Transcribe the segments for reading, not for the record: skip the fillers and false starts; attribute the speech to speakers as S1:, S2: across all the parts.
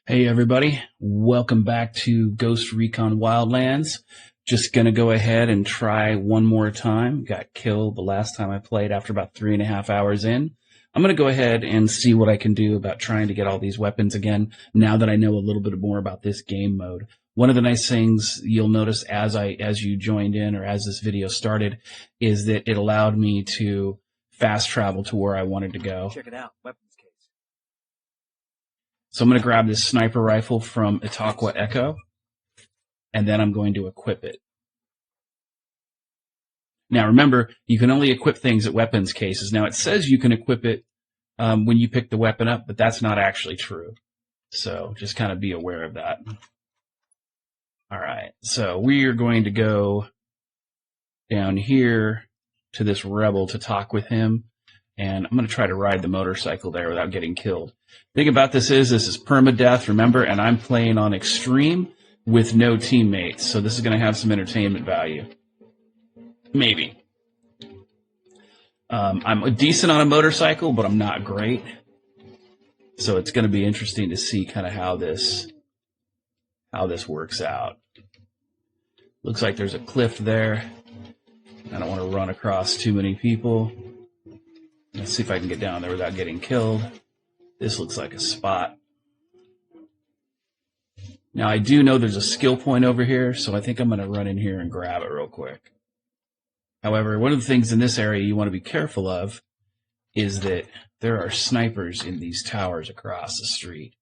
S1: Hey everybody, welcome back to Ghost Recon Wildlands. Just gonna go ahead and try one more time. Got killed the last time I played after about 3.5 hours in. I'm gonna go ahead and see what I can do about trying to get all these weapons again, now that I know a little bit more about this game mode. One of the nice things you'll notice as you joined in or as this video started is that it allowed me to fast travel to where I wanted to go.
S2: Check it out, weapons case.
S1: So I'm going to grab this sniper rifle from Itaqua Echo, and then I'm going to equip it. Now remember, you can only equip things at weapons cases. Now it says you can equip it when you pick the weapon up, but that's not actually true. So just kind of be aware of that. All right, so we are going to go down here to this rebel to talk with him, and I'm going to try to ride the motorcycle there without getting killed. Thing about this is permadeath, remember, and I'm playing on extreme with no teammates, so this is going to have some entertainment value. Maybe. I'm decent on a motorcycle, but I'm not great. So it's going to be interesting to see kind of how this works out. Looks like there's a cliff there. I don't want to run across too many people. Let's see if I can get down there without getting killed. This looks like a spot. Now I do know there's a skill point over here, so I think I'm going to run in here and grab it real quick. However, one of the things in this area you want to be careful of is that there are snipers in these towers across the street.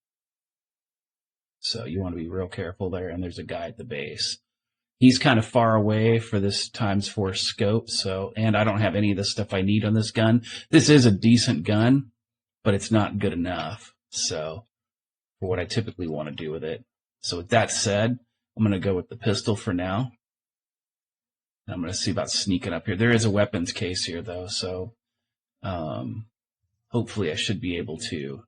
S1: So you want to be real careful there, and there's a guy at the base. He's kind of far away for this ×4 scope, and I don't have any of the stuff I need on this gun. This is a decent gun, but it's not good enough, so, for what I typically want to do with it. So with that said, I'm going to go with the pistol for now. I'm going to see about sneaking up here. There is a weapons case here, though, so hopefully I should be able to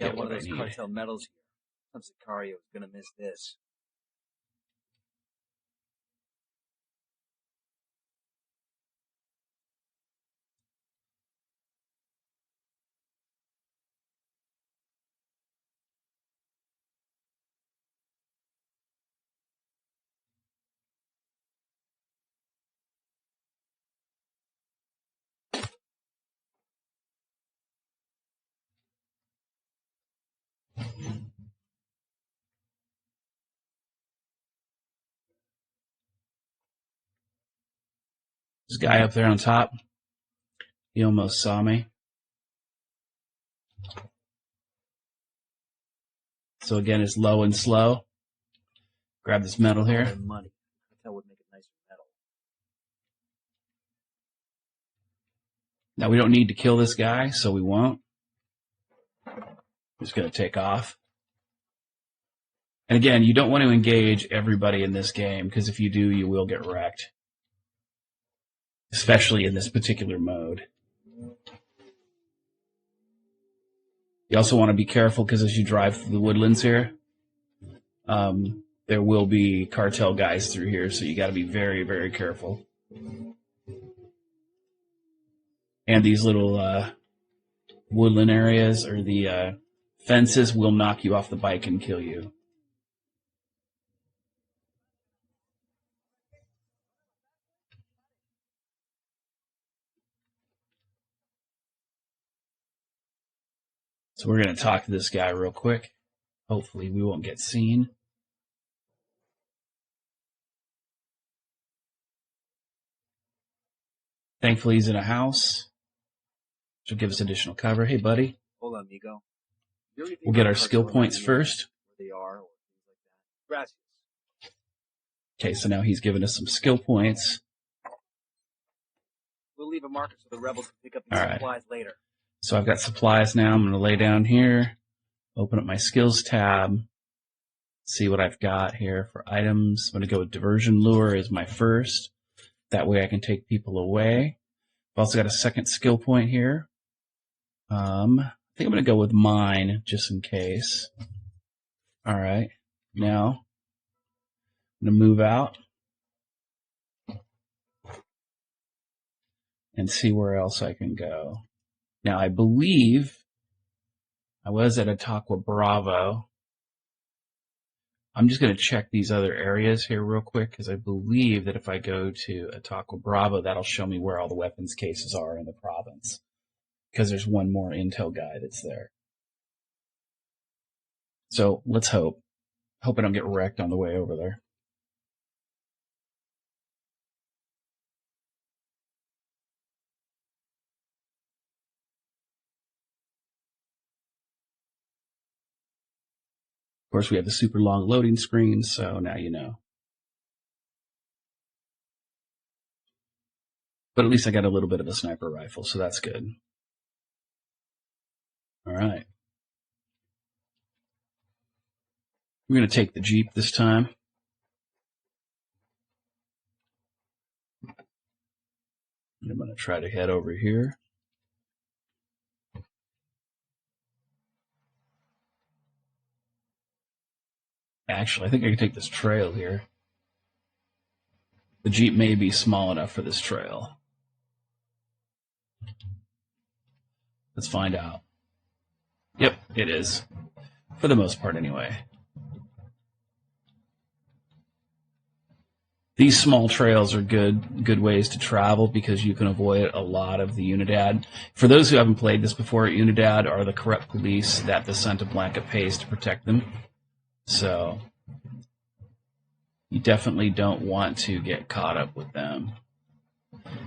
S2: Got one of those cartel medals here. Some Sicario is going to miss this.
S1: This guy up there on top, he almost saw me. So again, it's low and slow. Grab this metal here.
S2: Money. That would make it nice metal.
S1: Now we don't need to kill this guy, so we won't. I'm just going to take off. And again, you don't want to engage everybody in this game, because if you do, you will get wrecked. Especially in this particular mode. You also want to be careful, because as you drive through the woodlands here, there will be cartel guys through here, so you got to be very, very careful. And these little woodland areas, or the fences, will knock you off the bike and kill you. So we're going to talk to this guy real quick. Hopefully we won't get seen. Thankfully he's in a house, which will give us additional cover. Hey, buddy.
S2: Hold on, amigo.
S1: We'll get our skill points first.
S2: Where they are, or things like that. Gracias.
S1: Okay, so now he's given us some skill points.
S2: We'll leave a marker so the rebels can pick up these supplies later.
S1: So I've got supplies now. I'm going to lay down here, open up my skills tab, see what I've got here for items. I'm going to go with diversion lure as my first. That way I can take people away. I've also got a second skill point here. I think I'm going to go with mine just in case. All right. Now I'm going to move out. and see where else I can go. Now, I believe I was at Ataqua Bravo. I'm just going to check these other areas here real quick, because I believe that if I go to Ataqua Bravo, that'll show me where all the weapons cases are in the province, because there's one more intel guy that's there. So let's hope. Hope I don't get wrecked on the way over there. Of course, we have the super long loading screen, so now you know. But at least I got a little bit of a sniper rifle, so that's good. All right. We're going to take the Jeep this time. I'm going to try to head over here. Actually, I think I can take this trail here. The Jeep may be small enough for this trail. Let's find out. Yep, it is. For the most part, anyway. These small trails are good ways to travel because you can avoid a lot of the Unidad. For those who haven't played this before, Unidad are the corrupt police that the Santa Blanca pays to protect them. So you definitely don't want to get caught up with them,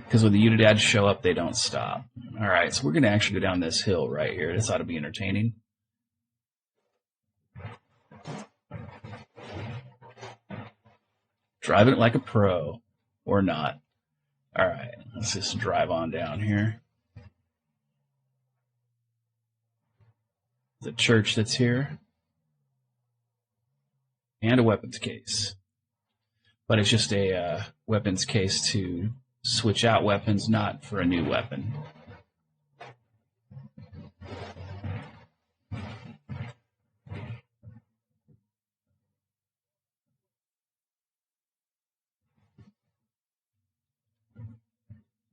S1: because when the Unidad show up, they don't stop. All right, so we're going to actually go down this hill right here. This ought to be entertaining. Driving it like a pro, or not. All right, let's just drive on down here. The church that's here. And a weapons case. But it's just a weapons case to switch out weapons, not for a new weapon.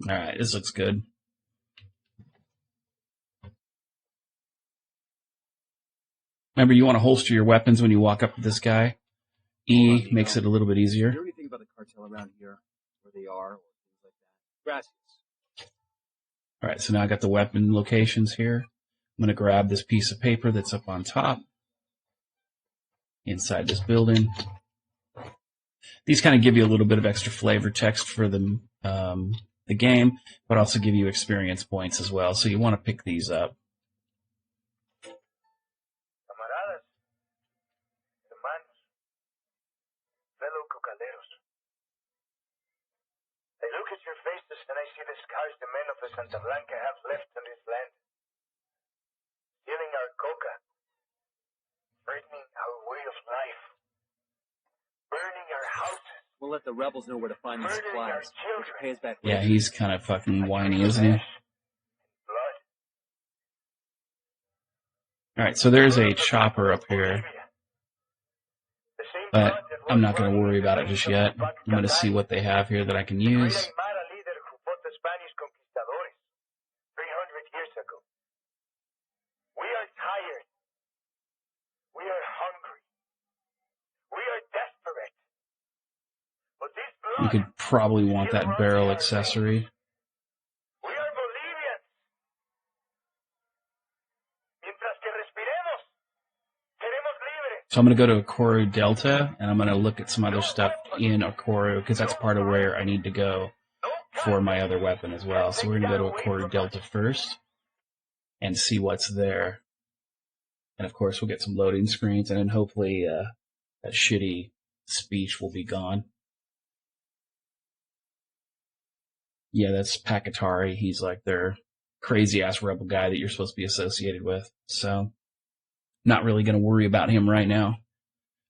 S1: All right, this looks good. Remember, you want to holster your weapons when you walk up to this guy. E makes it a little bit easier.
S2: Do you know anything about the cartel around here, where they are, or things like that? Gracias.
S1: All right, so now I got the weapon locations here. I'm going to grab this piece of paper that's up on top inside this building. These kind of give you a little bit of extra flavor text for the game, but also give you experience points as well. So you want to pick these up.
S3: Camaradas, hermanos, fellow cocaleros. I look at your faces and I see the scars the men of the Santa Blanca have left on this land. Stealing our coca, threatening our way of life, burning our houses.
S2: We'll let the rebels know where to find the supplies. Pay us back later.
S1: Yeah, he's kind of fucking whiny, isn't he? All right, so there's a chopper up here, but I'm not going to worry about it just yet. I'm going to see what they have here that I can use. You could probably want that barrel accessory. So I'm going to go to Okoru Delta, and I'm going to look at some other stuff in Okoru, because that's part of where I need to go for my other weapon as well. So we're going to go to Okoru Delta first and see what's there. And of course, we'll get some loading screens, and then hopefully that shitty speech will be gone. Yeah, that's Pakatari. He's like their crazy-ass rebel guy that you're supposed to be associated with. So, not really going to worry about him right now.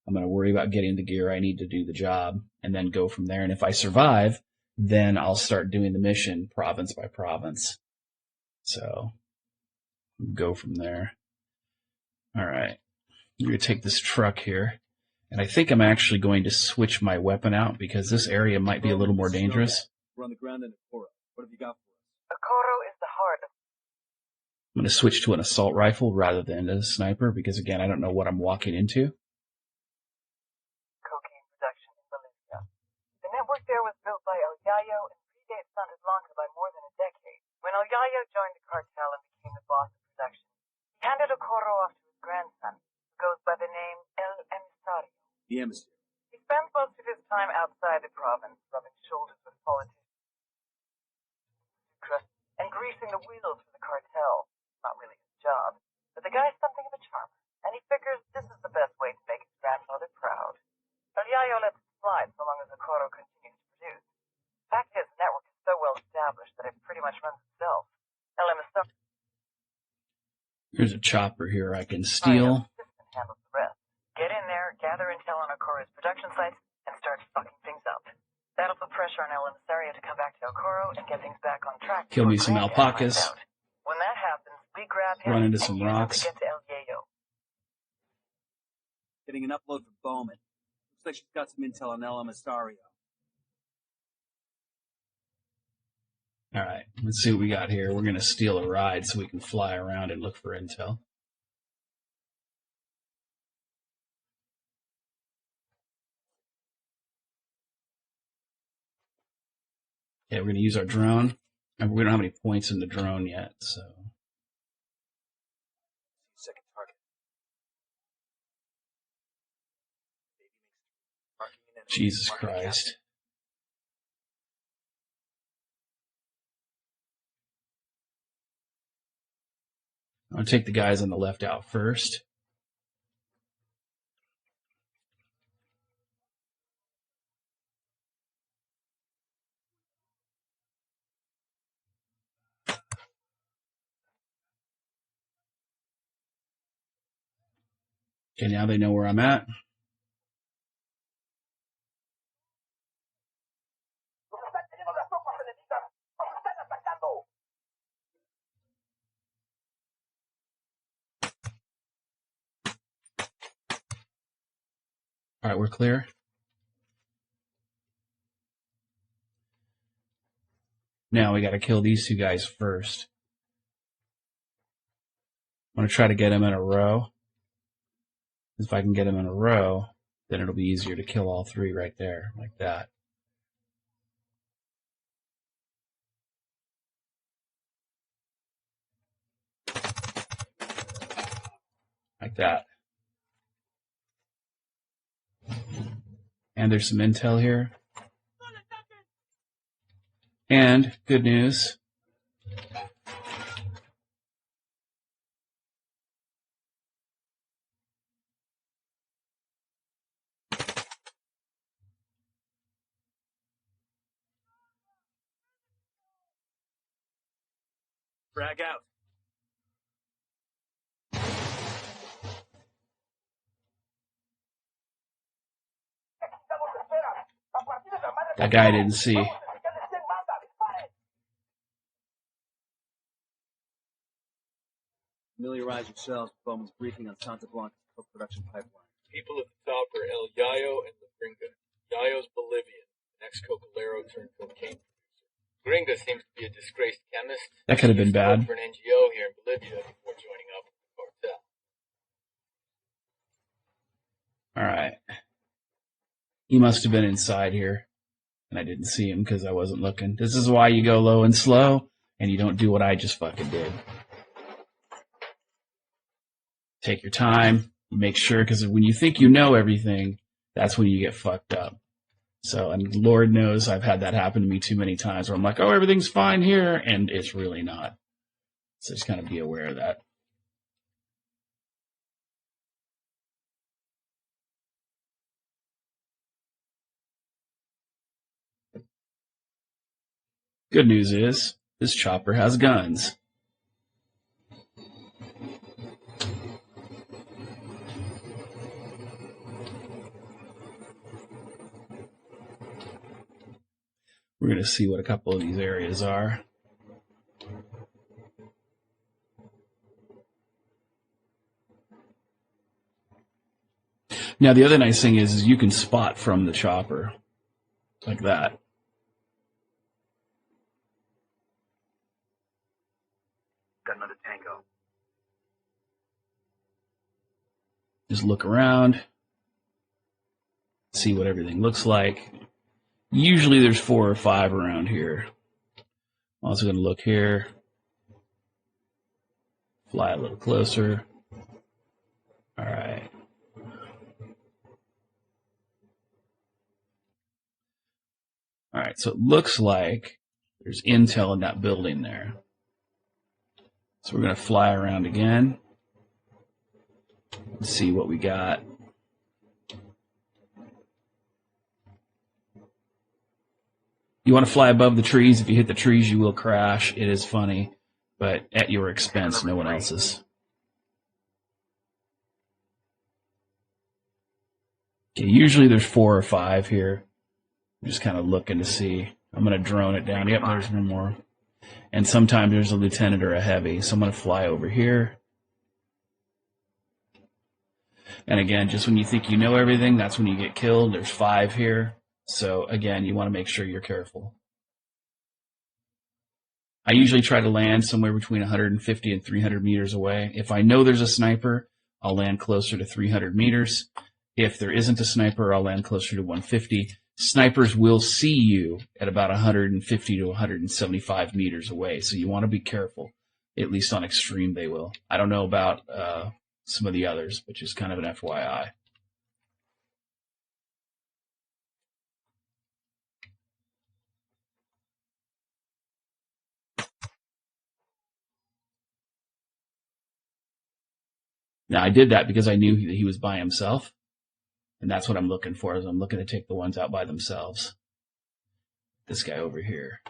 S1: I'm going to worry about getting the gear I need to do the job, and then go from there. And if I survive, then I'll start doing the mission province by province. So, go from there. All right. I'm going to take this truck here. And I think I'm actually going to switch my weapon out, because this area might be a little more dangerous.
S2: We're on the ground in Okora. What have you got for us?
S4: Okoro is the heart of
S1: I'm going to switch to an assault rifle rather than a sniper because, again, I don't know what I'm walking into.
S4: cocaine production in Bolivia. The network there was built by El Yayo and predates Santa Blanca by more than a decade. When El Yayo joined the cartel and became the boss of production, he handed Okoro off to his grandson, who goes by the name El Emisario.
S2: The emissary.
S4: He spends most of his time outside the province, rubbing shoulders with politicians and greasing the wheels for the cartel. Not really his job, but the guy's something of a charmer, and he figures this is the best way to make his grandfather proud. El Yayo lets it slide so long as Okoro continues to produce. The fact is, the network is so well established that it pretty much runs itself. El Emisario
S1: There's a chopper here I can steal.
S4: handles the rest. Get in there, gather intel on Okoro's production sites, and start fucking things up. That'll put pressure on El Emisario to come back to Okoro and get things back on track.
S1: Kill me some
S4: before
S1: alpacas.
S4: Granddad finds out. When that happens, we grab him
S1: Run into
S4: and
S1: some
S4: use him
S1: rocks.
S4: to get to El Yayo.
S2: Getting an upload for Bowman. Looks like she's got some intel on El Emisario.
S1: All right, let's see what we got here. We're going to steal a ride so we can fly around and look for intel. Yeah, we're going to use our drone. And we don't have any points in the drone yet, so.
S2: Second target.
S1: Jesus Christ. I'll take the guys on the left out first. Okay, now they know where I'm at. All right, we're clear. Now we got to kill these two guys first. I'm going to try to get them in a row. If I can get them in a row, then it'll be easier to kill all three right there, like that. Like that. And there's some intel here. And good news.
S2: Frag out.
S1: That guy I didn't see.
S2: Familiarize yourselves with Bowman's briefing on Santa Blanca's coke production pipeline.
S5: People at the top are El Yayo and the Gringa. Yayo's Bolivian, an ex-cocolero turned cocaine producer. Gringa seems to be a disgraced chemist.
S1: That could have been
S5: He used to work
S1: bad.
S5: for an NGO here in Bolivia before joining up with the cartel.
S1: All right. He must have been inside here, and I didn't see him because I wasn't looking. This is why you go low and slow, and you don't do what I just fucking did. Take your time, make sure, because when you think you know everything, that's when you get fucked up. So, and Lord knows I've had that happen to me too many times where I'm like, oh, everything's fine here, and it's really not. So just kind of be aware of that. Good news is, this chopper has guns. We're going to see what a couple of these areas are. Now, the other nice thing is you can spot from the chopper, like that. Just look around, see what everything looks like. Usually there's 4 or 5 around here. I'm also going to look here, fly a little closer. All right. All right, so it looks like there's intel in that building there. So we're going to fly around again and see what we got. You want to fly above the trees. If you hit the trees, you will crash. It is funny, but at your expense, no one else's. Okay, usually there's 4 or 5 here. I'm just kind of looking to see. I'm going to drone it down. Yep, there's one more. And sometimes there's a lieutenant or a heavy. So I'm going to fly over here. And again, just when you think you know everything, that's when you get killed. There's 5 here. So again, you want to make sure you're careful. I usually try to land somewhere between 150 and 300 meters away. If I know there's a sniper, I'll land closer to 300 meters. If there isn't a sniper, I'll land closer to 150. Snipers will see you at about 150 to 175 meters away, so you want to be careful. At least on extreme, they will. I don't know about some of the others, but just kind of an FYI. Now, I did that because I knew that he was by himself, and that's what I'm looking for, is I'm looking to take the ones out by themselves. This guy over here.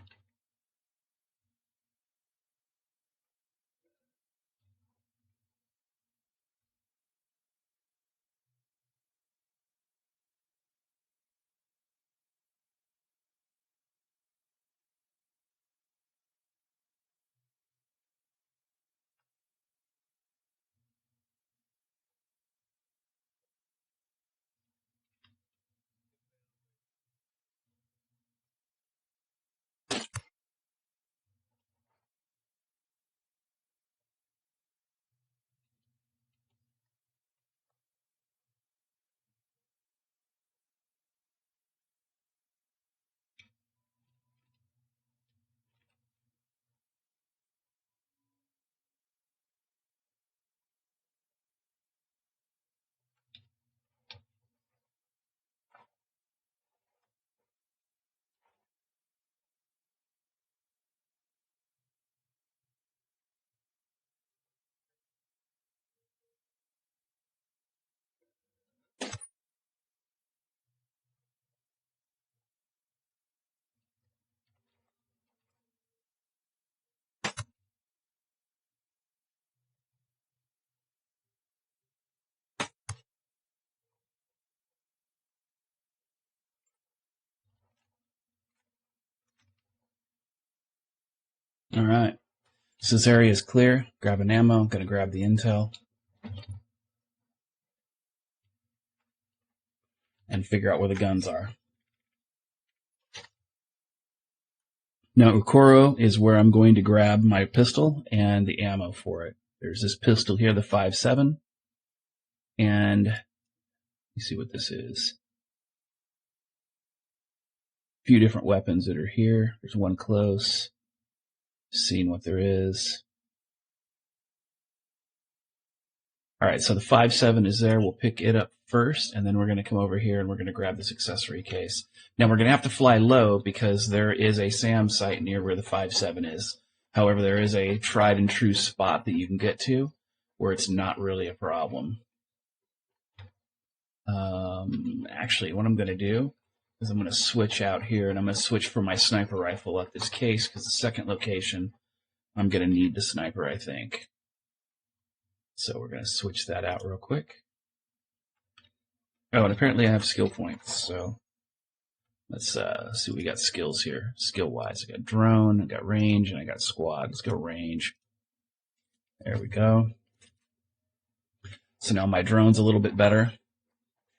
S1: All right. So this area is clear. Grab an ammo. I'm going to grab the intel and figure out where the guns are. Now, Ukoro is where I'm going to grab my pistol and the ammo for it. There's this pistol here, the 5.7, and let me see what this is. A few different weapons that are here. There's one close. Seeing what there is. All right, so the 5.7 is there. We'll pick it up first, and then we're going to come over here and we're going to grab this accessory case. Now, we're going to have to fly low because there is a SAM site near where the 5.7 is. However, there is a tried and true spot that you can get to where it's not really a problem. Actually, what I'm going to do is I'm going to switch out here, and I'm going to switch for my sniper rifle at this case because the second location, I'm going to need the sniper, I think. So we're going to switch that out real quick. Oh, and apparently I have skill points, so let's see what we got skills here. Skill-wise, I got drone, I got range, and I got squad. Let's go range. There we go. So now my drone's a little bit better.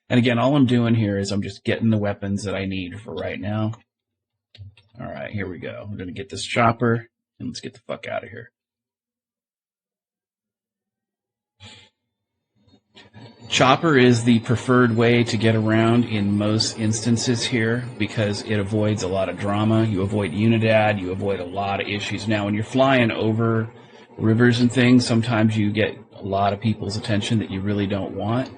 S1: And again, all I'm doing here is I'm just getting the weapons that I need for right now. All right, here we go. We're going to get this chopper, and let's get the fuck out of here. Chopper is the preferred way to get around in most instances here because it avoids a lot of drama. You avoid Unidad, you avoid a lot of issues. Now, when you're flying over rivers and things, sometimes you get a lot of people's attention that you really don't want.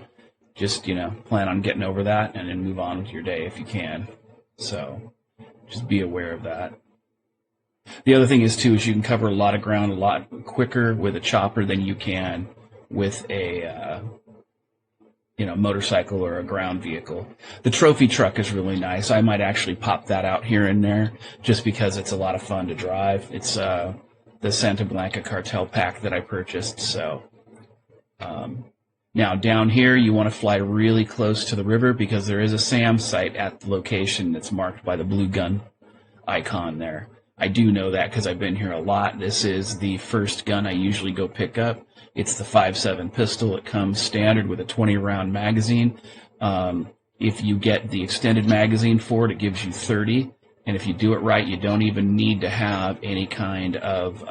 S1: Just, plan on getting over that and then move on with your day if you can. So, just be aware of that. The other thing is, too, is you can cover a lot of ground a lot quicker with a chopper than you can with a motorcycle or a ground vehicle. The trophy truck is really nice. I might actually pop that out here and there just because it's a lot of fun to drive. It's the Santa Blanca Cartel pack that I purchased. So now down here, you want to fly really close to the river because there is a SAM site at the location that's marked by the blue gun icon there. I do know that because I've been here a lot. This is the first gun I usually go pick up. It's the 5.7 pistol. It comes standard with a 20-round magazine. If you get the extended magazine for it, it gives you 30. And if you do it right, you don't even need to have any kind of.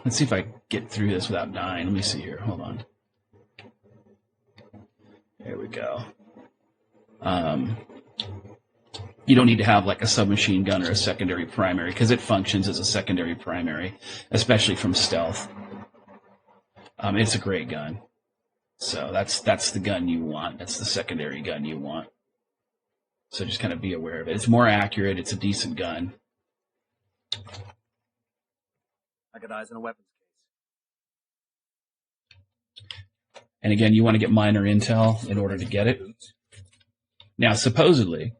S1: Let's see if I get through this without dying. Let me see here. Hold on. There we go. You don't need to have like a submachine gun or a secondary primary because it functions as a secondary primary, especially from stealth. It's a great gun. So that's the gun you want. That's the secondary gun you want. So just kind of be aware of it. It's more accurate. It's a decent gun.
S2: I got eyes on a weapons case.
S1: And again, you want to get minor intel in order to get it. Now, supposedly,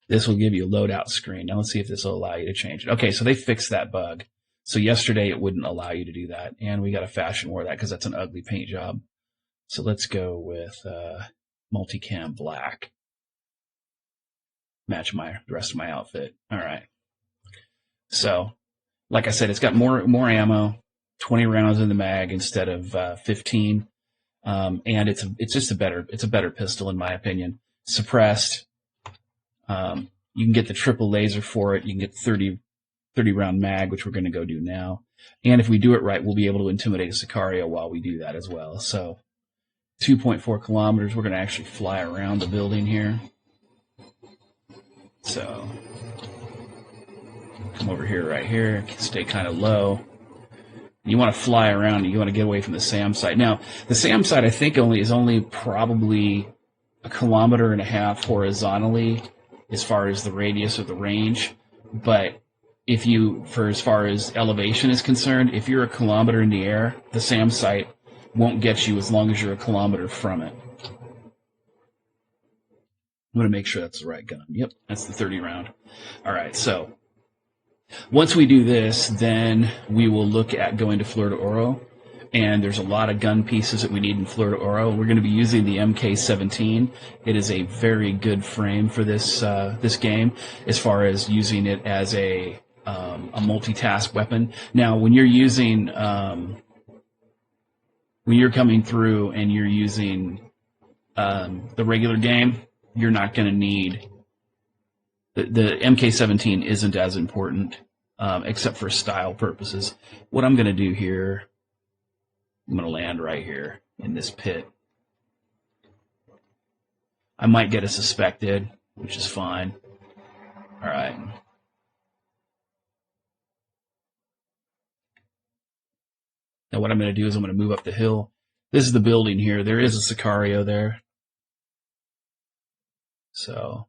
S1: this will give you a loadout screen. Now let's see if this will allow you to change it. Okay, so they fixed that bug. So yesterday it wouldn't allow you to do that. And we got to fashion war that because that's an ugly paint job. So let's go with multicam black. Match the rest of my outfit. All right. So, like I said, it's got more ammo, 20 rounds in the mag instead of 15. And it's just a better pistol in my opinion. Suppressed. You can get the triple laser for it. You can get 30 round mag, which we're going to go do now. And if we do it right, we'll be able to intimidate a Sicario while we do that as well. So 2.4 kilometers. We're going to actually fly around the building here. So come over here, right here. Stay kind of low. You want to fly around. You want to get away from the SAM site. Now, the SAM site I think is only probably 1.5 kilometers horizontally as far as the radius or the range. But as far as elevation is concerned, if you're 1 kilometer in the air, the SAM site won't get you as long as you're 1 kilometer from it. I'm going to make sure that's the right gun. Yep, that's the 30 round. All right, so once we do this, then we will look at going to Flor de Oro. And there's a lot of gun pieces that we need in Flor de Oro. We're going to be using the MK17. It is a very good frame for this game as far as using it as a multitask weapon. Now, when you're using when you're coming through and you're using the regular game, you're not going to need the MK17 isn't as important except for style purposes. What I'm going to do here, I'm going to land right here in this pit. I might get a suspected, which is fine. All right. Now what I'm going to do is I'm going to move up the hill. This is the building here. There is a Sicario there. So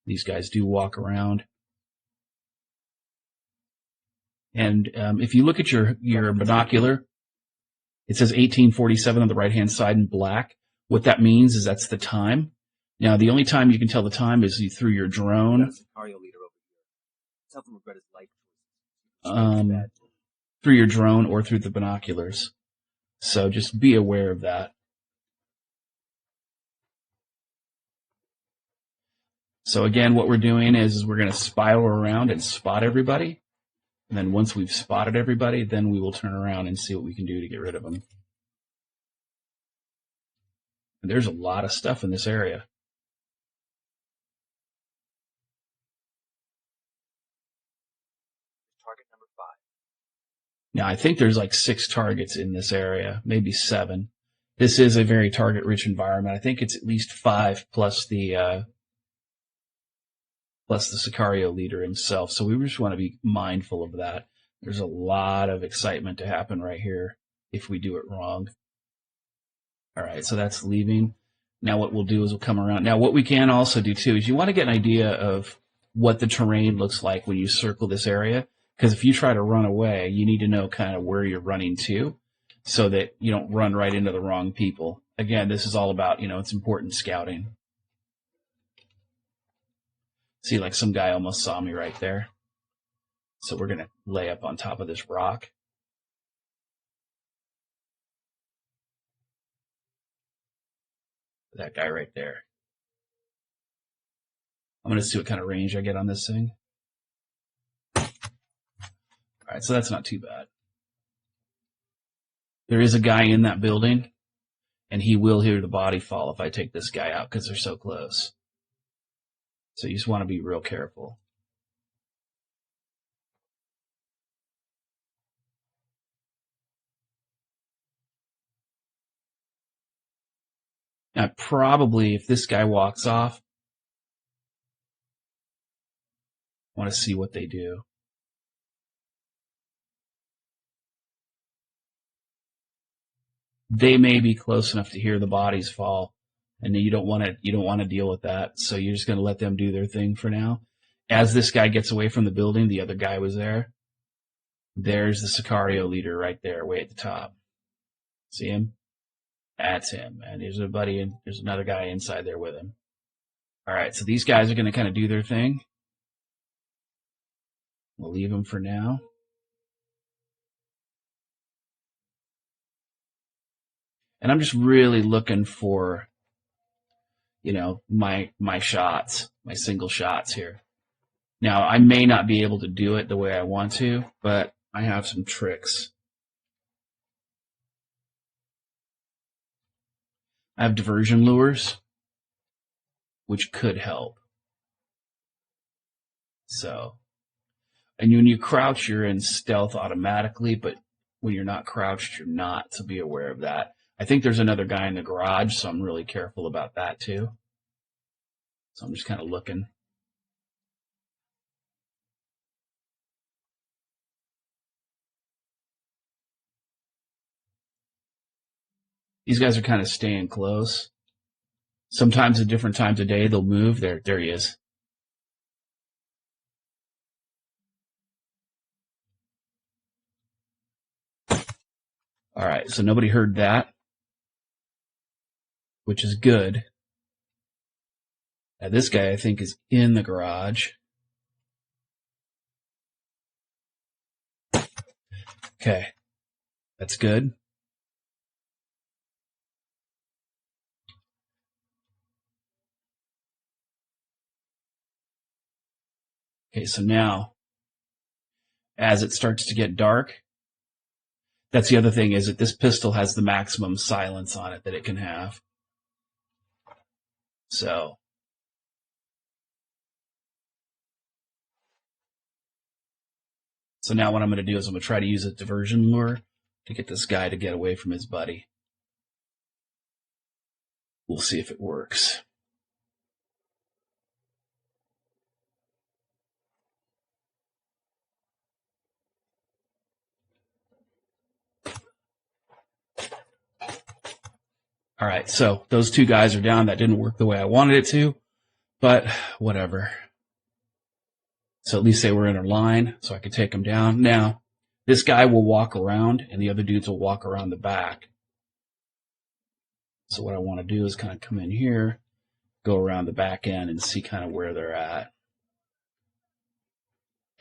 S1: these guys do walk around. And if you look at your binocular, it says 1847 on the right-hand side in black. What that means is that's the time. Now, the only time you can tell the time is through your drone. Through your drone or through the binoculars. So just be aware of that. So again, what we're doing is we're going to spiral around and spot everybody. And then once we've spotted everybody, then we will turn around and see what we can do to get rid of them. And there's a lot of stuff in this area. Now, I think there's like 6 targets in this area, maybe 7. This is a very target-rich environment. I think it's at least 5 plus the Sicario leader himself. So we just want to be mindful of that. There's a lot of excitement to happen right here if we do it wrong. All right, so that's leaving. Now what we'll do is we'll come around. Now what we can also do too is you want to get an idea of what the terrain looks like when you circle this area. Because if you try to run away, you need to know kind of where you're running to so that you don't run right into the wrong people. Again, this is all about, it's important scouting. See, like some guy almost saw me right there. So we're going to lay up on top of this rock. That guy right there. I'm going to see what kind of range I get on this thing. All right, so that's not too bad. There is a guy in that building, and he will hear the body fall if I take this guy out because they're so close. So you just want to be real careful. Now, probably, if this guy walks off, I want to see what they do. They may be close enough to hear the bodies fall, and you don't want to deal with that. So you're just going to let them do their thing for now. As this guy gets away from the building, the other guy was there. There's the Sicario leader right there, way at the top. See him? That's him. And there's a buddy, and there's another guy inside there with him. All right, so these guys are going to kind of do their thing. We'll leave them for now. And I'm just really looking for, my shots, my single shots here. Now, I may not be able to do it the way I want to, but I have some tricks. I have diversion lures, which could help. So, and when you crouch, you're in stealth automatically, but when you're not crouched, you're not, so be aware of that. I think there's another guy in the garage, so I'm really careful about that too. So I'm just kind of looking. These guys are kind of staying close. Sometimes at different times of day, they'll move. There he is. All right, so nobody heard that, which is good. Now, this guy, I think, is in the garage. Okay, that's good. Okay, so now, as it starts to get dark, that's the other thing, is that this pistol has the maximum silence on it that it can have. So now what I'm going to do is I'm going to try to use a diversion lure to get this guy to get away from his buddy. We'll see if it works. All right, so those 2 guys are down. That didn't work the way I wanted it to, but whatever. So at least they were in a line, so I could take them down. Now, this guy will walk around, and the other dudes will walk around the back. So what I want to do is kind of come in here, go around the back end, and see kind of where they're at.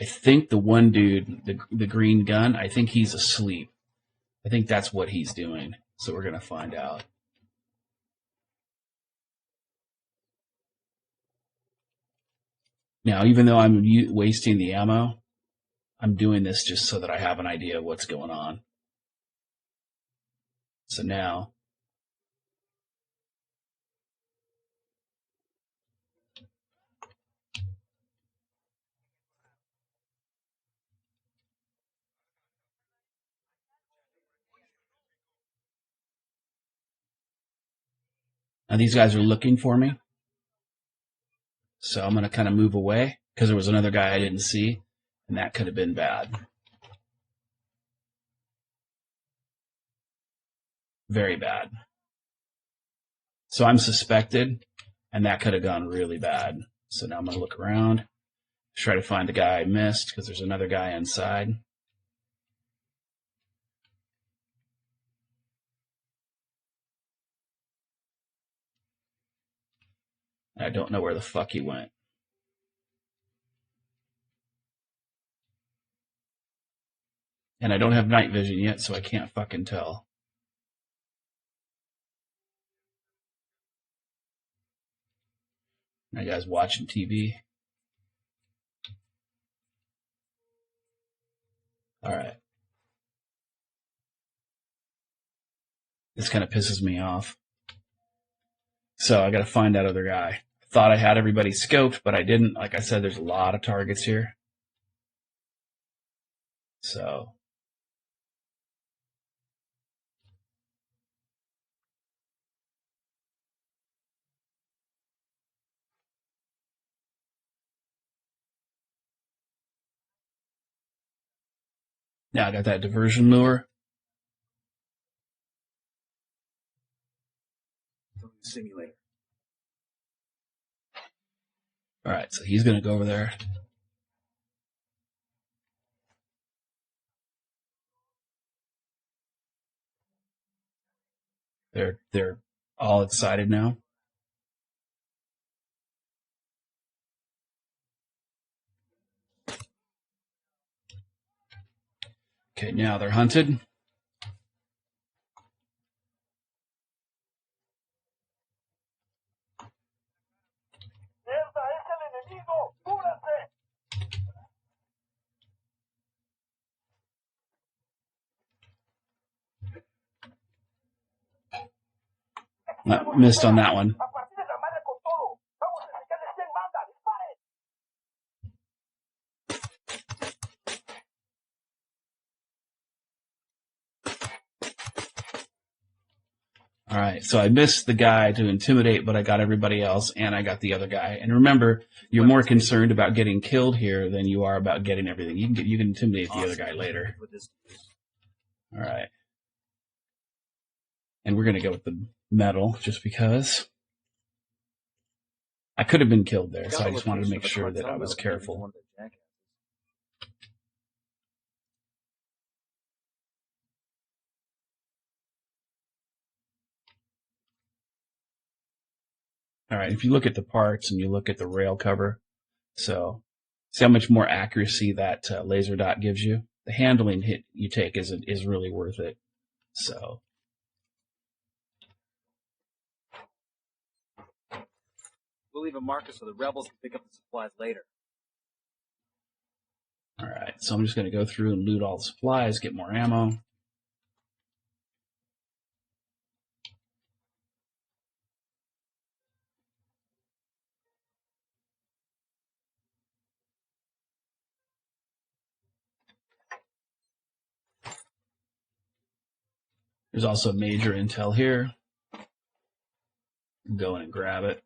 S1: I think the one dude, the green gun, I think he's asleep. I think that's what he's doing. So we're going to find out. Now, even though I'm wasting the ammo, I'm doing this just so that I have an idea of what's going on. So now, Now these guys are looking for me. So I'm going to kind of move away because there was another guy I didn't see, and that could have been bad. Very bad. So I'm suspected, and that could have gone really bad. So now I'm going to look around, try to find the guy I missed because there's another guy inside. I don't know where the fuck he went. And I don't have night vision yet, so I can't fucking tell. That guy's watching TV. All right. This kind of pisses me off. So I got to find that other guy. Thought I had everybody scoped, but I didn't. Like I said, there's a lot of targets here. So now I got that diversion lure.
S2: Simulator.
S1: All right, so he's going to go over there. They're all excited now. Okay, now they're hunted. Missed on that one. All right, so I missed the guy to intimidate, but I got everybody else, and I got the other guy. And remember, you're more concerned about getting killed here than you are about getting everything. You can intimidate the other guy later. All right. And we're going to go with the metal, just because. I could have been killed there, so I just wanted to make sure that I was careful. All right, if you look at the parts and you look at the rail cover, so see how much more accuracy that laser dot gives you? The handling hit you take is really worth it. So
S2: We'll leave a marker so the rebels can pick up the supplies later.
S1: all right, so I'm just going to go through and loot all the supplies, get more ammo. There's also major intel here. Go in and grab it.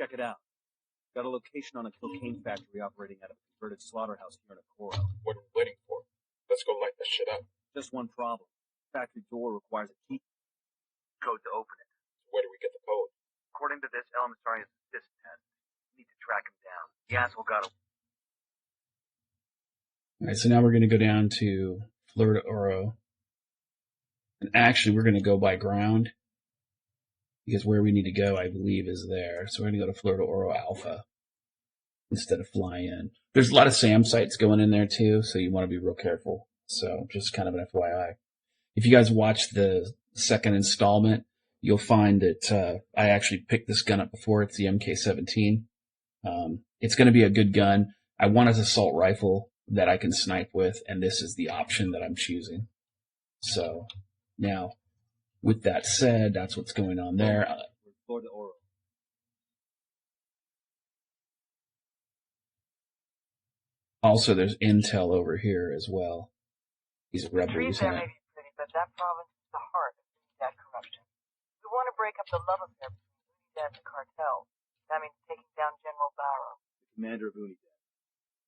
S2: Check it out. Got a location on a cocaine factory operating out of a converted slaughterhouse here in Akoro.
S5: What are we waiting for? Let's go light this shit up.
S2: Just one problem. Factory door requires a key code to open it.
S5: Where do we get the code?
S3: According to this, Elemistari is a disc test. We need to track him down. The asshole got a...
S1: All right, so now we're going to go down to Florida Oro. And actually, we're going to go by ground. Because where we need to go, I believe, is there. So we're going to go to Florida Oro Alpha instead of flying in. There's a lot of SAM sites going in there, too, so you want to be real careful. So just kind of an FYI. If you guys watch the second installment, you'll find that I actually picked this gun up before. It's the MK17. It's going to be a good gun. I want an assault rifle that I can snipe with, and this is the option that I'm choosing. So now, with that said, that's what's going on there.
S2: Florida Oro.
S1: Also, there's intel over here as well. These
S4: The
S1: rebel
S4: trees there may
S1: lieutenant.
S4: be pretty, but that province is the heart of that corruption. We want to break up the love affair between Unidad and the cartel. That means taking down General Barrow.
S2: The commander of Unidad.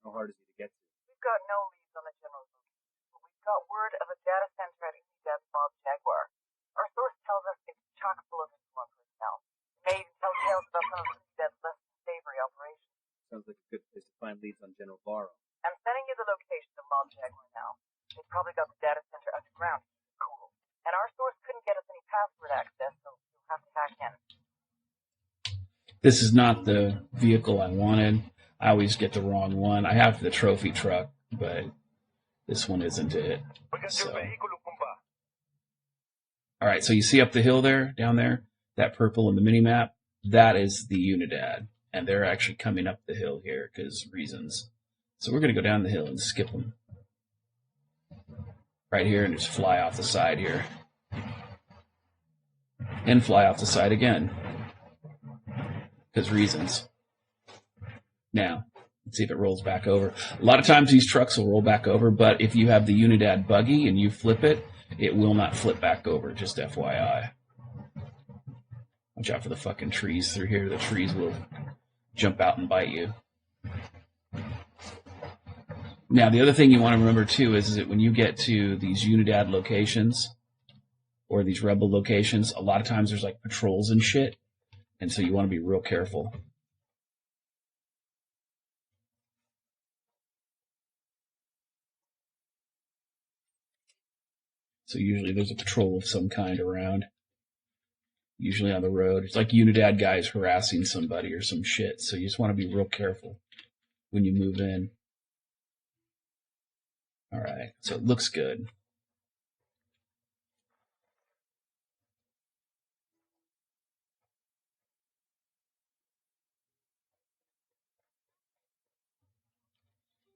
S2: How hard is he to get to?
S4: We've got no leads on the general's location, but we've got word of a data center at Unidad's Mob Jaguar. Our source tells us it's chock full of influence personnel. It may even tell tales about some of Unidad's less than savory operations.
S2: Sounds like a good place to find leads on General Barrow.
S4: I'm sending you the location of Mob Jaguar now. They've probably got the data center underground. Cool. And our source couldn't get us any password access, so you'll have to hack in.
S1: This is not the vehicle I wanted. I always get the wrong one. I have the trophy truck, but this one isn't it. So. All right, so you see up the hill there, down there, that purple in the mini map? That is the Unidad, and they're actually coming up the hill here because reasons. So we're going to go down the hill and skip them. Right here and just fly off the side here. And fly off the side again. Because reasons. Now, let's see if it rolls back over. A lot of times these trucks will roll back over, but if you have the Unidad buggy and you flip it, it will not flip back over, just FYI. Watch out for the fucking trees through here. The trees will jump out and bite you. Now, the other thing you want to remember, too, is that when you get to these Unidad locations or these rebel locations, a lot of times there's like patrols and shit, and so you want to be real careful. So usually there's a patrol of some kind around, usually on the road. It's like Unidad guys harassing somebody or some shit, so you just want to be real careful when you move in. All right, so it looks good.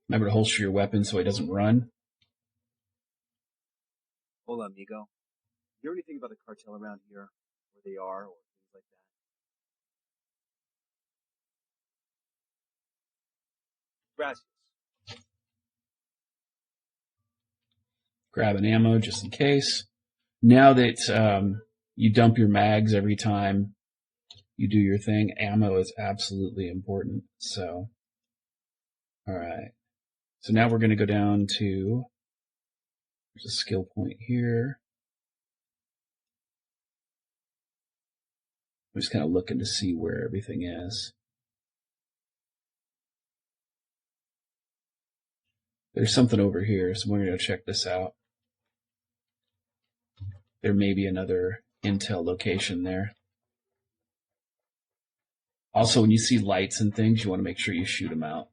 S1: Remember to holster your weapon so he doesn't run.
S2: Hola, amigo. You hear anything about the cartel around here? Where they are, or things like that? Gracias.
S1: Grab an ammo just in case. Now that you dump your mags every time you do your thing, ammo is absolutely important. So, all right. So now we're going to go down to, there's a skill point here. I'm just kind of looking to see where everything is. There's something over here, so we're going to check this out. There may be another intel location there. Also, when you see lights and things, you want to make sure you shoot them out.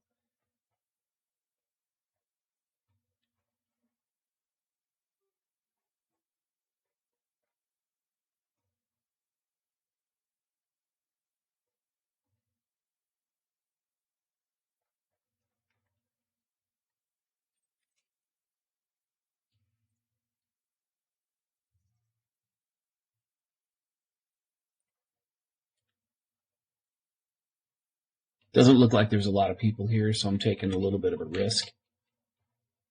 S1: Doesn't look like there's a lot of people here, so I'm taking a little bit of a risk.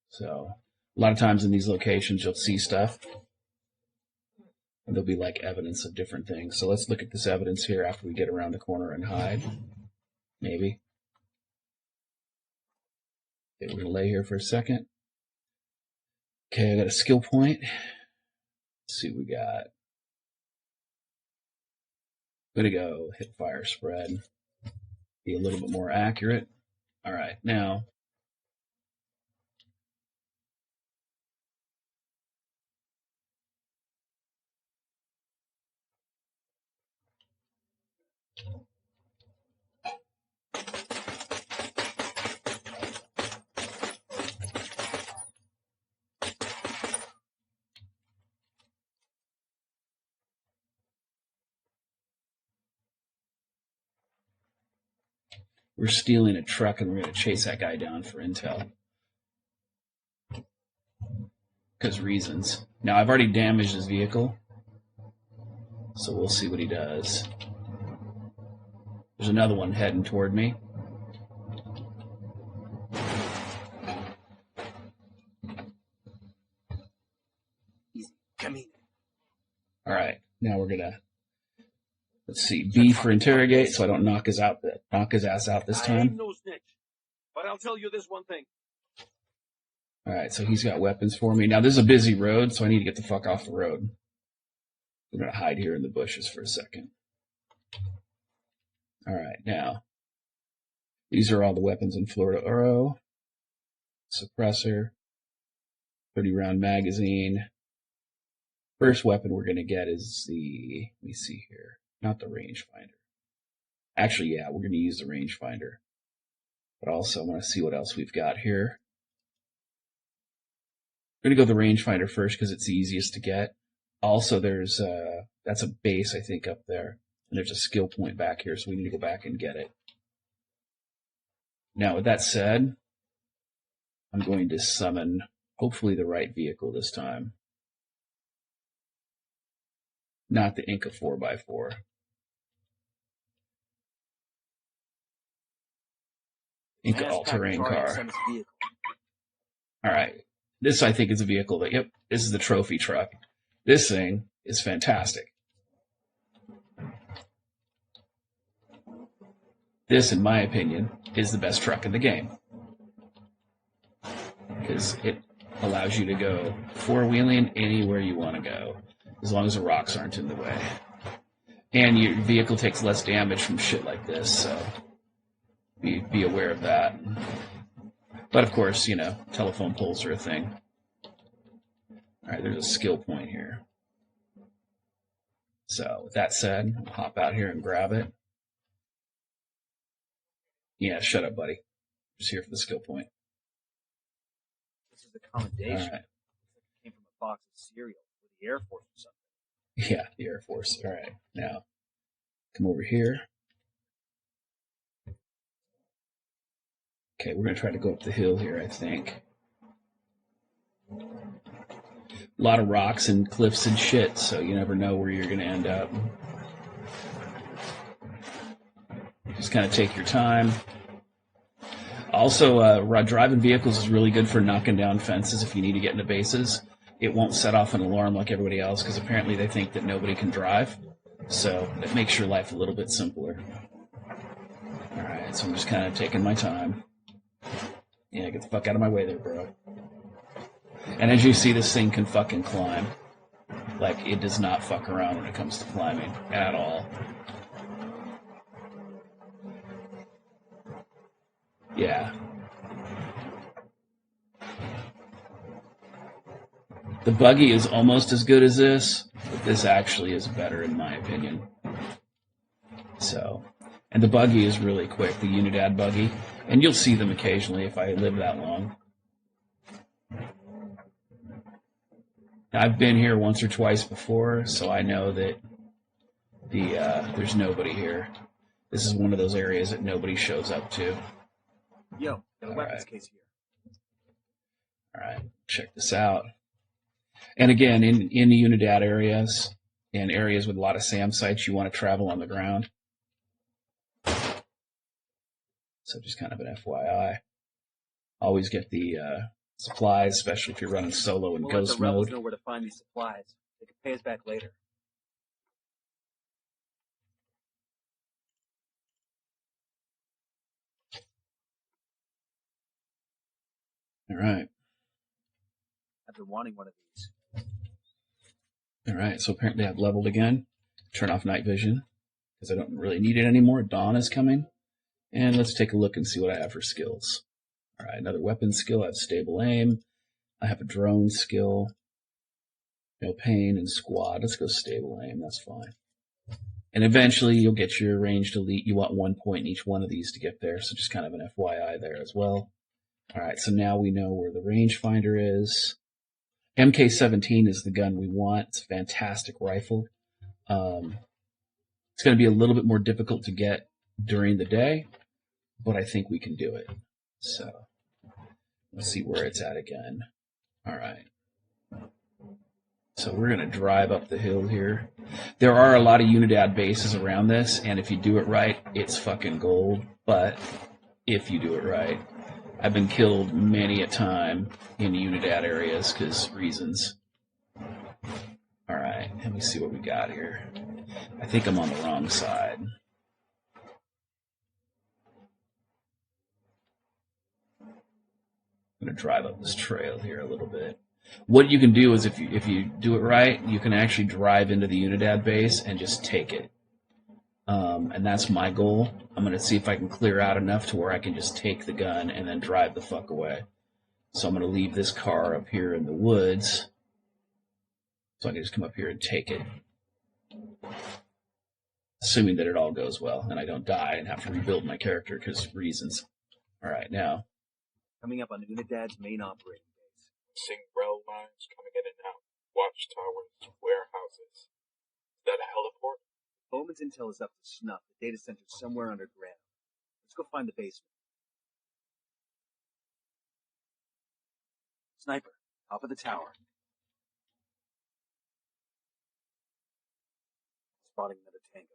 S1: So, a lot of times in these locations, you'll see stuff, and there'll be like evidence of different things. So let's look at this evidence here after we get around the corner and hide. Maybe. Okay, we're going to lay here for a second. Okay, I got a skill point. Let's see what we got. Way to go. Hit fire spread. Be a little bit more accurate. All right, now. We're stealing a truck and we're going to chase that guy down for intel. Because reasons. Now, I've already damaged his vehicle, so we'll see what he does. There's another one heading toward me.
S2: Camino.
S1: All right, now we're gonna let's see B for interrogate, so I don't knock his ass out this
S2: I ain't
S1: time.
S2: no snitch, but I'll tell you this one thing.
S1: All right, so he's got weapons for me. Now this is a busy road, so I need to get the fuck off the road. I'm gonna hide here in the bushes for a second. All right, now these are all the weapons in Florida Oro. Suppressor, 30-round magazine. First weapon we're going to get is the, let me see here, not the rangefinder. Actually, yeah, we're going to use the rangefinder. But also, I want to see what else we've got here. We're going to go the rangefinder first because it's the easiest to get. Also, there's, that's a base, I think, up there. And there's a skill point back here, so we need to go back and get it. Now, with that said, I'm going to summon, hopefully, the right vehicle this time. Not the Inca 4x4. Inca all-terrain car. All right. This, I think, is a vehicle that, yep, this is the trophy truck. This thing is fantastic. This, in my opinion, is the best truck in the game. Because it allows you to go four-wheeling anywhere you want to go, as long as the rocks aren't in the way. And your vehicle takes less damage from shit like this, so be aware of that. But of course, you know, telephone poles are a thing. Alright, there's a skill point here. So, with that said, I'll hop out here and grab it. Yeah, shut up, buddy. Just here for the skill point.
S2: This is a commendation.
S1: All right.
S2: It came from a box of cereal with the Air Force or something.
S1: Yeah, the Air Force. All right, now come over here. Okay, we're going to try to go up the hill here, I think. A lot of rocks and cliffs and shit, so you never know where you're going to end up. Just kind of take your time. Also, driving vehicles is really good for knocking down fences if you need to get into bases. It won't set off an alarm like everybody else because apparently they think that nobody can drive. So it makes your life a little bit simpler. All right, so I'm just kind of taking my time. Yeah, get the fuck out of my way there, bro. And as you see, this thing can fucking climb. Like, it does not fuck around when it comes to climbing at all. Yeah. The buggy is almost as good as this, but this actually is better in my opinion. So, and the buggy is really quick, the Unidad buggy, and you'll see them occasionally if I live that long. I've been here once or twice before, so I know that there's nobody here. This is one of those areas that nobody shows up to.
S2: Yo, got a weapons case here.
S1: All right, check this out. And again, in the Unidad areas and areas with a lot of SAM sites, you want to travel on the ground. So just kind of an FYI. Always get the supplies, especially if you're running solo in
S2: We'll
S1: ghost
S2: let the rebels
S1: mode.
S2: know where to find these supplies. They can pay us back later.
S1: All right.
S2: I've been wanting one of these.
S1: All right, so apparently I've leveled again. Turn off night vision because I don't really need it anymore. Dawn is coming. And let's take a look and see what I have for skills. All right, another weapon skill. I have stable aim. I have a drone skill. No pain and squad. Let's go stable aim. That's fine. And eventually you'll get your ranged elite. You want 1 point in each one of these to get there. So just kind of an FYI there as well. All right, so now we know where the rangefinder is. MK17 is the gun we want. It's a fantastic rifle. It's going to be a little bit more difficult to get during the day, but I think we can do it. So let's see where it's at again. All right. So we're going to drive up the hill here. There are a lot of Unidad bases around this, and if you do it right, it's fucking gold. But if you do it right, I've been killed many a time in Unidad areas because reasons. All right, let me see what we got here. I think I'm on the wrong side. I'm going to drive up this trail here a little bit. What you can do is if you do it right, you can actually drive into the Unidad base and just take it. And that's my goal. I'm going to see if I can clear out enough to where I can just take the gun and then drive the fuck away. So I'm going to leave this car up here in the woods so I can just come up here and take it. Assuming that it all goes well and I don't die and have to rebuild my character because reasons. All right, now.
S2: Coming up on Unidad's main operating base.
S5: Seeing rail lines coming in and out, watchtowers, warehouses. Is that a heliport?
S2: Bowman's intel is up to snuff. The data center's somewhere underground. Let's go find the basement. Sniper, top of the tower. Spotting another tango.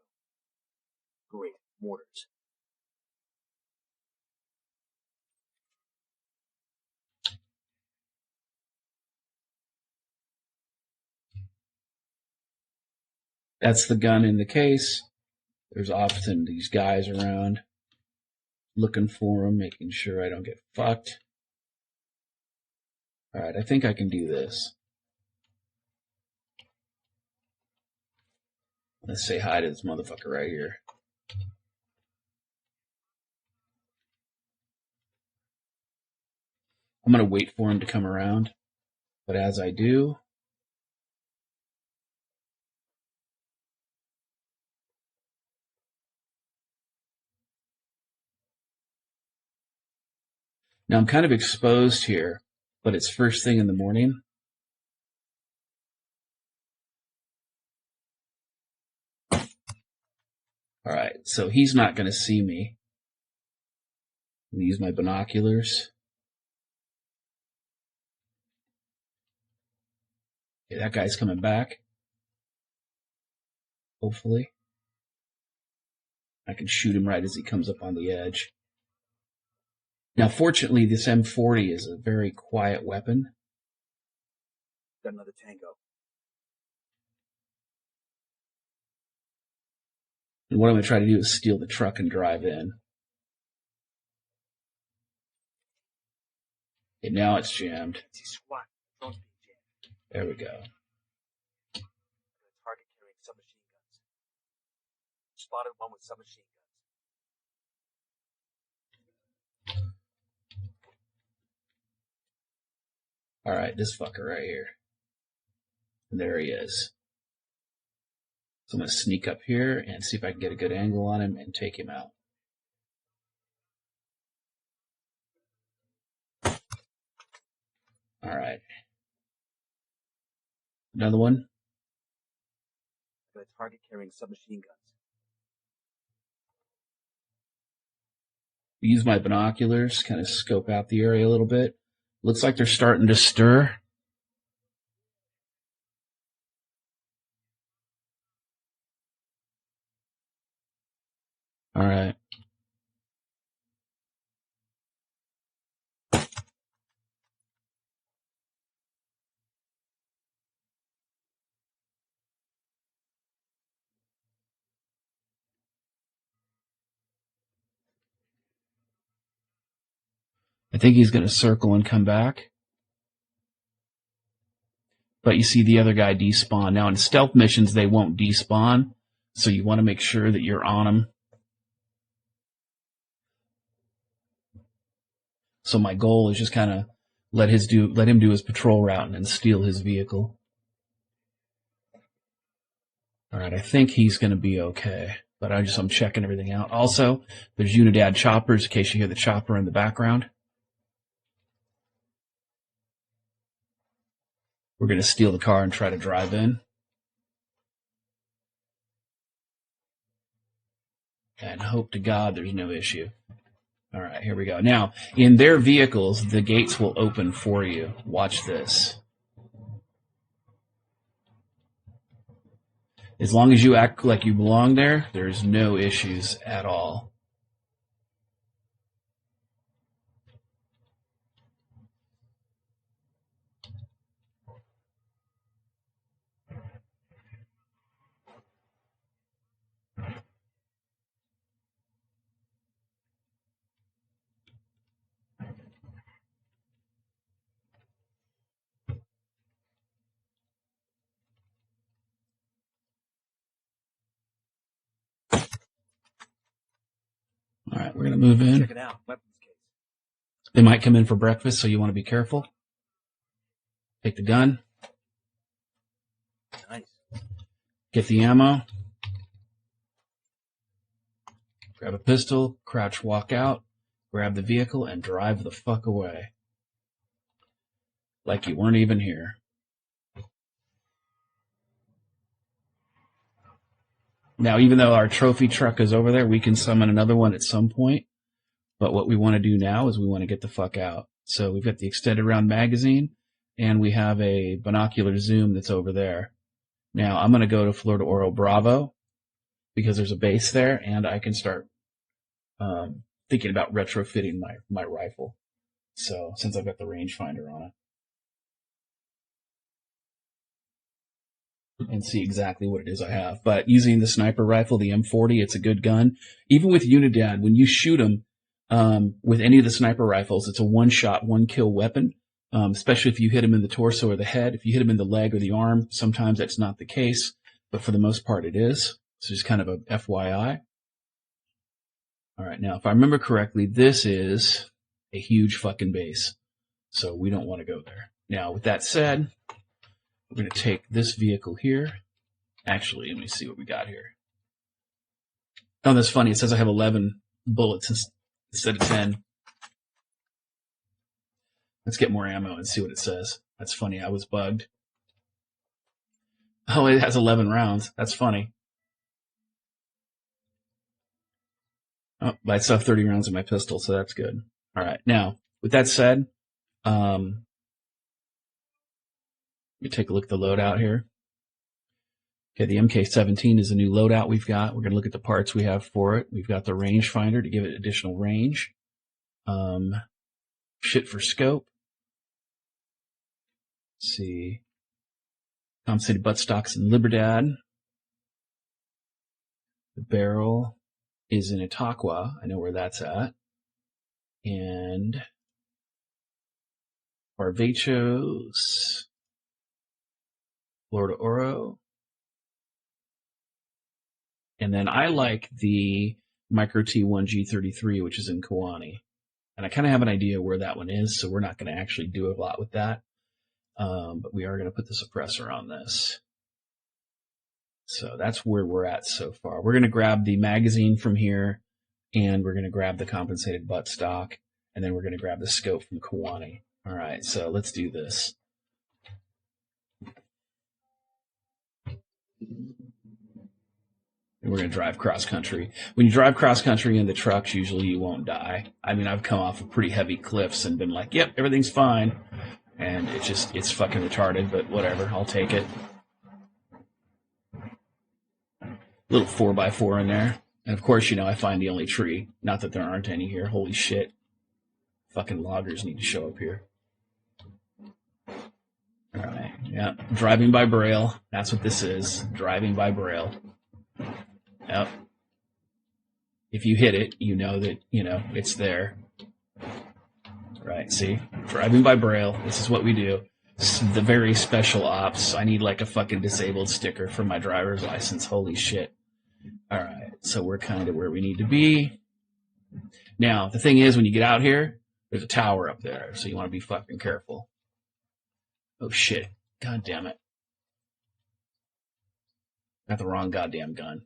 S2: Great, mortars.
S1: That's the gun in the case. There's often these guys around looking for them, making sure I don't get fucked. All right, I think I can do this. Let's say hi to this motherfucker right here. I'm going to wait for him to come around. But as I do, now I'm kind of exposed here, but it's first thing in the morning. All right, so he's not going to see me. I'm going to use my binoculars. Okay, that guy's coming back. Hopefully. I can shoot him right as he comes up on the edge. Now, fortunately, this M40 is a very quiet weapon.
S2: Got another tango.
S1: And what I'm going to try to do is steal the truck and drive in. Okay, now it's jammed.
S2: SWAT. Drone's being jammed.
S1: There we go.
S2: Target carrying submachine guns. Spotted one with submachine guns.
S1: All right, this fucker right here. And there he is. So I'm going to sneak up here and see if I can get a good angle on him and take him out. All right. Another one.
S2: Got a target carrying submachine guns.
S1: Use my binoculars, kind of scope out the area a little bit. Looks like they're starting to stir. All right. I think he's going to circle and come back. But you see the other guy despawn. Now in stealth missions, they won't despawn. So you want to make sure that you're on him. So my goal is just kind of let him do his patrol route and then steal his vehicle. All right, I think he's going to be okay. But I'm checking everything out. Also, there's Unidad choppers in case you hear the chopper in the background. We're going to steal the car and try to drive in. And hope to God there's no issue. All right, here we go. Now, in their vehicles, the gates will open for you. Watch this. As long as you act like you belong there, there's no issues at all. right, we're going to move in.
S2: Check it out. Weapons case.
S1: They might come in for breakfast, so you want to be careful. Take the gun.
S2: Nice.
S1: Get the ammo. Grab a pistol, crouch, walk out, grab the vehicle, and drive the fuck away. Like you weren't even here. Now, even though our trophy truck is over there, we can summon another one at some point. But what we want to do now is we want to get the fuck out. So we've got the extended round magazine, and we have a binocular zoom that's over there. Now, I'm going to go to Florida Oro Bravo because there's a base there, and I can start thinking about retrofitting my rifle. So, since I've got the rangefinder on it. And see exactly what it is I have. But using the sniper rifle, the M40, it's a good gun. Even with Unidad, when you shoot them with any of the sniper rifles, it's a one-shot, one-kill weapon, especially if you hit them in the torso or the head. If you hit them in the leg or the arm, sometimes that's not the case, but for the most part it is. So just kind of a FYI. All right, now, if I remember correctly, this is a huge fucking base, so we don't want to go there. Now, with that said, we're going to take this vehicle here. Actually, let me see what we got here. Oh, that's funny. It says I have 11 bullets instead of 10. Let's get more ammo and see what it says. That's funny. I was bugged. Oh, it has 11 rounds. That's funny. Oh, but I still have 30 rounds in my pistol, so that's good. All right. Now, with that said, let me take a look at the loadout here. Okay, the MK17 is a new loadout we've got. We're going to look at the parts we have for it. We've got the rangefinder to give it additional range. Shit for scope. Let's see. Compensated buttstocks in Libertad. The barrel is in Itaqua. I know where that's at. And Barvechos. Florida Oro. And then I like the Micro T1 G33, which is in Kiwani. And I kind of have an idea where that one is, so we're not going to actually do a lot with that. But we are going to put the suppressor on this. So that's where we're at so far. We're going to grab the magazine from here, and we're going to grab the compensated buttstock, and then we're going to grab the scope from Kiwani. All right, so let's do this. And we're going to drive cross-country. When you drive cross-country in the trucks, usually you won't die. I mean, I've come off of pretty heavy cliffs and been like, yep, everything's fine. And it's fucking retarded, but whatever, I'll take it. Little 4x4 in there. And of course, I find the only tree. Not that there aren't any here. Holy shit. Fucking loggers need to show up here. Alright, yeah. Driving by Braille. That's what this is. Driving by Braille. Yep. If you hit it, you know that, it's there. Right, see? Driving by Braille. This is what we do. This is the very special ops. I need like a fucking disabled sticker for my driver's license. Holy shit. Alright, so we're kind of where we need to be. Now, the thing is, when you get out here, there's a tower up there, so you want to be fucking careful. Oh shit. God damn it. Got the wrong goddamn gun.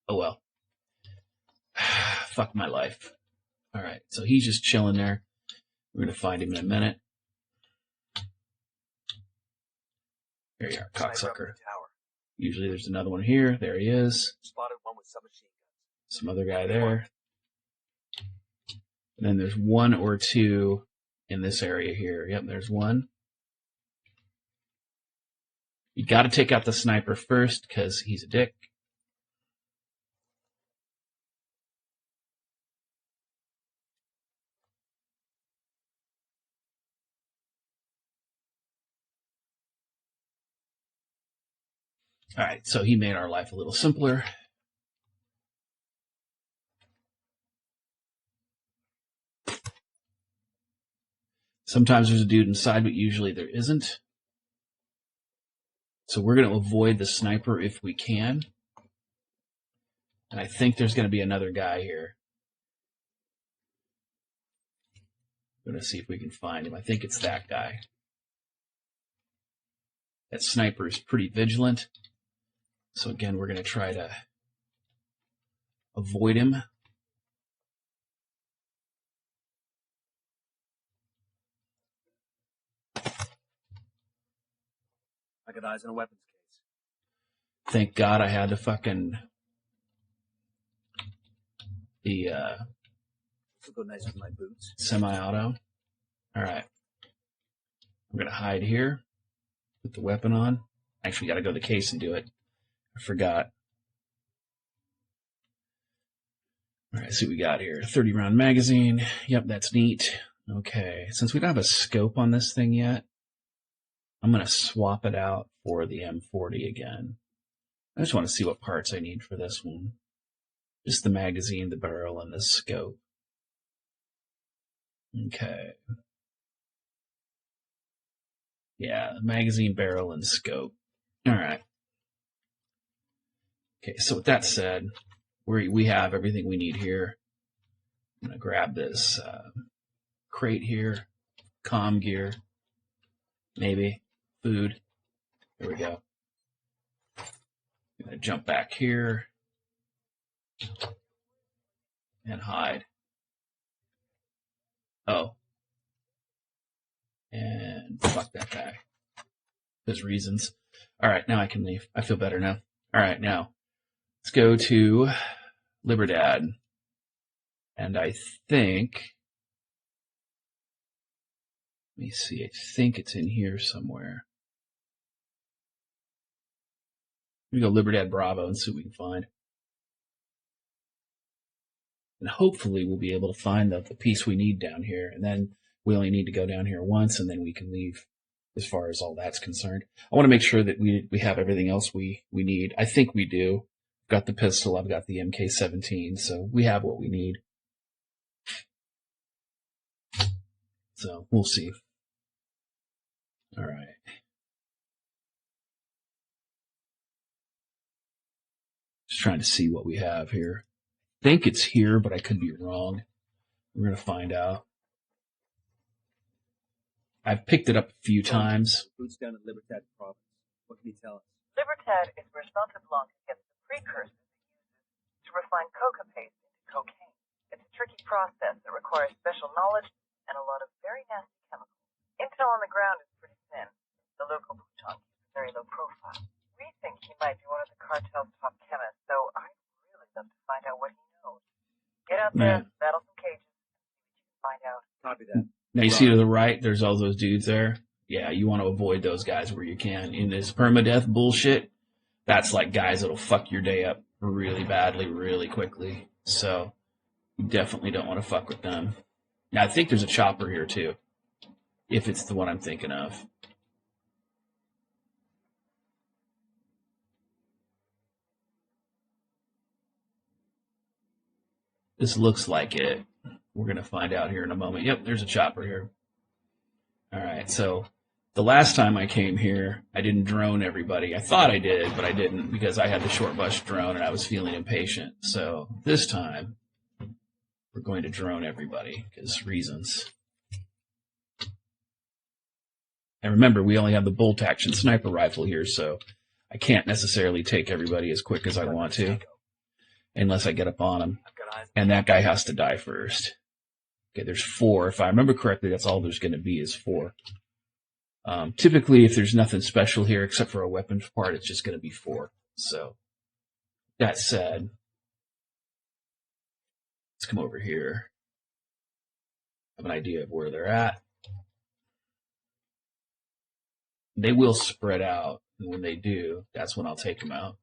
S1: Oh well. Fuck my life. Alright, so he's just chilling there. We're going to find him in a minute. There you are, cocksucker. Usually there's another one here. There he is.
S2: Spotted one with submachine guns.
S1: Some other guy there. And then there's one or two in this area here. Yep, there's one. You got to take out the sniper first because he's a dick. All right, so he made our life a little simpler. Sometimes there's a dude inside, but usually there isn't. So we're going to avoid the sniper if we can. And I think there's going to be another guy here. I'm going to see if we can find him. I think it's that guy. That sniper is pretty vigilant. So again, we're going to try to avoid him.
S2: I got eyes on a weapons case.
S1: Thank God I had the
S2: This will go nice with my boots.
S1: semi-auto. All right. I'm going to hide here. Put the weapon on. Actually, got to go to the case and do it. I forgot. All right, see what we got here. 30-round magazine. Yep, that's neat. Okay, since we don't have a scope on this thing yet, I'm going to swap it out for the M40 again. I just want to see what parts I need for this one. Just the magazine, the barrel, and the scope. Okay. Yeah, magazine, barrel, and scope. All right. Okay, so with that said, we have everything we need here. I'm going to grab this crate here, comm gear, maybe, food. There we go. I'm going to jump back here and hide. Oh. And fuck that guy. There's reasons. All right, now I can leave. I feel better now. All right, now let's go to Libertad. And I think, let me see, I think it's in here somewhere. We go Libertad Bravo and see what we can find. And hopefully we'll be able to find the piece we need down here. And then we only need to go down here once and then we can leave as far as all that's concerned. I want to make sure that we have everything else we need. I think we do. I've got the pistol. I've got the MK-17. So we have what we need. So we'll see. All right. Just trying to see what we have here. I think it's here, but I could be wrong. We're going to find out. I've picked it up a few times.
S2: Boots down in Libertad province. What can you tell us?
S4: Libertad is where Santa Blanca gets the precursors it uses to refine coca paste into cocaine. It's a tricky process that requires special knowledge and a lot of very nasty chemicals. Intel on the ground is pretty thin. The local Bhutan keeps a very low profile. We think he might be one of the cartel's top chemists, so I'd really love to find out what he knows. Get out there, battle some cages, and see what you can find out.
S2: Copy that.
S1: Now you see to the right, there's all those dudes there. Yeah, you want to avoid those guys where you can. In this permadeath bullshit, that's like guys that'll fuck your day up really badly, really quickly. So you definitely don't want to fuck with them. Now I think there's a chopper here too, if it's the one I'm thinking of. This looks like it. We're going to find out here in a moment. Yep, there's a chopper here. All right, so the last time I came here, I didn't drone everybody. I thought I did, but I didn't because I had the short bus drone and I was feeling impatient. So this time, we're going to drone everybody because reasons. And remember, we only have the bolt action sniper rifle here, so I can't necessarily take everybody as quick as I want to unless I get up on them. And that guy has to die first. Okay, there's 4. If I remember correctly, that's all there's going to be is 4. Typically, if there's nothing special here except for a weapons part, it's just going to be 4. So, that said, let's come over here. Have an idea of where they're at. They will spread out, and when they do, that's when I'll take them out.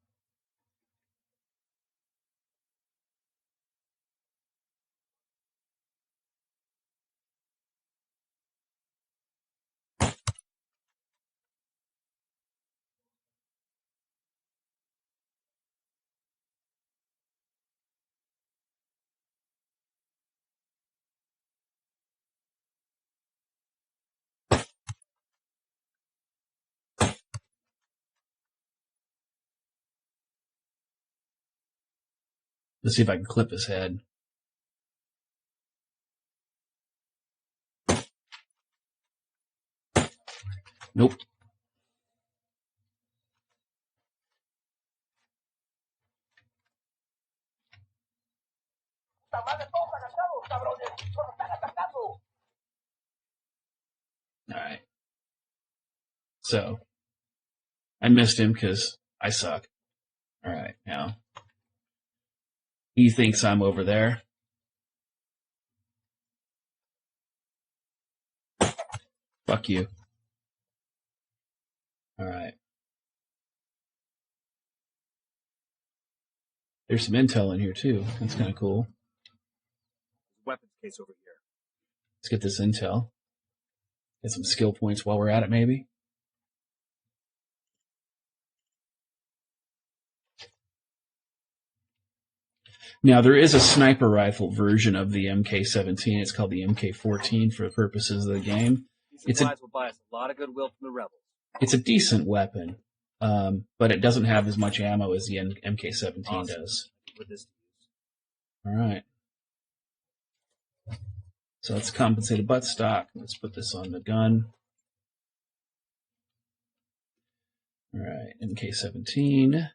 S1: Let's see if I can clip his head. Nope. Alright. So, I missed him because I suck. Alright, now. He thinks I'm over there. Fuck you. Alright. There's some intel in here too. That's kind of cool.
S2: Weapons case over here.
S1: Let's get this intel. Get some skill points while we're at it, maybe. Now, there is a sniper rifle version of the MK-17. It's called the MK-14 for the purposes of the game.
S2: These supplies will buy us a lot of goodwill from the rebels.
S1: It's a decent weapon, but it doesn't have as much ammo as the MK-17
S2: Awesome.
S1: does.
S2: With this.
S1: All right. So let's compensate a butt stock. Let's put this on the gun. All right, MK-17.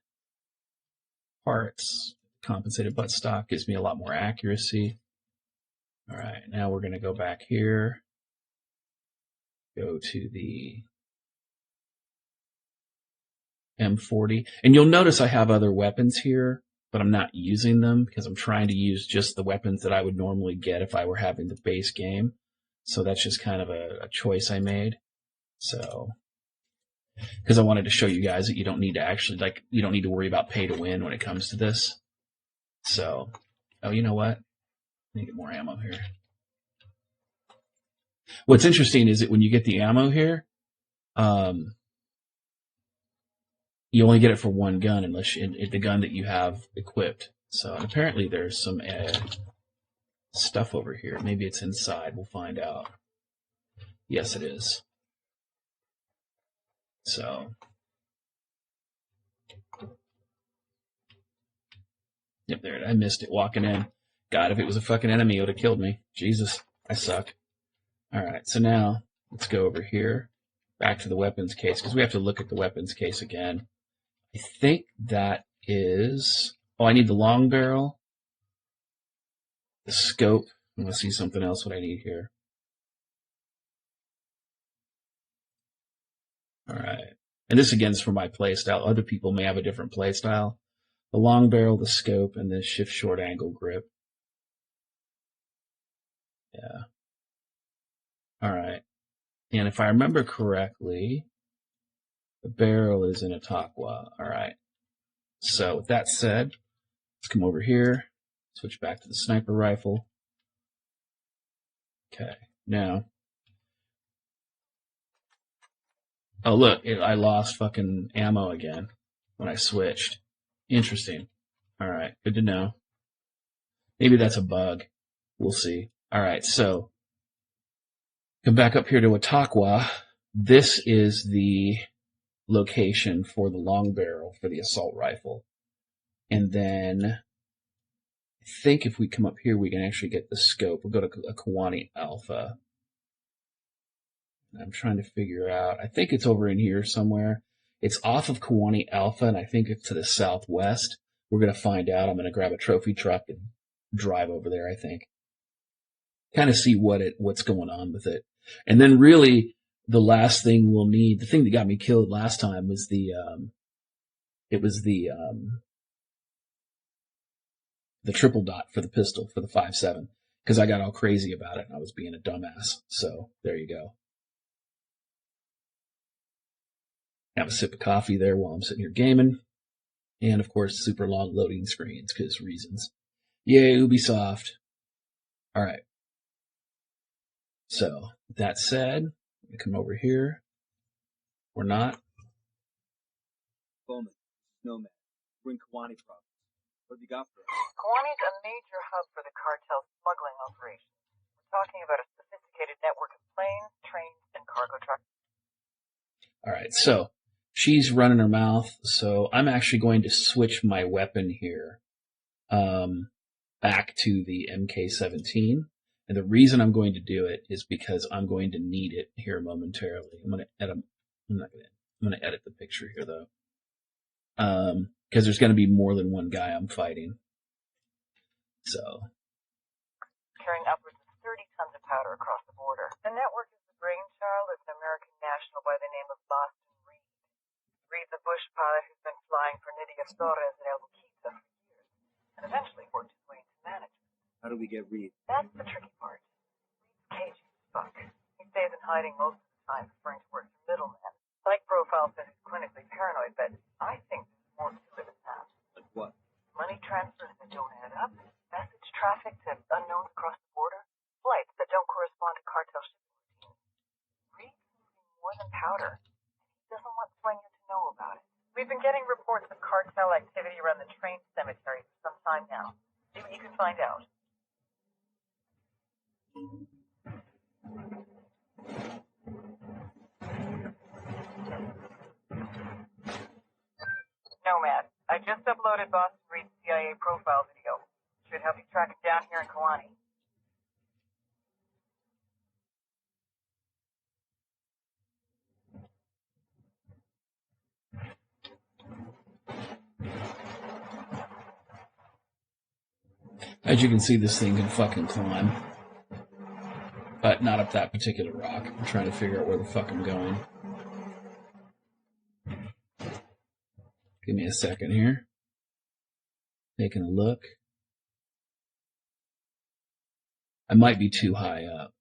S1: Parts. Compensated butt stock gives me a lot more accuracy. All right, now we're going to go back here. Go to the M40. And you'll notice I have other weapons here, but I'm not using them because I'm trying to use just the weapons that I would normally get if I were having the base game. So that's just kind of a choice I made. So, because I wanted to show you guys that you don't need to actually, you don't need to worry about pay to win when it comes to this. So, oh, you know what? I need to get more ammo here. What's interesting is that when you get the ammo here, you only get it for one gun unless the gun that you have equipped. So apparently there's some stuff over here. Maybe it's inside. We'll find out. Yes, it is. So, yep, there. I missed it walking in. God, if it was a fucking enemy, it would have killed me. Jesus, I suck. All right, so now let's go over here, back to the weapons case, because we have to look at the weapons case again. I think that is... Oh, I need the long barrel, the scope. Let's see something else what I need here. All right. And this, again, is for my playstyle. Other people may have a different playstyle. The long barrel, the scope, and the shift short angle grip. Yeah. All right. And if I remember correctly, the barrel is in Ataqua. All right. So with that said, let's come over here, switch back to the sniper rifle. Okay. Now. Oh, look, I lost fucking ammo again when I switched. Interesting. All right. Good to know. Maybe that's a bug. We'll see. All right. So come back up here to Ataqua. This is the location for the long barrel for the assault rifle. And then I think if we come up here, we can actually get the scope. We'll go to a Kawani Alpha. I'm trying to figure out. I think it's over in here somewhere. It's off of Kawani Alpha, and I think it's to the southwest. We're going to find out. I'm going to grab a trophy truck and drive over there, I think. Kind of see what's going on with it. And then really the last thing we'll need, the thing that got me killed last time was the triple dot for the pistol for the 5.7 because I got all crazy about it and I was being a dumbass. So there you go. Have a sip of coffee there while I'm sitting here gaming. And of course, super long loading screens because reasons. Yay, Ubisoft. All right. So with that said, I'm going to come over here. Or not.
S2: Bowman, Nomad, we're in Kawani province. What have you got for us?
S4: Kawani's a major hub for the cartel's smuggling operations. We're talking about a sophisticated network of planes, trains, and cargo trucks.
S1: All right, so she's running her mouth, so I'm actually going to switch my weapon here back to the MK-17. And the reason I'm going to do it is because I'm going to need it here momentarily. I'm going to I'm gonna edit the picture here though. Because there's gonna be more than one guy I'm fighting. So.
S4: Carrying upwards of 30 tons of powder across the border. The network is the brainchild of an American national by the name of Boston Reed. Reed's a bush pilot who's been flying for Nydia Flores at Albuquerque for years, and eventually worked his way into management.
S2: How do we get Reed?
S4: That's the tricky part. Reed's cagey as fuck. He stays in hiding most of the time, preferring to work through middlemen. Psych profile says he's clinically paranoid, but I think there's more to it than that.
S2: Like what?
S4: Money transfers that don't add up, message traffic to unknowns across the border, flights that don't correspond to cartel shipping routines. Reed's moving more than powder, and he doesn't want Swenya to know about it. We've been getting reports of cartel activity around the train cemetery for some time now. See what you can find out. Nomad, I just uploaded Boston Reed's CIA profile video. Should help you track him down here in Kalani.
S1: As you can see, this thing can fucking climb. But not up that particular rock. I'm trying to figure out where the fuck I'm going. Give me a second here. Taking a look. I might be too high up.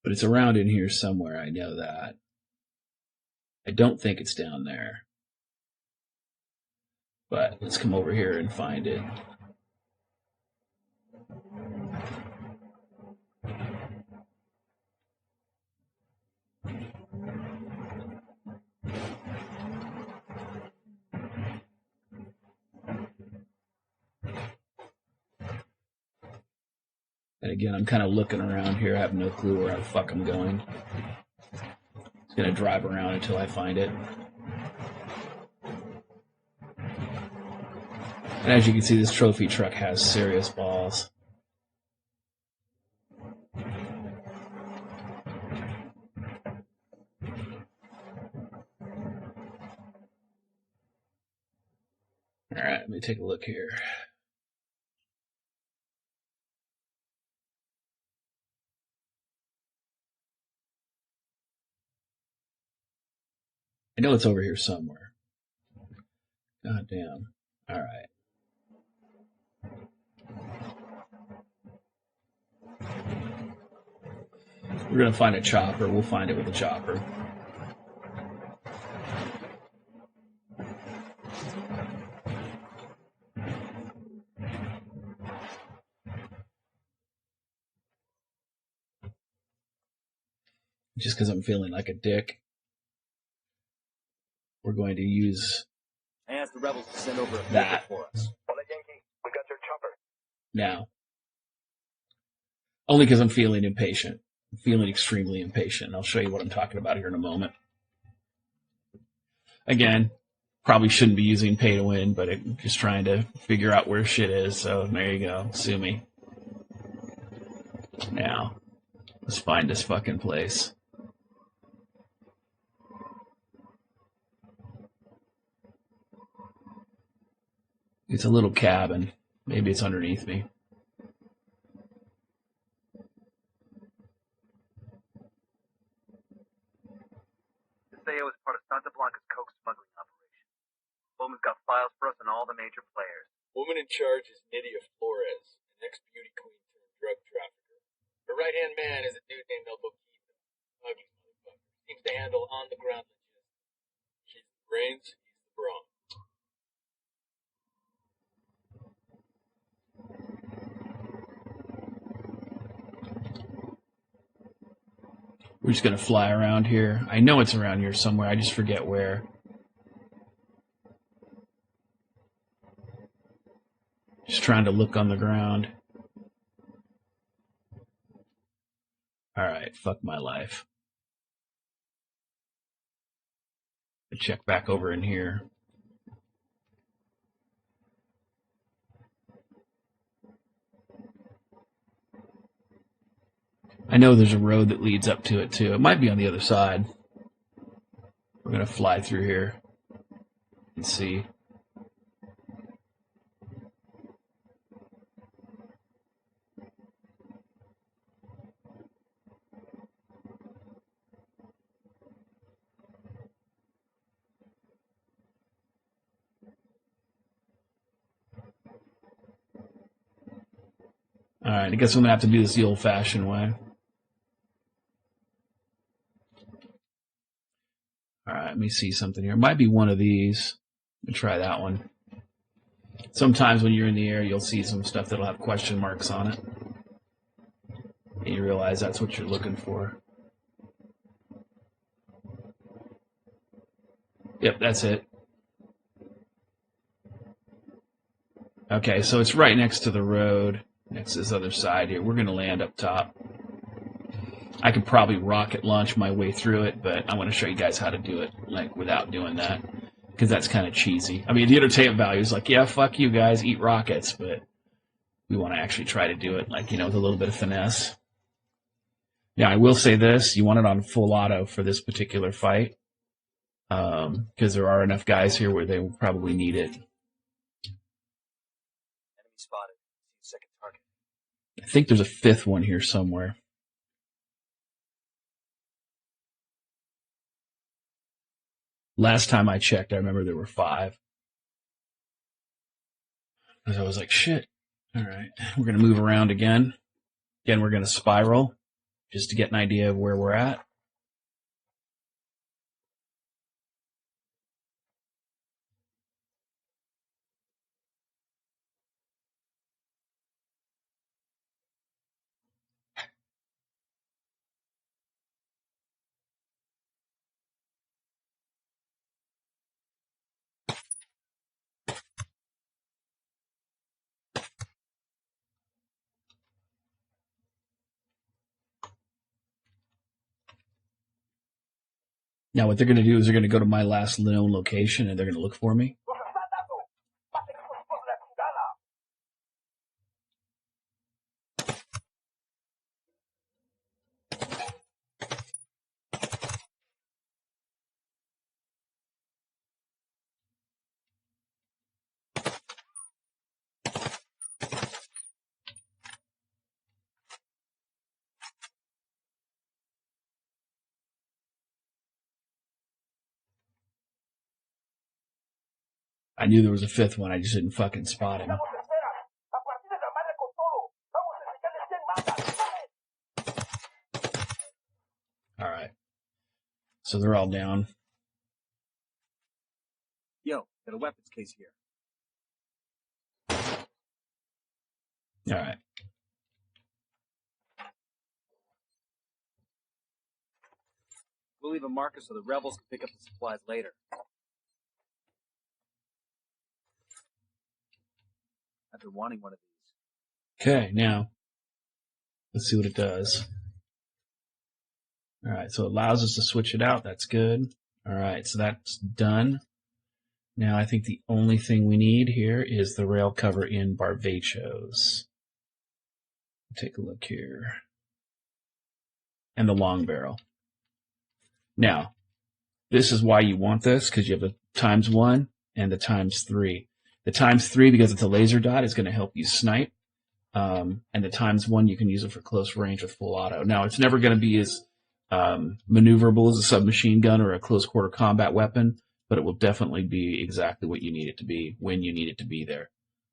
S1: But it's around in here somewhere, I know that. I don't think it's down there. But let's come over here and find it. And again, I'm kind of looking around here. I have no clue where the fuck I'm going. Just going to drive around until I find it. And as you can see, this trophy truck has serious balls. All right, let me take a look here. I know it's over here somewhere. God damn. All right. We're going to find a chopper. We'll find it with a chopper. Just because I'm feeling like a dick, we're going to use
S2: I asked the rebels to send over a
S1: that
S2: vehicle for us.
S3: Hola, Yankee. We got your chopper.
S1: now. Only because I'm feeling impatient. I'm feeling extremely impatient. I'll show you what I'm talking about here in a moment. Again, probably shouldn't be using pay to win, but I'm just trying to figure out where shit is. So there you go. Sue me. Now, let's find this fucking place. It's a little cabin. Maybe it's underneath me.
S2: This AO is part of Santa Blanca's coke smuggling operation. Bowman's got files for us on all the major players.
S5: Woman in charge is Nydia Flores, an ex-beauty queen turned drug trafficker. Her right-hand man is a dude named El Boquita. Ugly motherfucker. Seems to handle on-the-ground logistics. She's the brains, he's the brawn.
S1: We're just going to fly around here. I know it's around here somewhere. I just forget where. Just trying to look on the ground. All right, fuck my life. Check back over in here. I know there's a road that leads up to it, too. It might be on the other side. We're going to fly through here and see. All right, I guess I'm going to have to do this the old-fashioned way. All right, let me see something here. It might be one of these. Let me try that one. Sometimes when you're in the air, you'll see some stuff that'll have question marks on it. And you realize that's what you're looking for. Yep, that's it. Okay, so it's right next to the road, next to this other side here. We're going to land up top. I could probably rocket launch my way through it, but I want to show you guys how to do it, like, without doing that, because that's kind of cheesy. I mean, the entertainment value is like, yeah, fuck you guys, eat rockets, but we want to actually try to do it, like, you know, with a little bit of finesse. Now, I will say this, you want it on full auto for this particular fight, because there are enough guys here where they will probably need it.
S2: Enemy spotted. Second target.
S1: I think there's a fifth one here somewhere. Last time I checked, I remember there were 5. Because I was like, shit. All right, we're going to move around again. Again, we're going to spiral just to get an idea of where we're at. Now, what they're going to do is they're going to go to my last known location and they're going to look for me. I knew there was a fifth one. I just didn't fucking spot him. All right. So they're all down.
S2: Yo, got a weapons case here.
S1: All right.
S2: We'll leave a marker so the rebels can pick up the supplies later. I've been wanting one of these.
S1: Okay, now let's see what it does. All right, so it allows us to switch it out. That's good. All right, so that's done. Now I think the only thing we need here is the rail cover in Barvachos. Take a look here. And the long barrel. Now, this is why you want this, because you have the ×1 and the ×3. The ×3, because it's a laser dot, is going to help you snipe. And the ×1, you can use it for close range with full auto. Now, it's never going to be as maneuverable as a submachine gun or a close quarter combat weapon, but it will definitely be exactly what you need it to be when you need it to be there.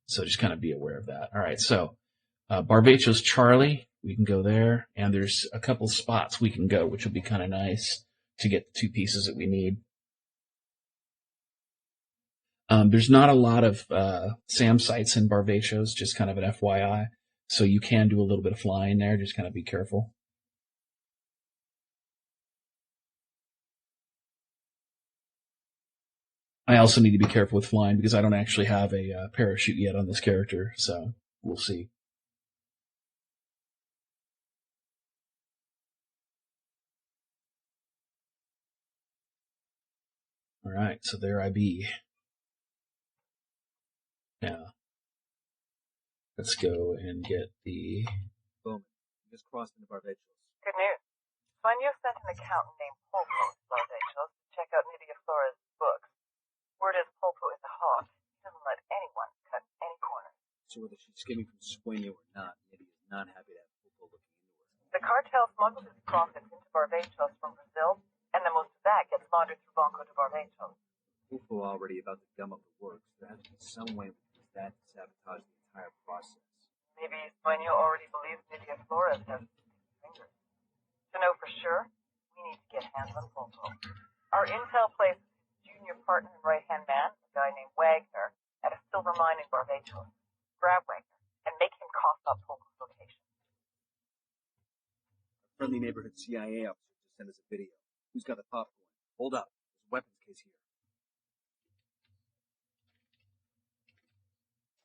S1: So just kind of be aware of that. All right, so Barvachos Charlie, we can go there, and there's a couple spots we can go, which will be kind of nice to get the 2 pieces that we need. There's not a lot of SAM sites in Barvachos, just kind of an FYI. So you can do a little bit of flying there, just kind of be careful. I also need to be careful with flying because I don't actually have a parachute yet on this character, so we'll see. All right, so there I be. Now, let's go and get the...
S2: Boom. We just crossed into Barvachos.
S4: Good news. Sueño sent an accountant named Polpo to Los Angeles to check out Nydia Flores' books. Word is Polpo is a hawk. He doesn't let anyone cut any corners.
S6: So whether she's skimming from Sueño or not, Nydia is not happy to have Popo looking into her.
S4: The cartel smuggles its profits into Barbados from Brazil, and then most of that gets laundered through Banco de Barbados.
S6: Popo already about to gum up the works. There has to be some way we use that to sabotage the entire process.
S4: Maybe Sueño already believes Nydia Flores has fingers. To know for sure, we need to get hands on Polpo. Our intel places his junior partner and right-hand man, a guy named Wagner, at a silver mine in Barbados. Grab Wagner and make him cough up Polpo's location.
S6: A friendly neighborhood CIA officer just sent us a video. Who's got the popcorn? Hold up. There's a weapons case here.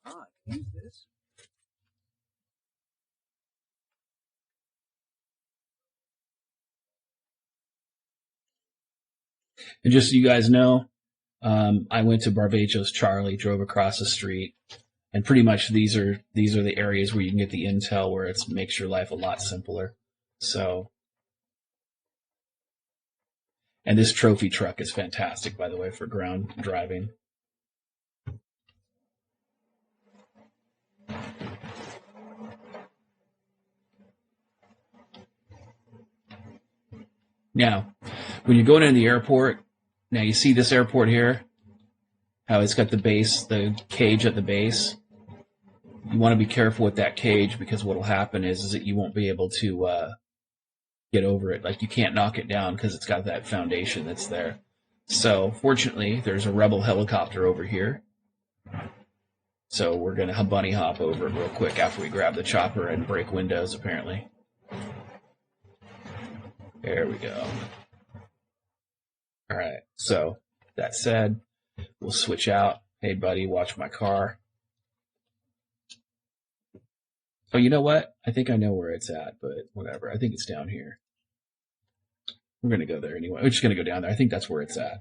S6: I can use this.
S1: And just so you guys know, I went to Barbados Charlie, drove across the street, and pretty much these are the areas where you can get the intel where it makes your life a lot simpler. So, and this trophy truck is fantastic, by the way, for ground driving. Now, when you're going into the airport, now you see this airport here, how it's got the base, the cage at the base. You want to be careful with that cage because what will happen is that you won't be able to get over it. Like you can't knock it down because it's got that foundation that's there. So fortunately, there's a Rebel helicopter over here. So we're going to bunny hop over it real quick after we grab the chopper and break windows, apparently. There we go. All right. So that said, we'll switch out. Hey, buddy, watch my car. Oh, you know what? I think I know where it's at, but whatever. I think it's down here. We're going to go there anyway. We're just going to go down there. I think that's where it's at.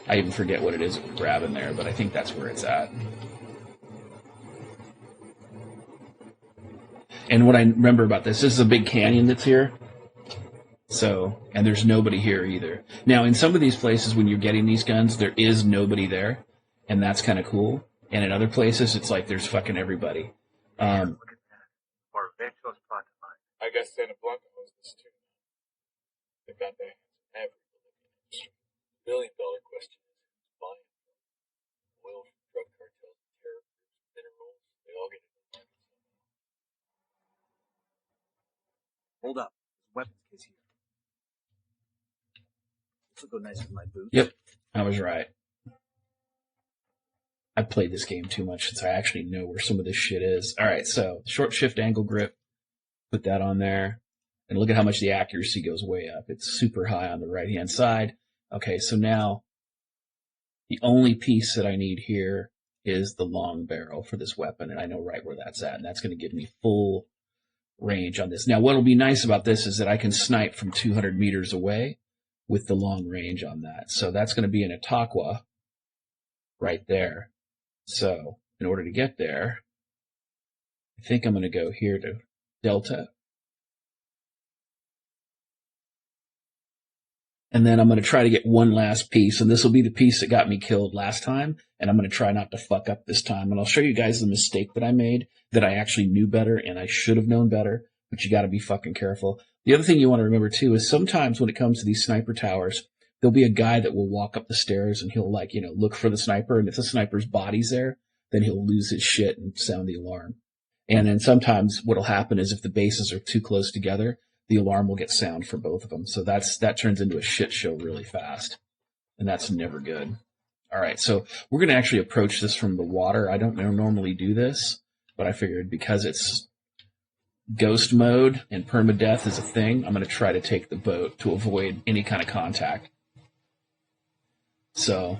S1: I even forget what it is that we're grabbing there, but I think that's where it's at. And what I remember about this is a big canyon that's here. So, and there's nobody here either. Now, in some of these places, when you're getting these guns, there is nobody there, and that's kind of cool. And in other places, it's like there's fucking everybody.
S2: Look at that. Barbados spot to mine.
S5: I guess Santa Blanca owns this too. They've got their hands in every industry. $1 billion question is who's buying them. Oil from drug cartels, terror groups, minerals, they all get into the market somehow.
S6: Hold up. There's a weapons case here. This will go nice with my boots.
S1: Yep, I was right. I played this game too much since I actually know where some of this shit is. All right, so short shift angle grip, put that on there. And look at how much the accuracy goes way up. It's super high on the right-hand side. Okay, so now the only piece that I need here is the long barrel for this weapon, and I know right where that's at, and that's going to give me full range on this. Now, what will be nice about this is that I can snipe from 200 meters away with the long range on that. So that's going to be an Ataqua right there. So in order to get there, I think I'm going to go here to Delta. And then I'm going to try to get one last piece. And this will be the piece that got me killed last time. And I'm going to try not to fuck up this time. And I'll show you guys the mistake that I made, that I actually knew better and I should have known better. But you got to be fucking careful. The other thing you want to remember too is sometimes when it comes to these sniper towers, there'll be a guy that will walk up the stairs and he'll look for the sniper. And if the sniper's body's there, then he'll lose his shit and sound the alarm. And then sometimes what'll happen is if the bases are too close together, the alarm will get sound for both of them. So that turns into a shit show really fast. And that's never good. All right. So we're going to actually approach this from the water. I don't normally do this, but I figured because it's ghost mode and permadeath is a thing, I'm going to try to take the boat to avoid any kind of contact. So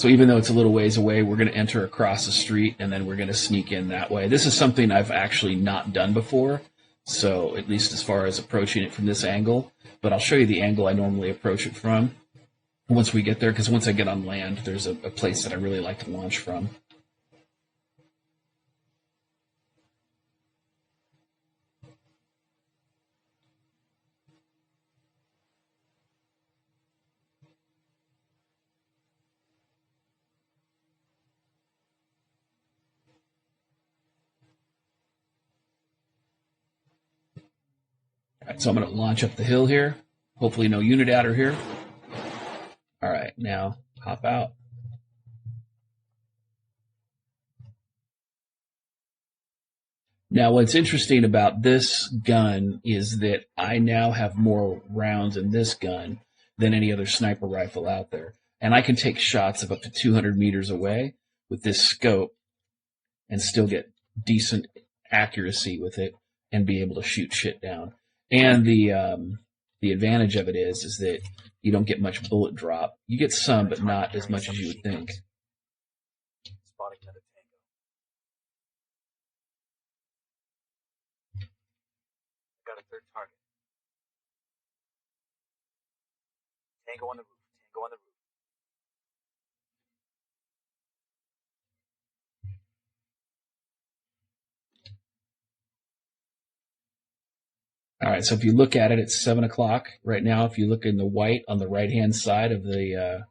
S1: even though it's a little ways away, we're going to enter across the street and then we're going to sneak in that way. This is something I've actually not done before. So at least as far as approaching it from this angle, but I'll show you the angle I normally approach it from once we get there. Because once I get on land, there's a place that I really like to launch from. All right, so I'm going to launch up the hill here. Hopefully no unit adder here. All right, now hop out. Now, what's interesting about this gun is that I now have more rounds in this gun than any other sniper rifle out there. And I can take shots of up to 200 meters away with this scope and still get decent accuracy with it and be able to shoot shit down. And the advantage of it is that you don't get much bullet drop. You get some, but not as much as you would think.
S6: Spotting another tango. I got a third target. Tango on the roof. Tango on the roof.
S1: All right, so if you look at it, it's 7 o'clock right now. If you look in the white on the right-hand side of the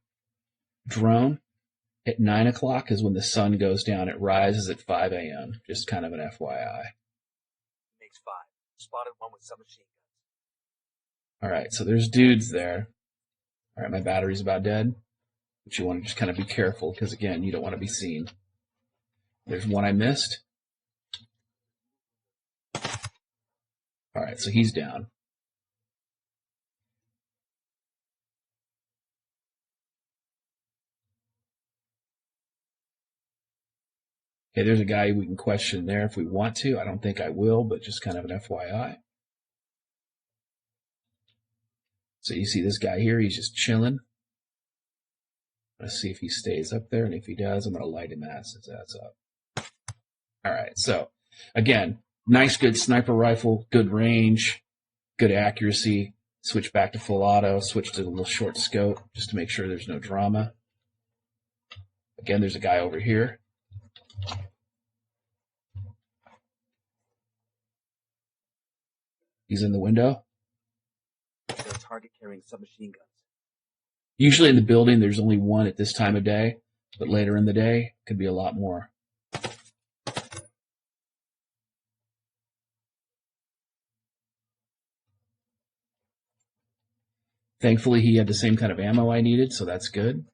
S1: drone, at 9 o'clock is when the sun goes down. It rises at 5 a.m., just kind of an FYI.
S6: Makes 5. Spotted one with submachine guns.
S1: All right, so there's dudes there. All right, my battery's about dead, but you want to just kind of be careful because, again, you don't want to be seen. There's one I missed. All right, so he's down. Okay, there's a guy we can question there if we want to. I don't think I will, but just kind of an FYI. So you see this guy here, he's just chilling. Let's see if he stays up there, and if he does, I'm going to light him as that's up. All right, so again, nice, good sniper rifle, good range, good accuracy. Switch back to full auto, switch to a little short scope just to make sure there's no drama. Again, there's a guy over here. He's in the window.
S6: There's a target carrying submachine guns.
S1: Usually in the building, there's only one at this time of day, but later in the day, could be a lot more. Thankfully, he had the same kind of ammo I needed, so that's good.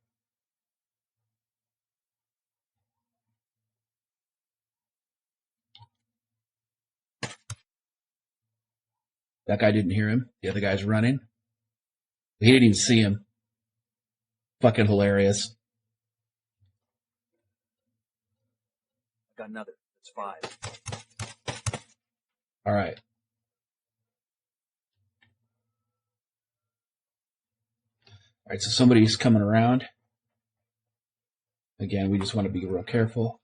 S1: That guy didn't hear him. The other guy's running. He didn't even see him. Fucking hilarious.
S6: I got another. That's 5.
S1: All right. All right, so somebody's coming around. Again, we just want to be real careful.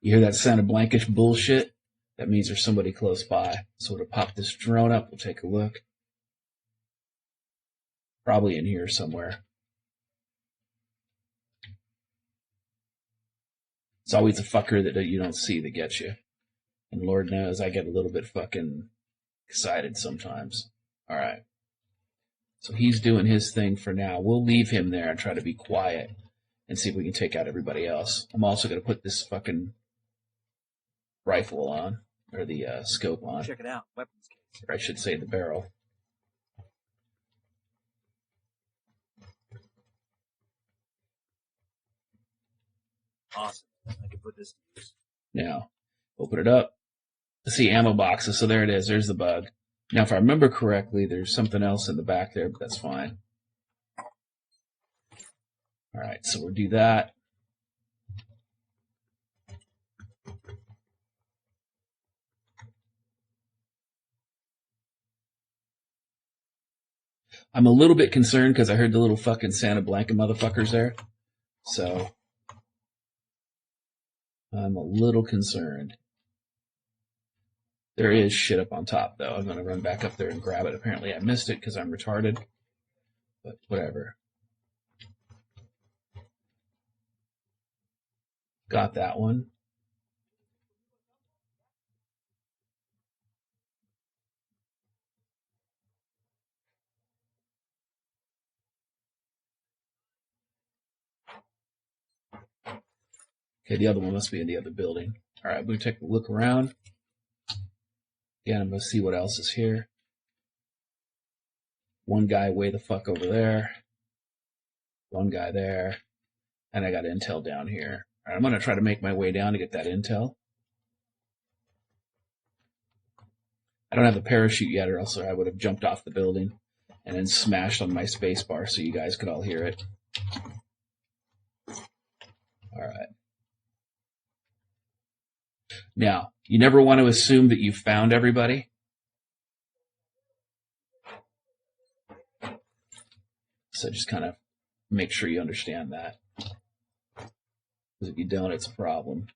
S1: You hear that Santa Blanca bullshit? That means there's somebody close by. So to pop this drone up, we'll take a look. Probably in here somewhere. It's always a fucker that you don't see that gets you. And Lord knows I get a little bit fucking excited sometimes. All right. So he's doing his thing for now. We'll leave him there and try to be quiet and see if we can take out everybody else. I'm also going to put this fucking rifle on, or the scope on.
S6: Check it out. Weapons case.
S1: Or I should say the barrel.
S6: Awesome. I can put this to use.
S1: Now, open it up. Let's see, ammo boxes. So there it is. There's the bug. Now, if I remember correctly, there's something else in the back there, but that's fine. All right, so we'll do that. I'm a little bit concerned because I heard the little fucking Santa Blanca motherfuckers there. So I'm a little concerned. There is shit up on top, though. I'm going to run back up there and grab it. Apparently I missed it because I'm retarded. But whatever. Got that one. Okay, the other one must be in the other building. All right, we'll take a look around. Again, I'm going to see what else is here. One guy way the fuck over there. One guy there. And I got intel down here. All right, I'm going to try to make my way down to get that intel. I don't have the parachute yet, or else I would have jumped off the building and then smashed on my space bar so you guys could all hear it. All right. Now, you never want to assume that you've found everybody. So just kind of make sure you understand that. Because if you don't, it's a problem.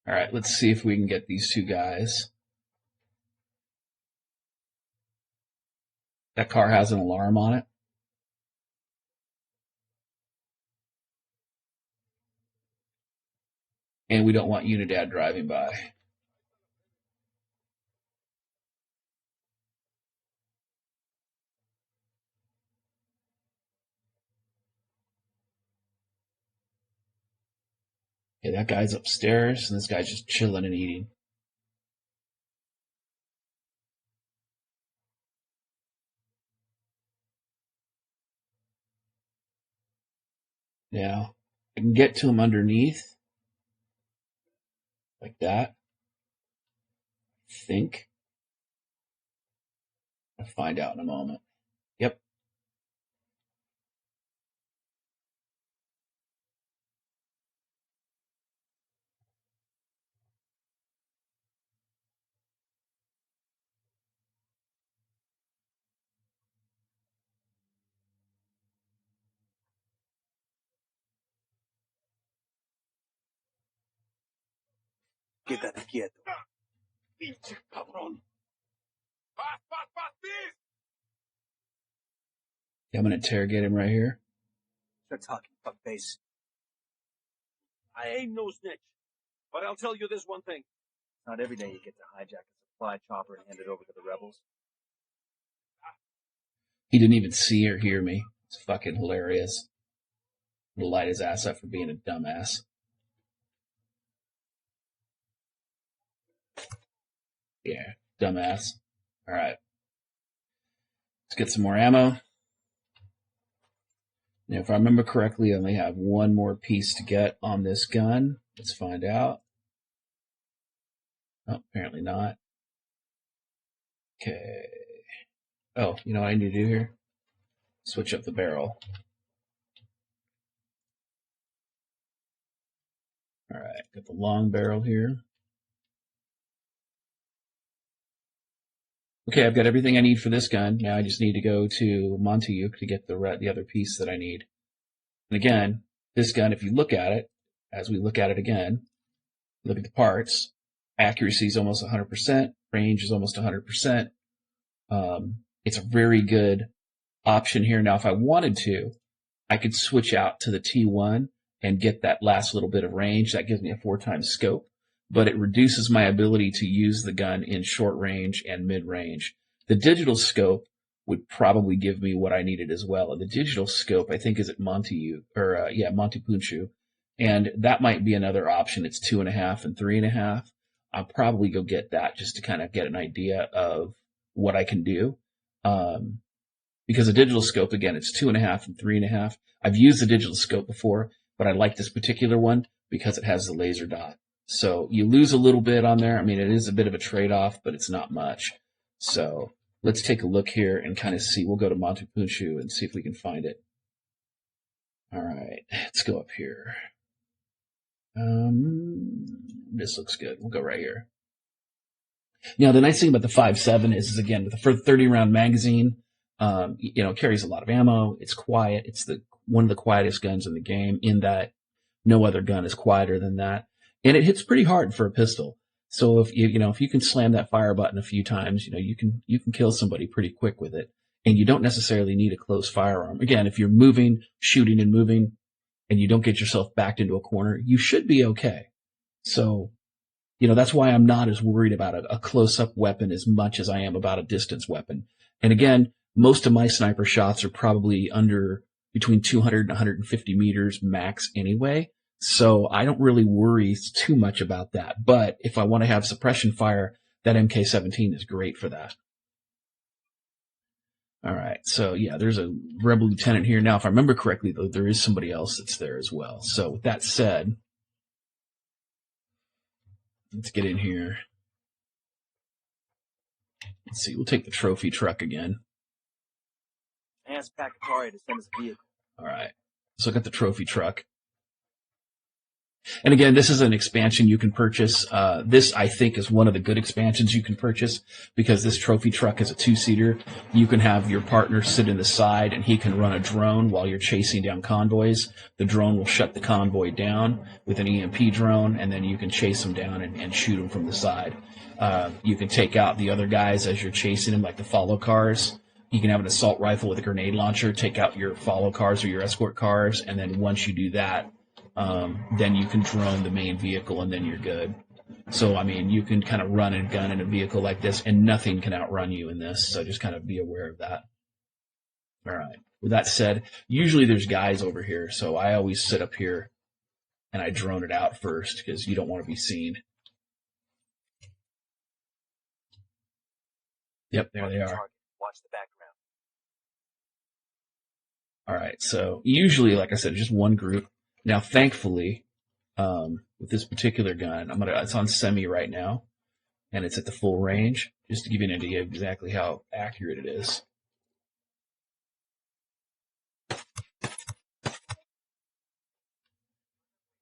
S1: All right, let's see if we can get these two guys. That car has an alarm on it. And we don't want Unidad driving by. Okay, that guy's upstairs, and this guy's just chilling and eating. Now, I can get to him underneath. Like that. I think. I'll find out in a moment. Yep.
S6: Quédate quieto.
S7: Pinche cabrón.
S1: I'm going to interrogate him right here.
S6: Start talking, fuckface.
S7: I ain't no snitch. But I'll tell you this one thing.
S6: Not every day you get to hijack a supply chopper and hand it over to the rebels.
S1: He didn't even see or hear me. It's fucking hilarious. I'm going to light his ass up for being a dumbass. Yeah, dumbass. All right. Let's get some more ammo. Now, if I remember correctly, I only have one more piece to get on this gun. Let's find out. Oh, apparently not. Okay. Oh, you know what I need to do here? Switch up the barrel. All right, got the long barrel here. Okay, I've got everything I need for this gun. Now I just need to go to Montayuk to get the other piece that I need. And again, this gun, if you look at it, as we look at it again, look at the parts, accuracy is almost 100%, range is almost 100%. It's a very good option here. Now, if I wanted to, I could switch out to the T1 and get that last little bit of range. That gives me a 4x scope. But it reduces my ability to use the gun in short range and mid range. The digital scope would probably give me what I needed as well. And the digital scope, I think, is at Montepunchu. And that might be another option. It's 2.5 and 3.5. I'll probably go get that just to kind of get an idea of what I can do. Because a digital scope, again, it's 2.5 and 3.5. I've used the digital scope before, but I like this particular one because it has the laser dot. So you lose a little bit on there. I mean, it is a bit of a trade-off, but it's not much. So let's take a look here and kind of see. We'll go to Montepunchu and see if we can find it. All right, let's go up here. This looks good. We'll go right here. Now, the nice thing about the 5.7 is again, with the 30-round magazine, it carries a lot of ammo. It's quiet. It's one of the quietest guns in the game, in that no other gun is quieter than that. And it hits pretty hard for a pistol. So if you can slam that fire button a few times, you can kill somebody pretty quick with it. And you don't necessarily need a close firearm. Again, if you're moving, shooting and moving, and you don't get yourself backed into a corner, you should be okay. So That's why I'm not as worried about a close-up weapon as much as I am about a distance weapon. And again, most of my sniper shots are probably under between 200 and 150 meters max anyway. So I don't really worry too much about that. But if I want to have suppression fire, that MK17 is great for that. All right. So yeah, there's a rebel lieutenant here. Now, if I remember correctly, though, there is somebody else that's there as well. So with that said, let's get in here. Let's see. We'll take the trophy truck again.
S6: Ask Pakatari to send us a vehicle.
S1: All right. Let's look at the trophy truck. And again, this is an expansion you can purchase. This, I think, is one of the good expansions you can purchase because this trophy truck is a 2-seater. You can have your partner sit in the side and he can run a drone while you're chasing down convoys. The drone will shut the convoy down with an EMP drone, and then you can chase them down and shoot them from the side. You can take out the other guys as you're chasing them, like the follow cars. You can have an assault rifle with a grenade launcher, take out your follow cars or your escort cars, and then once you do that, then you can drone the main vehicle, and then you're good. So, I mean, you can kind of run and gun in a vehicle like this, and nothing can outrun you in this, so just kind of be aware of that. All right. With that said, usually there's guys over here, so I always sit up here and I drone it out first because you don't want to be seen. Yep, there they are.
S6: Watch the background.
S1: All right, so usually, like I said, just one group. Now, thankfully, with this particular gun, it's on semi right now, and it's at the full range, just to give you an idea of exactly how accurate it is.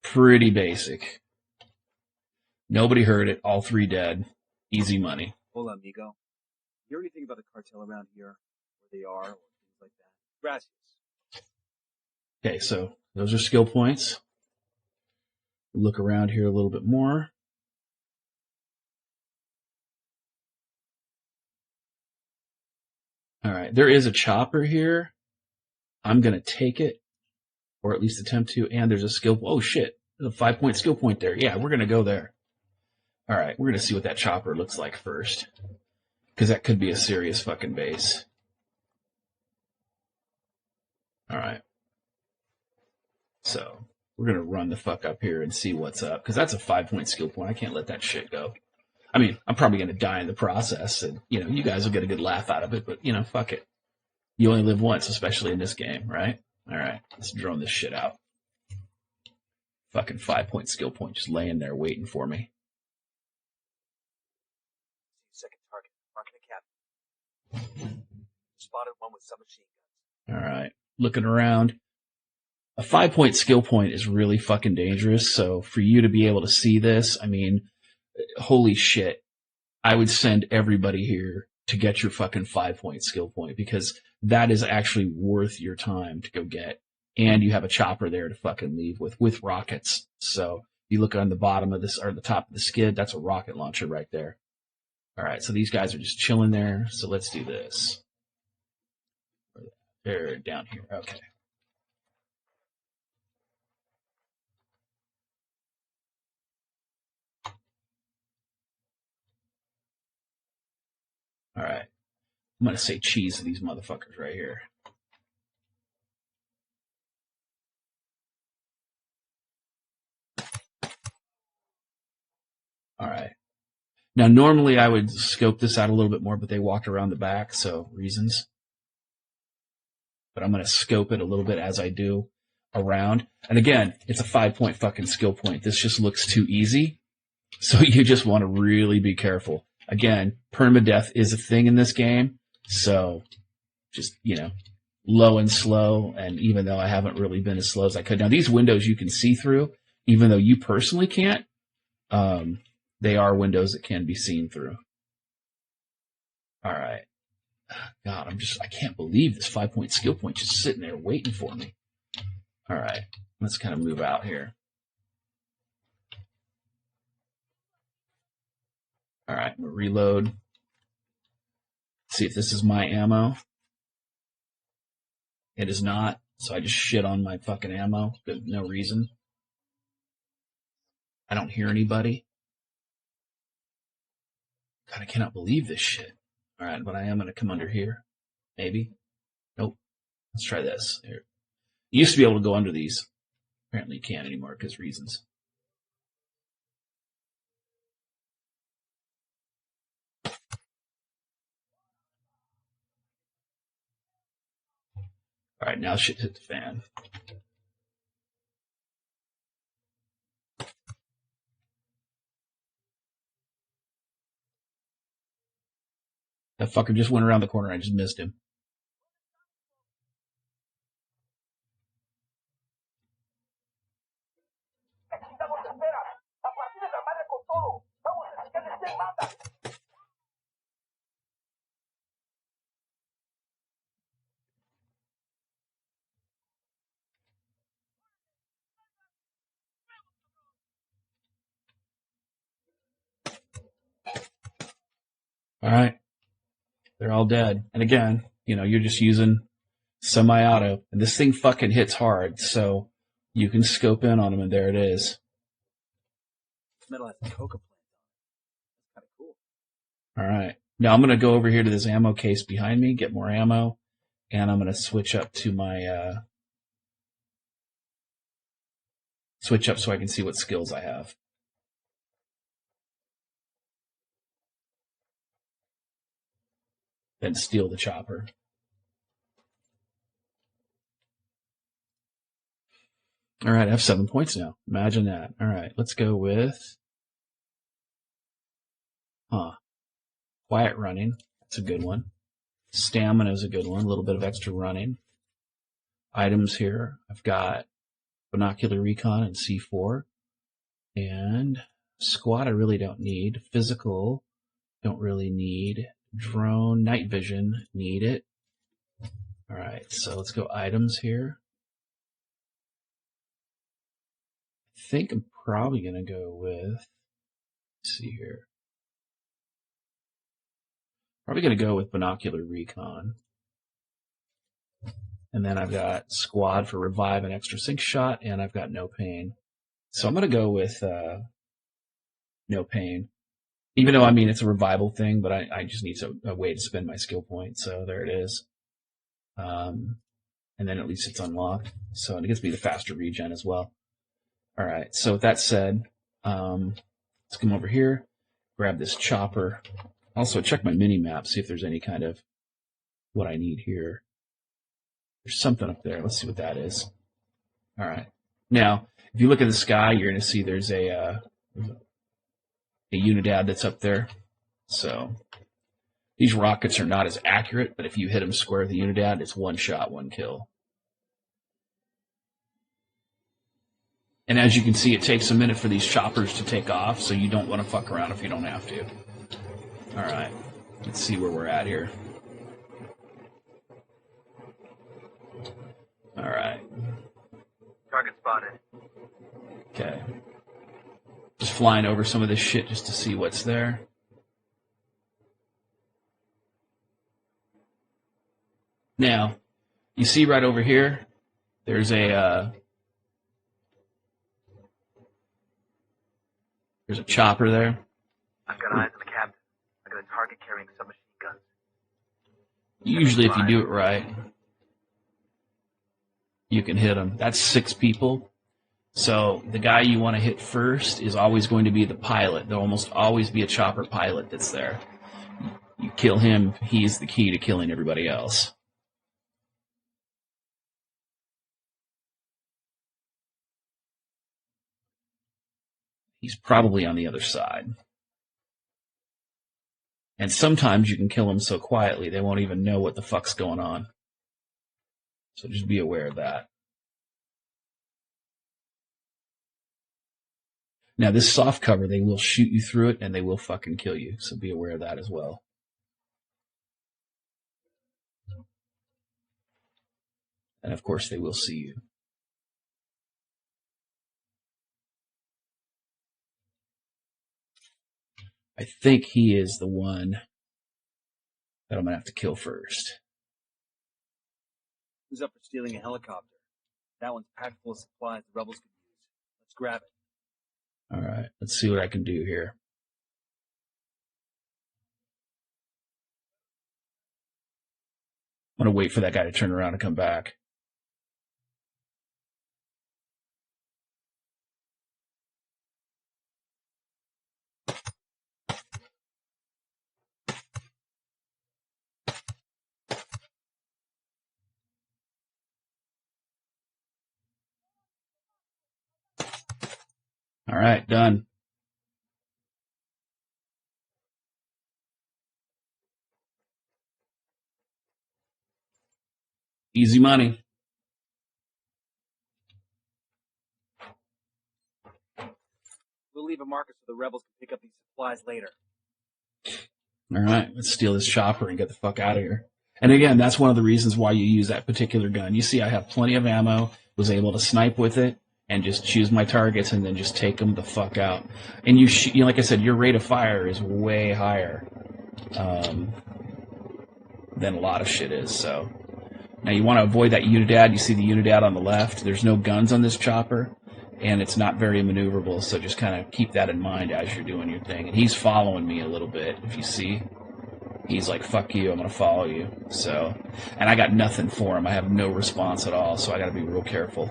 S1: Pretty basic. Nobody heard it. All 3 dead. Easy money.
S6: Hola, amigo. You hear anything about the cartel around here? Where they are, or things like that? Gracias.
S1: Okay, so those are skill points. Look around here a little bit more. All right, there is a chopper here. I'm going to take it, or at least attempt to, and there's a skill. Oh, shit. There's a 5-point skill point there. Yeah, we're going to go there. All right, we're going to see what that chopper looks like first, because that could be a serious fucking base. All right. So we're going to run the fuck up here and see what's up, because that's a 5-point skill point. I can't let that shit go. I mean, I'm probably going to die in the process, and, you guys will get a good laugh out of it, but, fuck it. You only live once, especially in this game, right? All right, let's drone this shit out. Fucking 5-point skill point just laying there waiting for me.
S6: Second target. Marking a cap. Spotted one with submachine guns.
S1: All right, looking around. A 5-point skill point is really fucking dangerous, so for you to be able to see this, I mean, holy shit. I would send everybody here to get your fucking 5-point skill point, because that is actually worth your time to go get. And you have a chopper there to fucking leave with rockets. So you look on the bottom of this, or the top of the skid, that's a rocket launcher right there. All right, so these guys are just chilling there. So let's do this. They're down here. Okay. All right. I'm going to say cheese to these motherfuckers right here. All right. Now, normally I would scope this out a little bit more, but they walked around the back, so reasons. But I'm going to scope it a little bit as I do around. And again, it's a 5-point fucking skill point. This just looks too easy. So you just want to really be careful. Again, permadeath is a thing in this game. So just, low and slow. And even though I haven't really been as slow as I could. Now, these windows you can see through, even though you personally can't. They are windows that can be seen through. All right. God, I can't believe this 5-point skill point just sitting there waiting for me. All right. Let's kind of move out here. All right. I'm going to reload. See if this is my ammo. It is not. So I just shit on my fucking ammo. No reason. I don't hear anybody. God, I cannot believe this shit. All right, but I am going to come under here. Maybe. Nope. Let's try this. Here. You used to be able to go under these. Apparently you can't anymore because reasons. All right, now shit hit the fan. That fucker just went around the corner. I just missed him. All right. They're all dead. And again, you're just using semi-auto. And this thing fucking hits hard. So you can scope in on them, and there it is.
S6: This metal has a coca plant on it. That's kind of cool.
S1: All right. Now I'm going to go over here to this ammo case behind me, get more ammo, and I'm going to switch up to my... switch up so I can see what skills I have. Then steal the chopper. All right, I have 7 points now. Imagine that. All right, let's go with... Quiet running. That's a good one. Stamina is a good one. A little bit of extra running. Items here. I've got Binocular Recon and C4. And Squad I really don't need. Physical, don't really need. Drone, Night Vision, need it. All right, so let's go items here. I think I'm probably going to go with, let's see here. Probably going to go with Binocular Recon. And then I've got Squad for Revive and Extra Sync Shot, and I've got No Pain. So I'm going to go with No Pain. Even though, it's a revival thing, but I just need a way to spend my skill point. So there it is. And then at least it's unlocked. So it gives me the faster regen as well. All right. So with that said, let's come over here, grab this chopper. Also check my mini map, see if there's any kind of what I need here. There's something up there. Let's see what that is. All right. Now, if you look at the sky, you're going to see there's a unidad that's up there. So these rockets are not as accurate, but if you hit them square with the unidad, it's one shot, one kill. And as you can see, it takes a minute for these choppers to take off, so you don't want to fuck around if you don't have to. All right, let's see where we're at here. All right.
S2: Target spotted.
S1: Okay. Just flying over some of this shit just to see what's there. Now, you see right over here, there's a chopper there.
S2: I've got eyes on the captain. I got a target carrying submachine guns.
S1: Usually, if you do it right, you can hit them. That's 6 people. So the guy you want to hit first is always going to be the pilot. There'll almost always be a chopper pilot that's there. You kill him, he's the key to killing everybody else. He's probably on the other side. And sometimes you can kill him so quietly they won't even know what the fuck's going on. So just be aware of that. Now, this soft cover, they will shoot you through it, and they will fucking kill you. So be aware of that as well. And, of course, they will see you. I think he is the one that I'm going to have to kill first.
S6: Who's up for stealing a helicopter? That one's packed full of supplies the rebels could use. Let's grab it.
S1: All right, let's see what I can do here. I'm going to wait for that guy to turn around and come back. All right, done. Easy money.
S6: We'll leave a marker so the rebels can pick up these supplies later.
S1: All right, let's steal this chopper and get the fuck out of here. And again, that's one of the reasons why you use that particular gun. You see, I have plenty of ammo, was able to snipe with it, and just choose my targets and then just take them the fuck out. And you know, like I said, your rate of fire is way higher than a lot of shit is. So now you want to avoid that Unidad. You see the Unidad on the left. There's no guns on this chopper, and it's not very maneuverable. So just kind of keep that in mind as you're doing your thing. And he's following me a little bit. If you see, he's like, "Fuck you, I'm gonna follow you." So, and I got nothing for him. I have no response at all. So I got to be real careful.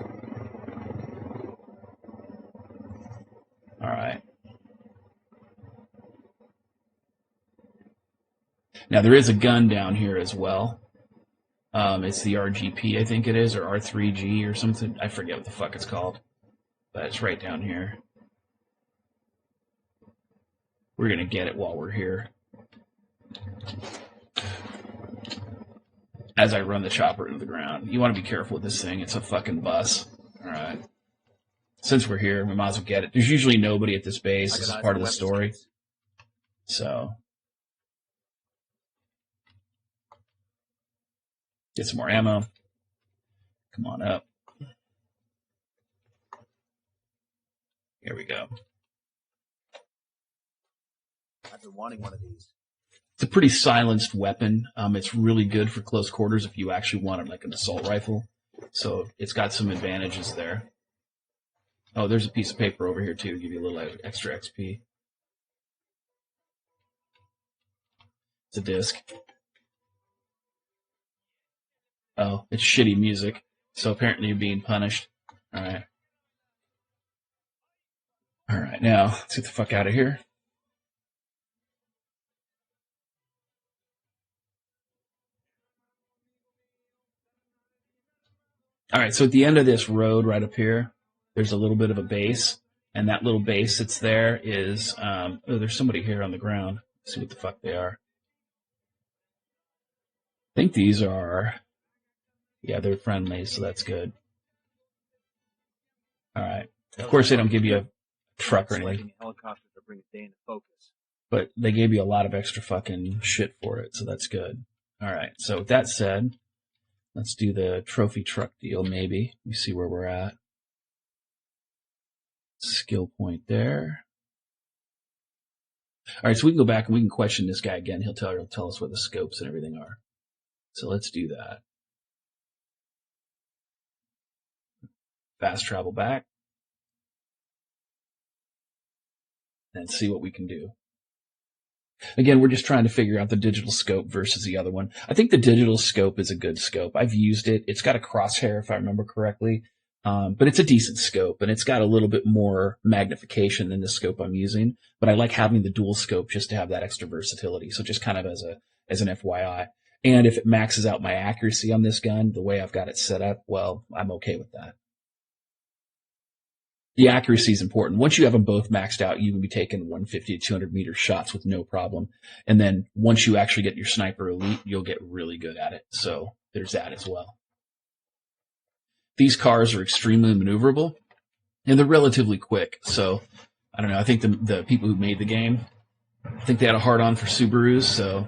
S1: All right. Now there is a gun down here as well. It's the RGP, I think it is, or R3G or something. I forget what the fuck it's called. But it's right down here. We're going to get it while we're here. As I run the chopper into the ground. You want to be careful with this thing. It's a fucking bus. All right. Since we're here, we might as well get it. There's usually nobody at this base. This is part of the story. So, get some more ammo. Come on up. Here we go.
S6: I've been wanting one of these.
S1: It's a pretty silenced weapon. It's really good for close quarters if you actually want it like an assault rifle. So it's got some advantages there. Oh, there's a piece of paper over here too to give you a little extra XP. It's a disc. Oh, it's shitty music. So apparently you're being punished. All right. All right, now let's get the fuck out of here. All right, so at the end of this road right up here, there's a little bit of a base, and that little base that's there is, oh, there's somebody here on the ground. Let's see what the fuck they are. I think these are, yeah, they're friendly, so that's good. All right. Of course, they don't give you a truck or anything.
S6: Helicopters to bring a day into focus.
S1: But they gave you a lot of extra fucking shit for it, so that's good. All right, so with that said, let's do the trophy truck deal, maybe. Let me see where we're at. Skill point there. All right, so we can go back and we can question this guy again. He'll tell us what the scopes and everything are. So let's do that. Fast travel back. And see what we can do. Again, we're just trying to figure out the digital scope versus the other one. I think the digital scope is a good scope. I've used it. It's got a crosshair, if I remember correctly. But it's a decent scope, and it's got a little bit more magnification than the scope I'm using. But I like having the dual scope just to have that extra versatility. So just kind of as an FYI. And if it maxes out my accuracy on this gun, the way I've got it set up, well, I'm okay with that. The accuracy is important. Once you have them both maxed out, you can be taking 150 to 200 meter shots with no problem. And then once you actually get your sniper elite, you'll get really good at it. So there's that as well. These cars are extremely maneuverable, and they're relatively quick. So I don't know. I think the people who made the game, I think they had a hard on for Subarus. So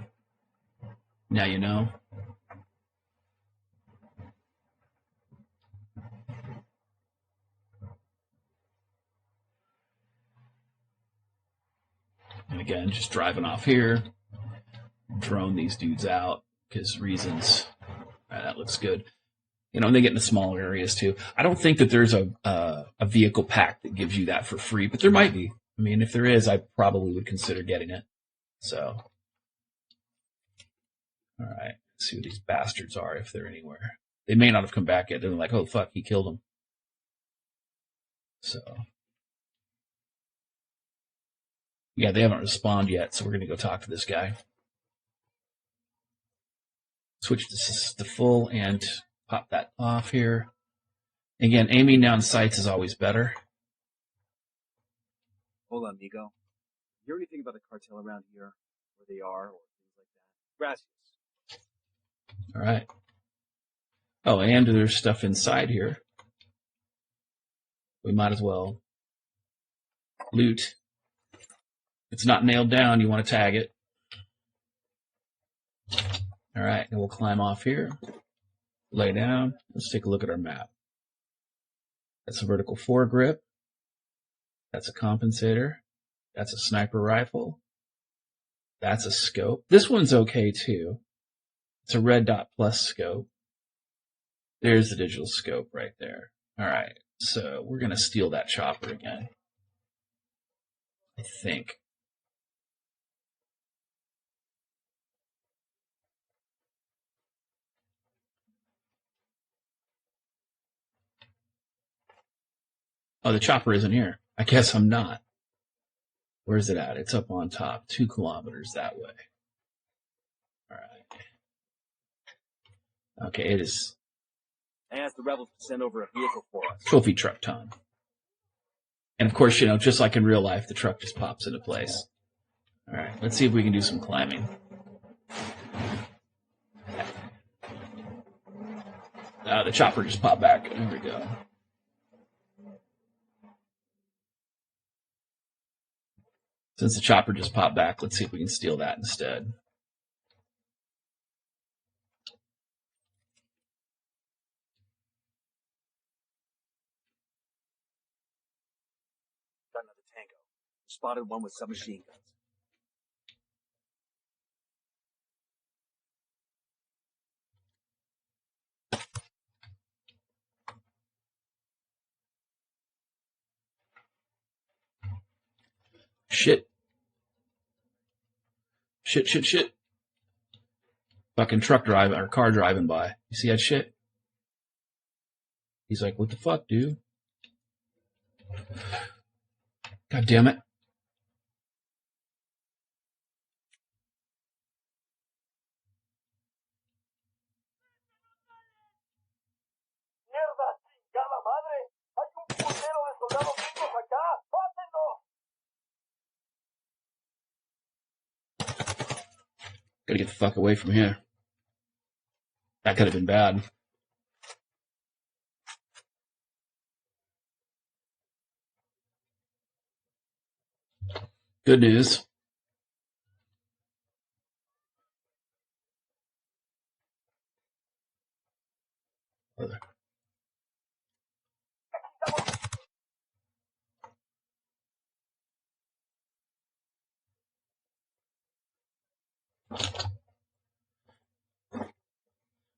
S1: now you know. And again, just driving off here, drone these dudes out because reasons. All right, that looks good. You know, and they get into smaller areas too. I don't think that there's a vehicle pack that gives you that for free, but there might be. I mean, if there is, I probably would consider getting it. So, all right, Let's see what these bastards are, if they're anywhere. They may not have come back yet. They're like, oh, fuck, he killed him. So, yeah, they haven't responded yet, so we're going to go talk to this guy. Switch this to full and pop that off here. Again, aiming down sights is always better.
S6: Hold on, Nico. You hear anything about the cartel around here? Where they are, or things like that? Gracias.
S1: All right. Oh, and there's stuff inside here. We might as well loot. If it's not nailed down, you want to tag it. All right, and we'll climb off here. Lay down. Let's take a look at our map. That's a vertical foregrip. That's a compensator. That's a sniper rifle. That's a scope. This one's okay too. It's a red dot plus scope. There's the digital scope right there. All right, so we're going to steal that chopper again. I think. Oh, the chopper isn't here. I guess I'm not. Where's it at? It's up on top, 2 kilometers that way. All right. Okay, it is.
S6: I asked the rebels to send over a vehicle for us.
S1: Trophy truck time. And of course, you know, just like in real life, the truck just pops into place. All right, let's see if we can do some climbing. The chopper just popped back. There we go. Since the chopper just popped back, let's see if we can steal that instead.
S6: Got another tango. Spotted one with submachine guns.
S1: Shit. Shit. Fucking truck driving, or car driving by. You see that shit? He's like, what the fuck, dude? God damn it.
S3: ¡Mierda! ¡Chingada madre! ¡Hay un putero de soldados vivos acá! ¡Mátenlo!
S1: Gotta get the fuck away from here. That could have been bad. Good news.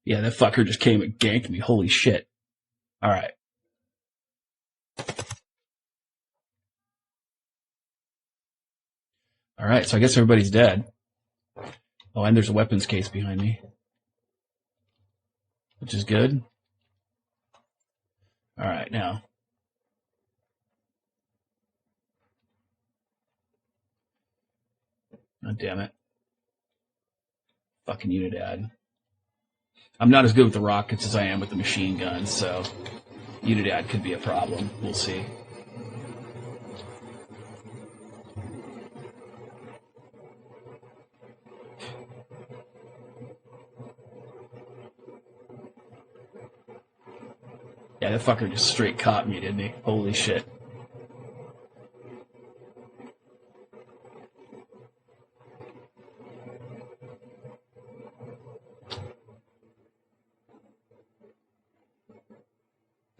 S1: Yeah, that fucker just came and ganked me. Holy shit. All right. All right, so I guess everybody's dead. Oh, and there's a weapons case behind me, which is good. All right, now. Oh, damn it. Fucking Unidad. I'm not as good with the rockets as I am with the machine guns, so Unidad could be a problem. We'll see. Yeah, that fucker just straight caught me, didn't he? Holy shit.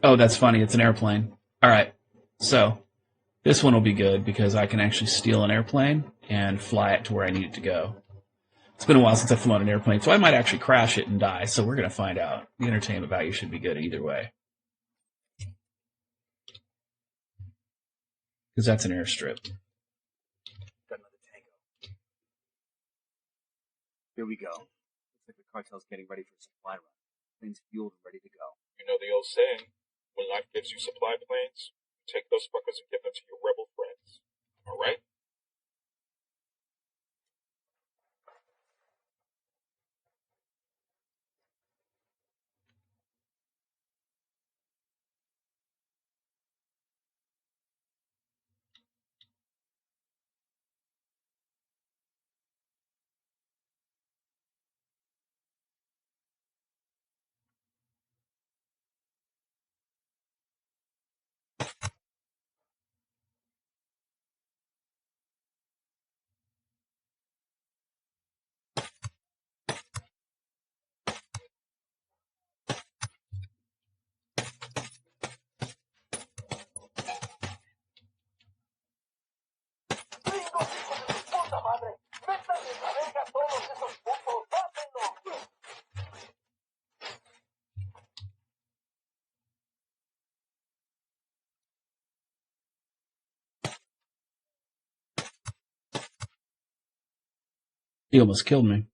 S1: Oh, that's funny. It's an airplane. All right. So this one will be good because I can actually steal an airplane and fly it to where I need it to go. It's been a while since I've flown an airplane, so I might actually crash it and die. So we're going to find out. The entertainment value should be good either way. Because that's an airstrip.
S6: Got another tango. Here we go. Looks like the cartel's getting ready for a supply run. Plane's fueled and ready to go.
S8: You know the old saying, when life gives you supply planes, take those fuckers and give them to your rebel friends. Alright?
S1: He almost killed me.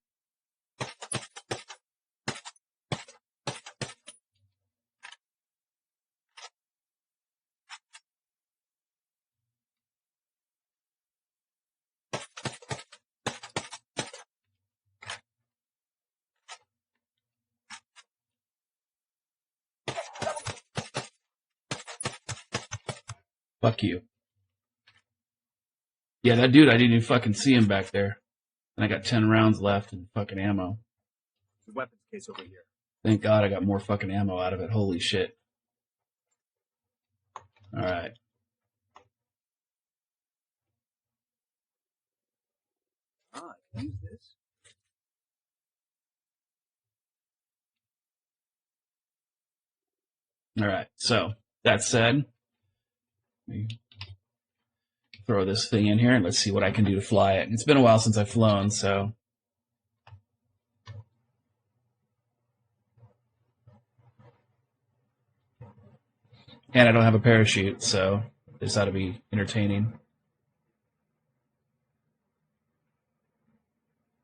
S1: Fuck you. Yeah, that dude, I didn't even fucking see him back there. And I got 10 rounds left and fucking ammo.
S6: The weapons case over here.
S1: Thank God I got more fucking ammo out of it. Holy shit. Alright.
S6: Ah, I can use this.
S1: Alright, so, that said, let me throw this thing in here and let's see what I can do to fly it. It's been a while since I've flown, so... And I don't have a parachute, so this ought to be entertaining.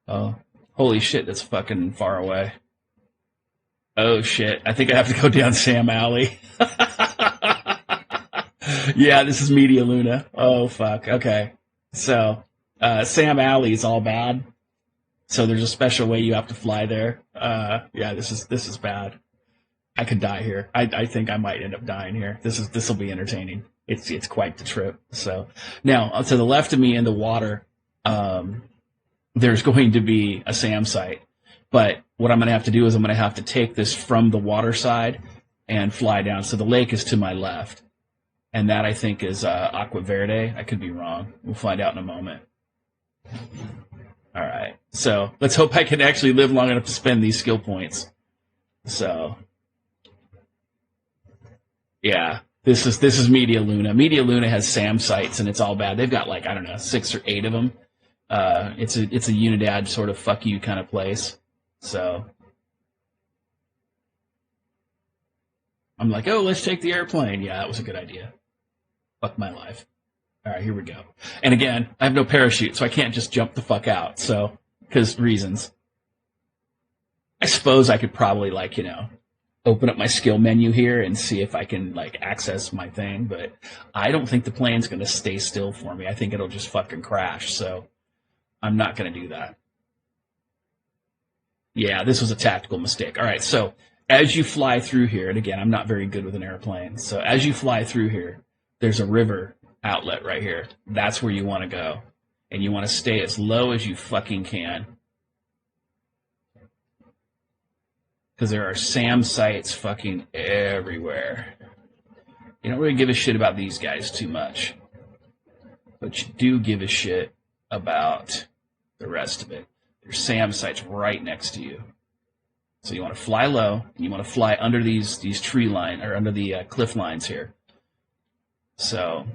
S1: Oh, holy shit, that's fucking far away. Oh shit, I think I have to go down Sam Alley. Yeah, this is Media Luna. Oh fuck, okay. So, Sam Alley's all bad. So there's a special way you have to fly there. Yeah, this is bad. I could die here. I think I might end up dying here. This will be entertaining. It's quite the trip. So now to the left of me in the water, there's going to be a SAM site. But what I'm going to have to do is I'm going to have to take this from the water side and fly down. So the lake is to my left, and that I think is Aqua Verde. I could be wrong. We'll find out in a moment. All right. So let's hope I can actually live long enough to spend these skill points. So. Yeah, this is Media Luna. Media Luna has SAM sites, and it's all bad. They've got like, I don't know, 6 or 8 of them. It's a Unidad sort of fuck you kind of place. So I'm like, oh, let's take the airplane. Yeah, that was a good idea. Fuck my life. All right, here we go. And again, I have no parachute, so I can't just jump the fuck out. So, because reasons. I suppose I could probably, like, you know, open up my skill menu here and see if I can, like, access my thing, but I don't think the plane's going to stay still for me. I think it'll just fucking crash, so I'm not going to do that. Yeah, this was a tactical mistake. All right, so as you fly through here, and again, I'm not very good with an airplane, so as you fly through here, there's a river outlet right here. That's where you want to go, and you want to stay as low as you fucking can. Because there are SAM sites fucking everywhere. You don't really give a shit about these guys too much. But you do give a shit about the rest of it. There's SAM sites right next to you. So you want to fly low, and you want to fly under these tree line, or under the cliff lines here. So,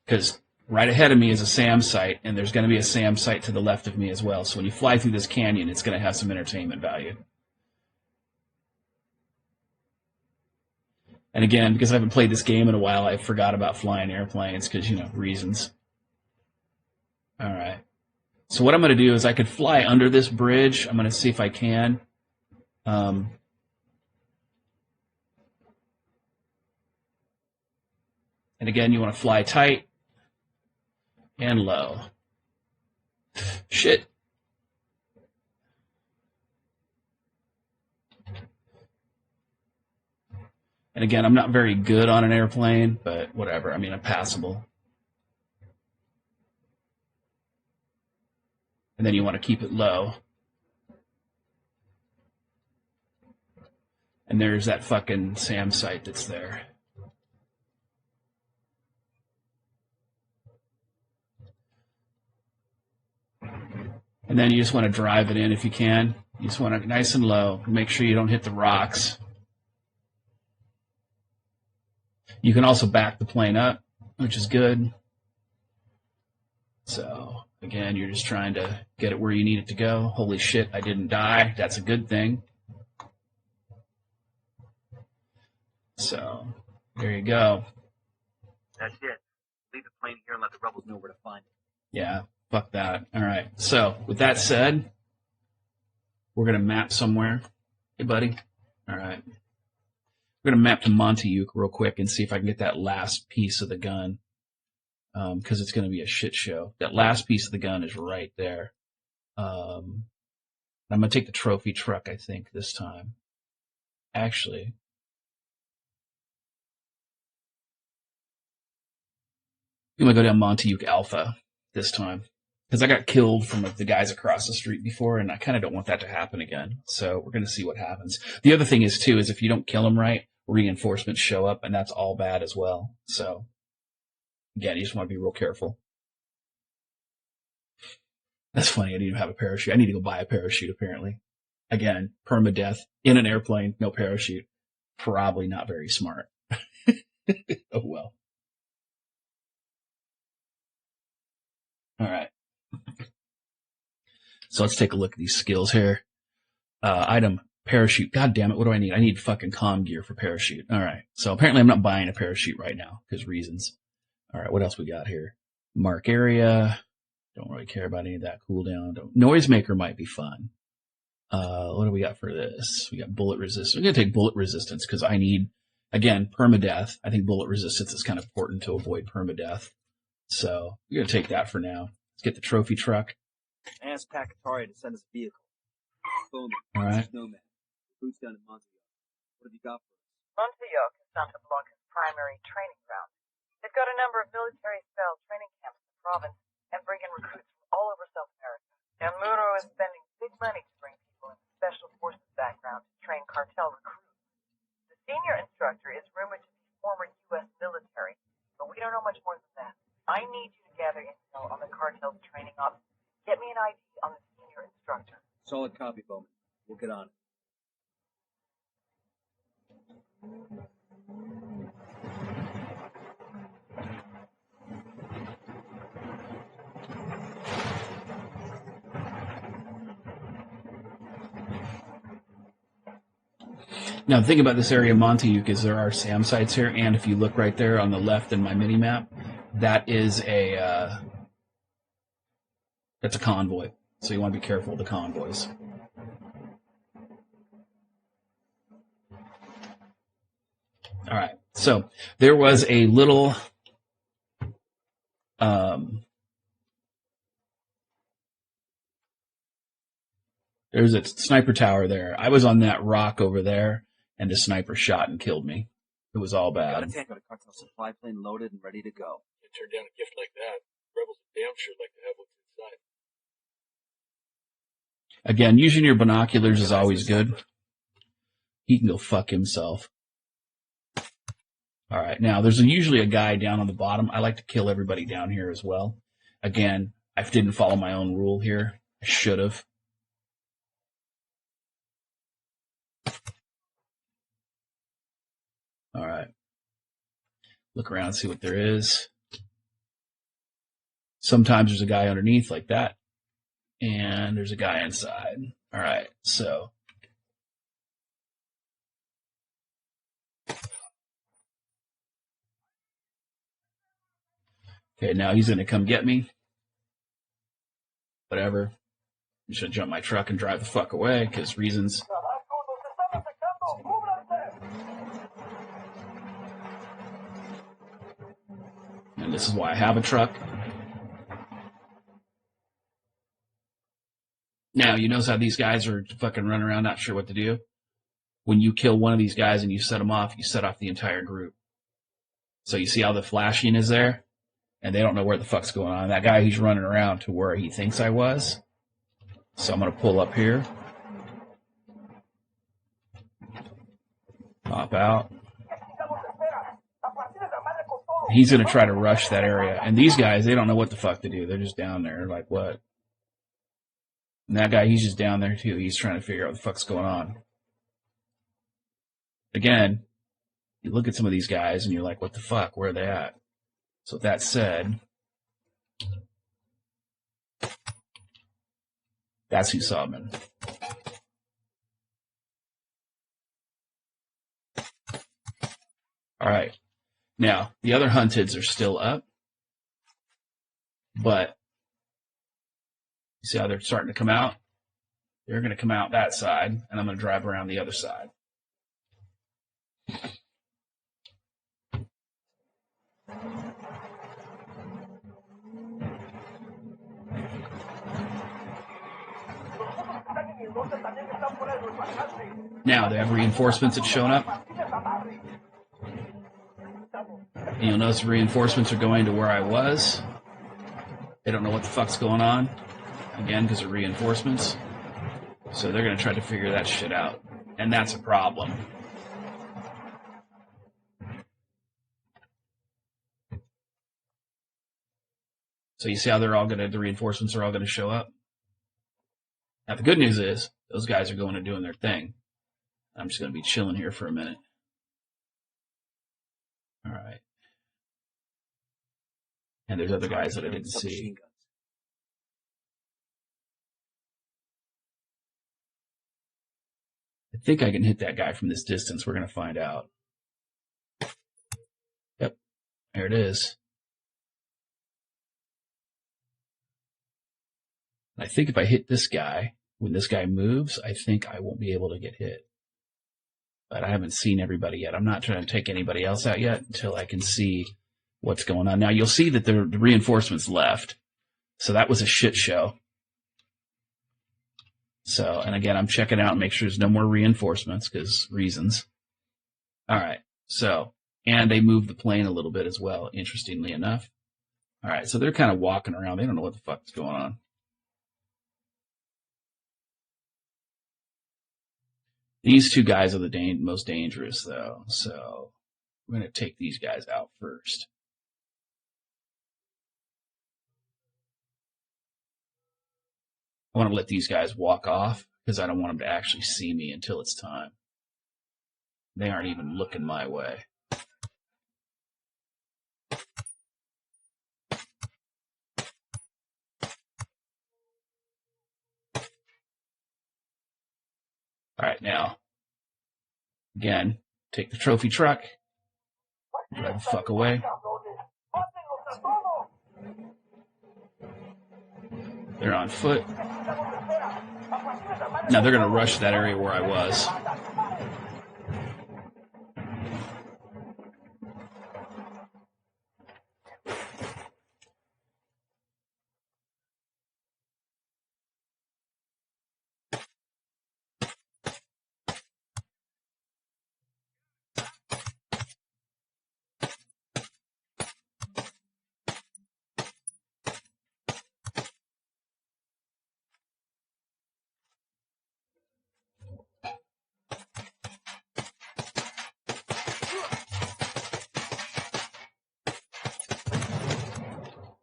S1: because right ahead of me is a SAM site, and there's going to be a SAM site to the left of me as well. So when you fly through this canyon, it's going to have some entertainment value. And again, because I haven't played this game in a while, I forgot about flying airplanes because, you know, reasons. All right. So what I'm going to do is I could fly under this bridge. I'm going to see if I can. And again, you want to fly tight and low. Shit. And again, I'm not very good on an airplane, but whatever. I mean, I'm passable. And then you want to keep it low. And there's that fucking SAM site that's there. And then you just want to drive it in if you can. You just want it nice and low. Make sure you don't hit the rocks. You can also back the plane up, which is good. So, again, you're just trying to get it where you need it to go. Holy shit, I didn't die. That's a good thing. So, there you go.
S2: That's it. Leave the plane here and let the rebels know where to find it.
S1: Yeah, fuck that. All right. So, with that said, we're going to map somewhere. Hey, buddy. All right. We're going to map to Montayuk real quick and see if I can get that last piece of the gun. Because it's going to be a shit show. That last piece of the gun is right there. I'm going to take the trophy truck, I think, this time. Actually, I'm going to go down Montayuk Alpha this time. Because I got killed from the guys across the street before, and I kind of don't want that to happen again. So we're going to see what happens. The other thing is, too, is if you don't kill them right, reinforcements show up, and that's all bad as well. So, again, you just want to be real careful. That's funny. I didn't even have a parachute. I need to go buy a parachute, apparently. Again, permadeath in an airplane, no parachute. Probably not very smart. Oh, well. All right. So let's take a look at these skills here. Item, parachute. God damn it, what do I need? I need fucking comm gear for parachute. All right. So apparently I'm not buying a parachute right now because reasons. All right, what else we got here? Mark area. Don't really care about any of that cooldown. Noisemaker might be fun. What do we got for this? We got bullet resistance. We're going to take bullet resistance because I need, again, permadeath. I think bullet resistance is kind of important to avoid permadeath. So we're going to take that for now. Let's get the trophy truck.
S6: Ask Pakatari to send us a vehicle. Boom.
S1: All right.
S6: Snowman. Boots down in Montayuk. What have you got for us?
S4: Montayuk is Santa Blanca's primary training ground. They've got a number of military-style training camps in the province and bring in recruits from all over South America. And Muro is spending big money to bring people in the special forces background to train cartel recruits. The senior instructor is rumored to be former U.S. military, but we don't know much more than that. I need you to gather intel on the cartel's training ops. Get me an ID on the senior instructor.
S6: Solid copy, Bowman. We'll get on it.
S1: Now, the thing about this area of Montayuk is there are SAM sites here, and if you look right there on the left in my mini-map, that is that's a convoy. So you want to be careful of the convoys. All right. So there was a little there's a sniper tower there. I was on that rock over there, and the sniper shot and killed me. It was all
S6: Got a
S1: bad.
S6: tank on a cartel supply plane loaded and ready to go.
S8: You turn down a gift like that, rebels are damn sure like to have what's inside.
S1: Again, using your binoculars is always good. He can go fuck himself. All right, now there's usually a guy down on the bottom. I like to kill everybody down here as well. Again, I didn't follow my own rule here. I should have. All right. Look around, see what there is. Sometimes there's a guy underneath like that. And there's a guy inside. All right, so. Okay, now he's going to come get me. whatever. I'm just gonna jump my truck and drive the fuck away, because reasons. And this is why I have a truck. Now, you notice how these guys are fucking running around not sure what to do? When you kill one of these guys and you set them off, you set off the entire group. So you see how the flashing is there? And they don't know where the fuck's going on. That guy, he's running around to where he thinks I was. So I'm going to pull up here. Pop out. He's going to try to rush that area. And these guys, they don't know what the fuck to do. They're just down there like, what? And that guy, he's just down there too. He's trying to figure out what the fuck's going on. Again, you look at some of these guys and you're like, what the fuck? Where are they at? So with that said, that's who saw him. All right. Now, the other hunteds are still up, but you see how they're starting to come out? They're going to come out that side, and I'm going to drive around the other side. Now, they have reinforcements that's shown up. And you'll notice the reinforcements are going to where I was. They don't know what the fuck's going on. Again, because of reinforcements. So they're going to try to figure that shit out. And that's a problem. So you see how the reinforcements are all going to show up? Now the good news is, those guys are going and doing their thing. I'm just going to be chilling here for a minute. All right. And there's other guys that I didn't see. I think I can hit that guy from this distance. We're going to find out. Yep. There it is. I think if I hit this guy, when this guy moves, I think I won't be able to get hit. But I haven't seen everybody yet. I'm not trying to take anybody else out yet until I can see what's going on. Now, you'll see that the reinforcements left. So that was a shit show. So, and again, I'm checking out and make sure there's no more reinforcements because reasons. All right. So, and they moved the plane a little bit as well, interestingly enough. All right. So they're kind of walking around. They don't know what the fuck's going on. These two guys are the most dangerous, though. So we're going to take these guys out first. I want to let these guys walk off because I don't want them to actually see me until it's time. They aren't even looking my way. All right, now, again, take the trophy truck, drive the fuck away. They're on foot. Now they're going to rush that area where I was.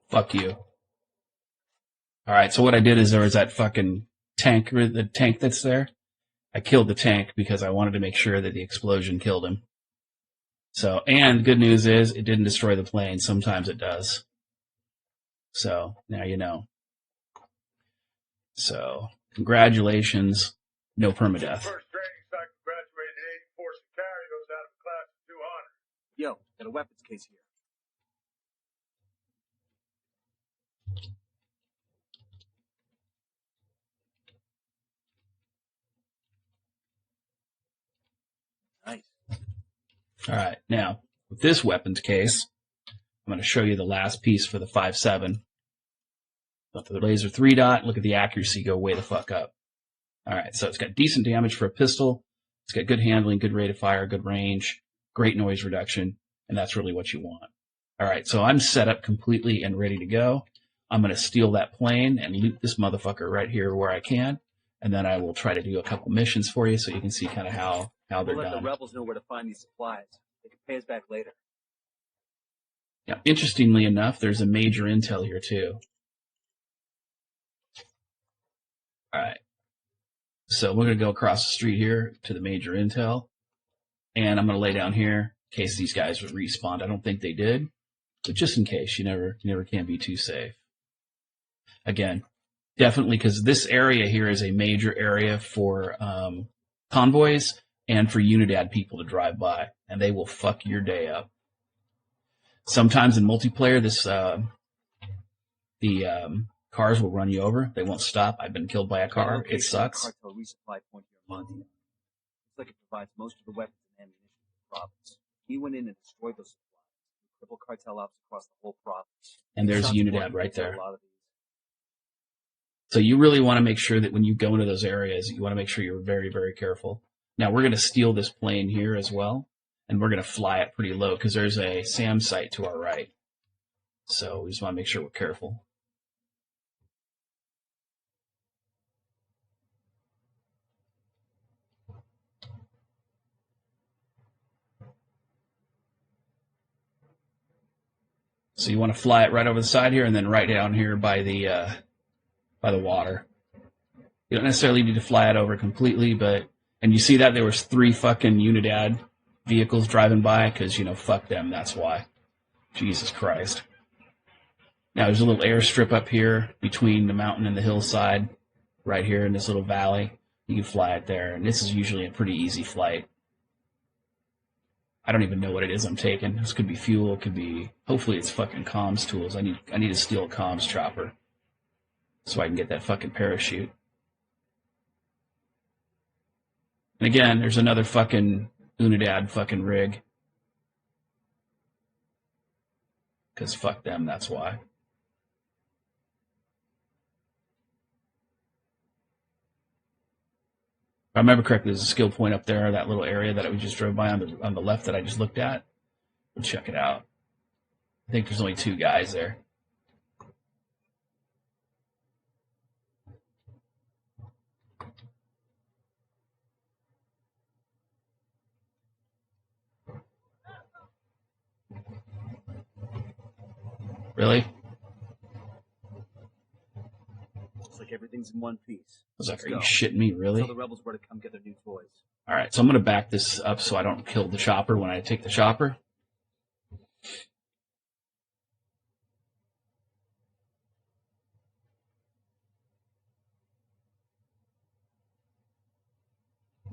S1: Fuck you. All right, so what I did is there was that fucking tank, the tank that's there. I killed the tank because I wanted to make sure that the explosion killed him. So, and good news is it didn't destroy the plane. Sometimes it does. So, now you know. So, congratulations. No permadeath.
S3: First training cycle graduated in 84 Sicarios out of a class of 200.
S6: Yo, got a weapons case here.
S1: All right, now with this weapons case, I'm going to show you the last piece for the 5.7. But for the laser 3-dot, look at the accuracy go way the fuck up. All right, so it's got decent damage for a pistol. It's got good handling, good rate of fire, good range, great noise reduction, and that's really what you want. All right, so I'm set up completely and ready to go. I'm going to steal that plane and loot this motherfucker right here where I can, and then I will try to do a couple missions for you so you can see kind of how they're
S6: We'll let
S1: done.
S6: the rebels know where to find these supplies. They can pay us back later.
S1: Now, interestingly enough, there's a major intel here too. All right. So we're going to go across the street here to the major intel, and I'm going to lay down here in case these guys would respawn. I don't think they did, but just in case, you never can be too safe. Again, definitely, because this area here is a major area for convoys and for Unidad people to drive by, and they will fuck your day up. Sometimes in multiplayer, the cars will run you over. They won't stop. I've been killed by a car. It sucks.
S6: Cartel resupply point here in Montana. Looks like it provides most of the weapons and ammunition for the province. He went in and destroyed those supplies. Crippled cartel ops across the whole province.
S1: And there's
S6: Sounds
S1: Unidad
S6: important
S1: right
S6: to
S1: there.
S6: a lot of these.
S1: So you really want to make sure that when you go into those areas, you want to make sure you're very, very careful. Now, we're going to steal this plane here as well, and we're going to fly it pretty low because there's a SAM site to our right. So we just want to make sure we're careful. So you want to fly it right over the side here and then right down here by the water. You don't necessarily need to fly it over completely, but, and you see that there was 3 fucking Unidad vehicles driving by because, fuck them, that's why. Jesus Christ. Now there's a little airstrip up here between the mountain and the hillside, right here in this little valley. You can fly it there, and this is usually a pretty easy flight. I don't even know what it is I'm taking. This could be fuel, it could be, hopefully it's fucking comms tools. I need to steal a comms chopper so I can get that fucking parachute. And again, there's another fucking Unidad fucking rig. Because fuck them, that's why. If I remember correctly, there's a skill point up there, that little area that we just drove by on the left that I just looked at. We'll check it out. I think there's only 2 guys there. Really?
S6: Looks like everything's in one piece.
S1: I was like,
S6: Let's
S1: are you
S6: go.
S1: shitting me, really?
S6: Tell the rebels where to come get their new toys.
S1: All right, so I'm going to back this up so I don't kill the chopper when I take the chopper.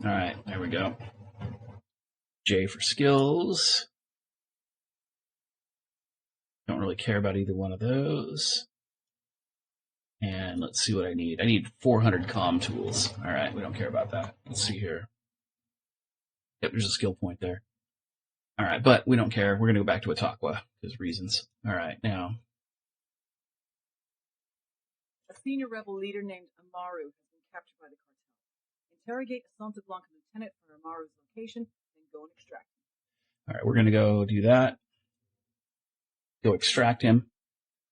S1: All right, there we go. J for skills. Don't really care about either one of those. And let's see what I need. I need 400 comm tools. All right, we don't care about that. Let's see here. Yep, there's a skill point there. All right, but we don't care. We're going to go back to Ataqua because reasons. All right, now.
S9: A senior rebel leader named Amaru has been captured by the cartel. Interrogate Santa Blanca lieutenant for Amaru's location, then go and extract him.
S1: All right, we're going to go do that. Go extract him.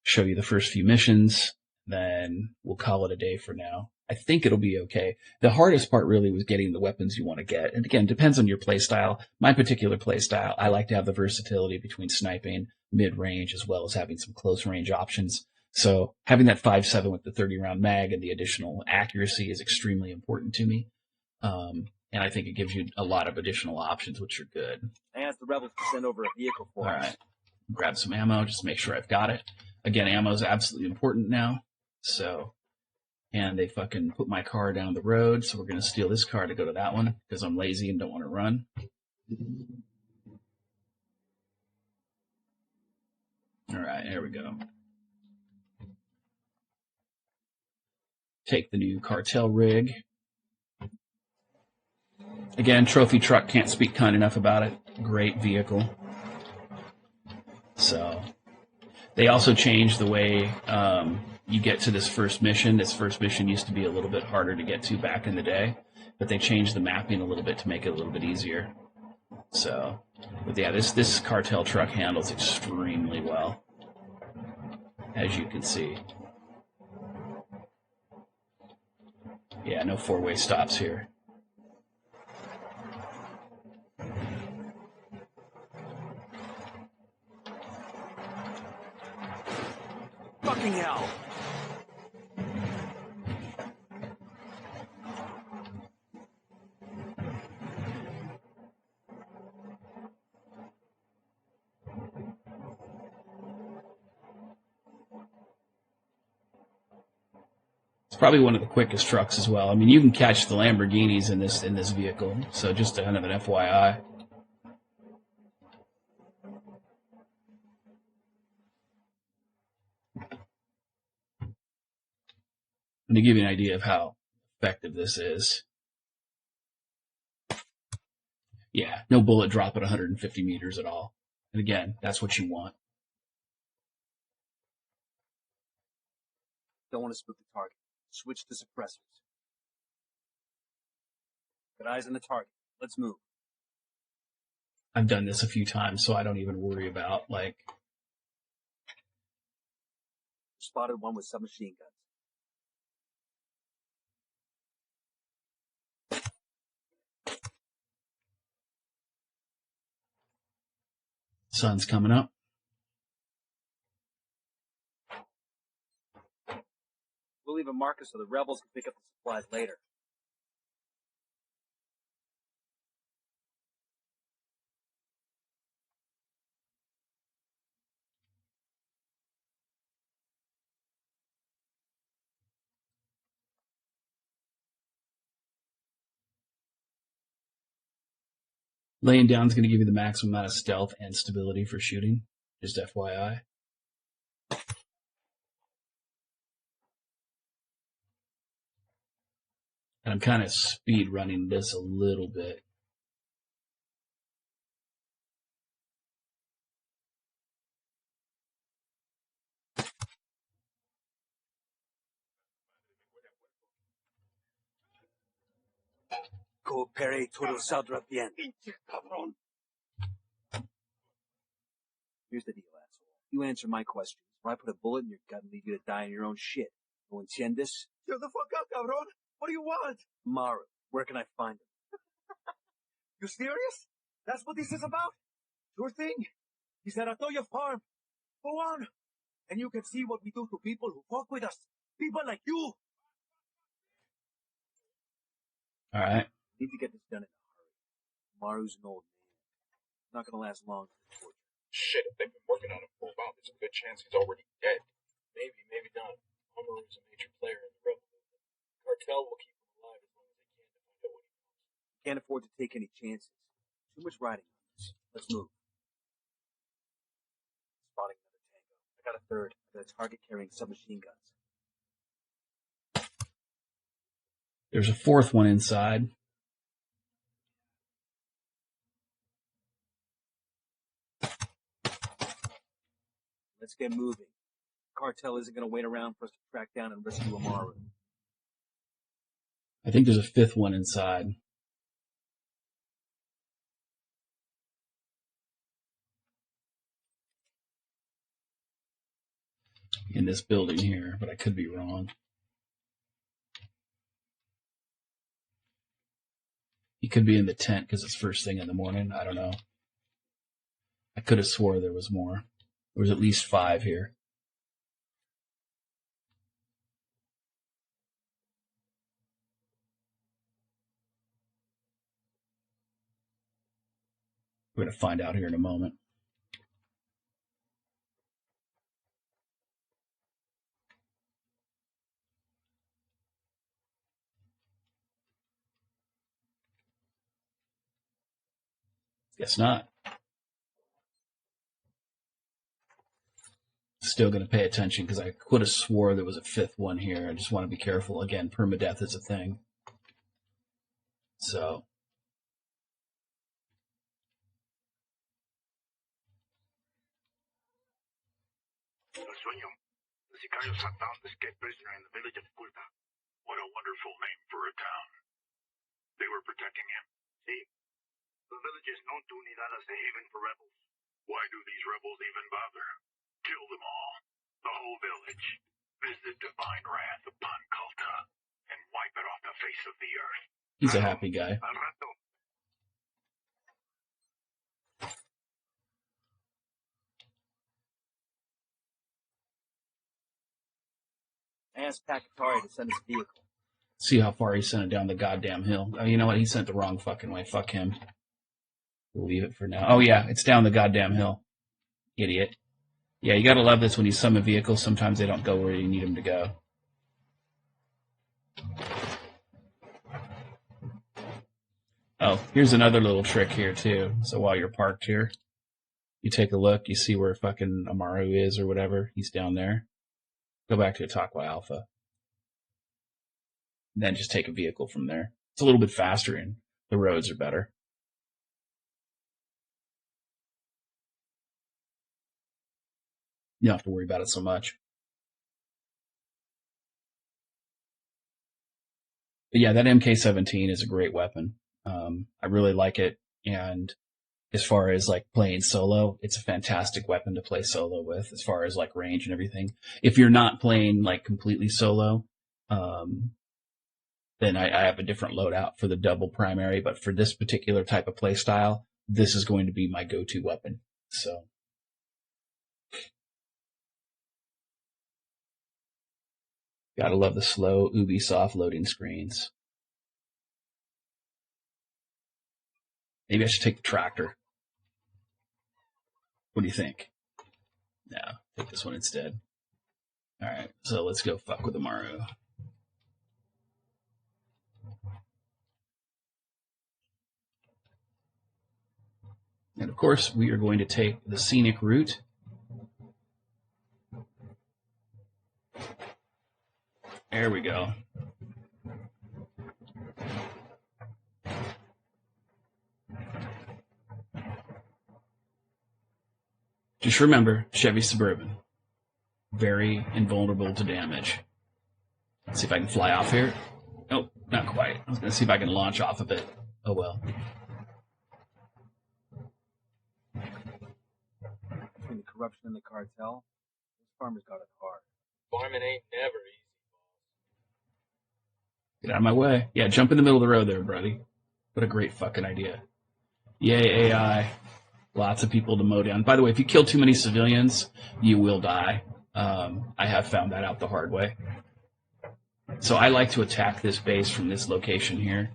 S1: Show you the first few missions. Then we'll call it a day for now. I think it'll be okay. The hardest part really was getting the weapons you want to get. And again, depends on your playstyle. My particular playstyle, I like to have the versatility between sniping, mid-range, as well as having some close-range options. So having that 5.7 with the 30-round mag and the additional accuracy is extremely important to me. And I think it gives you a lot of additional options, which are good.
S6: I asked the rebels to send over a vehicle for
S1: All
S6: us.
S1: right. Grab some ammo, just to make sure I've got it. Again, ammo is absolutely important now. So, and they fucking put my car down the road, so we're going to steal this car to go to that one because I'm lazy and don't want to run. All right, there we go. Take the new cartel rig. Again, trophy truck, can't speak kind enough about it. great vehicle. So they also changed the way you get to this first mission. This first mission used to be a little bit harder to get to back in the day, but they changed the mapping a little bit to make it a little bit easier. So, but yeah, this cartel truck handles extremely well, as you can see. Yeah, no four-way stops here.
S7: Fucking hell!
S1: It's probably one of the quickest trucks as well. I mean, you can catch the Lamborghinis in this vehicle, so just kind of an FYI. And to give you an idea of how effective this is. Yeah, no bullet drop at 150 meters at all. And again, that's what you want.
S6: Don't want to spook the target. Switch to suppressors. Got eyes on the target. Let's move.
S1: I've done this a few times, so I don't even worry about, like...
S6: Spotted one with submachine guns.
S1: Sun's coming up.
S6: We'll leave a marker so the rebels can pick up the supplies later.
S1: Laying down is going to give you the maximum amount of stealth and stability for shooting. Just FYI. And I'm kind of speed running this a little bit.
S6: Coopere todo saldrá bien. Here's the deal, asshole. You answer my questions, or I put a bullet in your gut and leave you to die in your own shit. ¿No entiendes?
S7: Shut the fuck up, cabron! What do you want?
S6: Maru, where can I find him?
S7: You serious? That's what this is about? Sure thing. He's at Atoya Farm. Go on. And you can see what we do to people who fuck with us. People like you.
S1: All right.
S6: Need to get this done in a hurry. Maru's an old man. Not gonna last long for the torture.
S8: Shit, if they've been working on him for a while, there's a good chance he's already dead.
S5: Maybe, maybe not. Amaru's a major player in the rebel movement. Cartel will keep him alive as long as they can to find out what he knows.
S6: Can't afford to take any chances. Too much riding on this. Let's move. Spotting another tango. I got a third. I got a target carrying submachine guns.
S1: There's a fourth one inside.
S6: Let's get moving. Cartel isn't going to wait around for us to track down and rescue Amaru.
S1: I think there's a fifth one inside. In this building here, but I could be wrong. He could be in the tent because it's first thing in the morning. I don't know. I could have swore there was more. There was at least 5 here. We're going to find out here in a moment. Guess not. Still going to pay attention because I could have swore there was a 5th one here. I just want to be careful. Again, permadeath is a thing. So.
S3: El Sueño. The Sicarios have found the escaped prisoner in the village of Culta. What a wonderful name for a town. They were protecting him. See? The village is known to Unidad as a haven for rebels. Why do these rebels even bother? Kill them all. The whole village. Visit divine wrath upon Culta and wipe it off the face of the earth.
S1: He's a happy guy.
S3: Al rato.
S6: I asked Pakatari to send us a vehicle.
S1: See how far he sent it down the goddamn hill. Oh, you know what? He sent it the wrong fucking way. Fuck him. We'll leave it for now. Oh, yeah. It's down the goddamn hill. Idiot. Yeah, you gotta love this when you summon vehicles. Sometimes they don't go where you need them to go. Oh, here's another little trick here, too. So while you're parked here, you take a look. You see where fucking Amaru is or whatever. He's down there. Go back to Ataqua Alpha. Then just take a vehicle from there. It's a little bit faster and the roads are better. You don't have to worry about it so much. But yeah, that MK-17 is a great weapon. I really like it. And as far as like playing solo, it's a fantastic weapon to play solo with as far as like range and everything. If you're not playing like completely solo, then I have a different loadout for the double primary. But for this particular type of play style, this is going to be my go-to weapon. So. Gotta love the slow Ubisoft loading screens. Maybe I should take the tractor. What do you think? No, take this one instead. Alright, so let's go fuck with Amaru. And of course, we are going to take the scenic route. There we go. Just remember, Chevy Suburban. Very invulnerable to damage. Let's see if I can fly off here. Nope, not quite. I was going to see if I can launch off of it. Oh well.
S6: Between the corruption and the cartel, those farmers got it hard.
S5: Farming ain't never easy.
S1: Get out of my way. Yeah, jump in the middle of the road there, buddy. What a great fucking idea. Yay, AI. Lots of people to mow down. By the way, if you kill too many civilians, you will die. I have found that out the hard way. So I like to attack this base from this location here.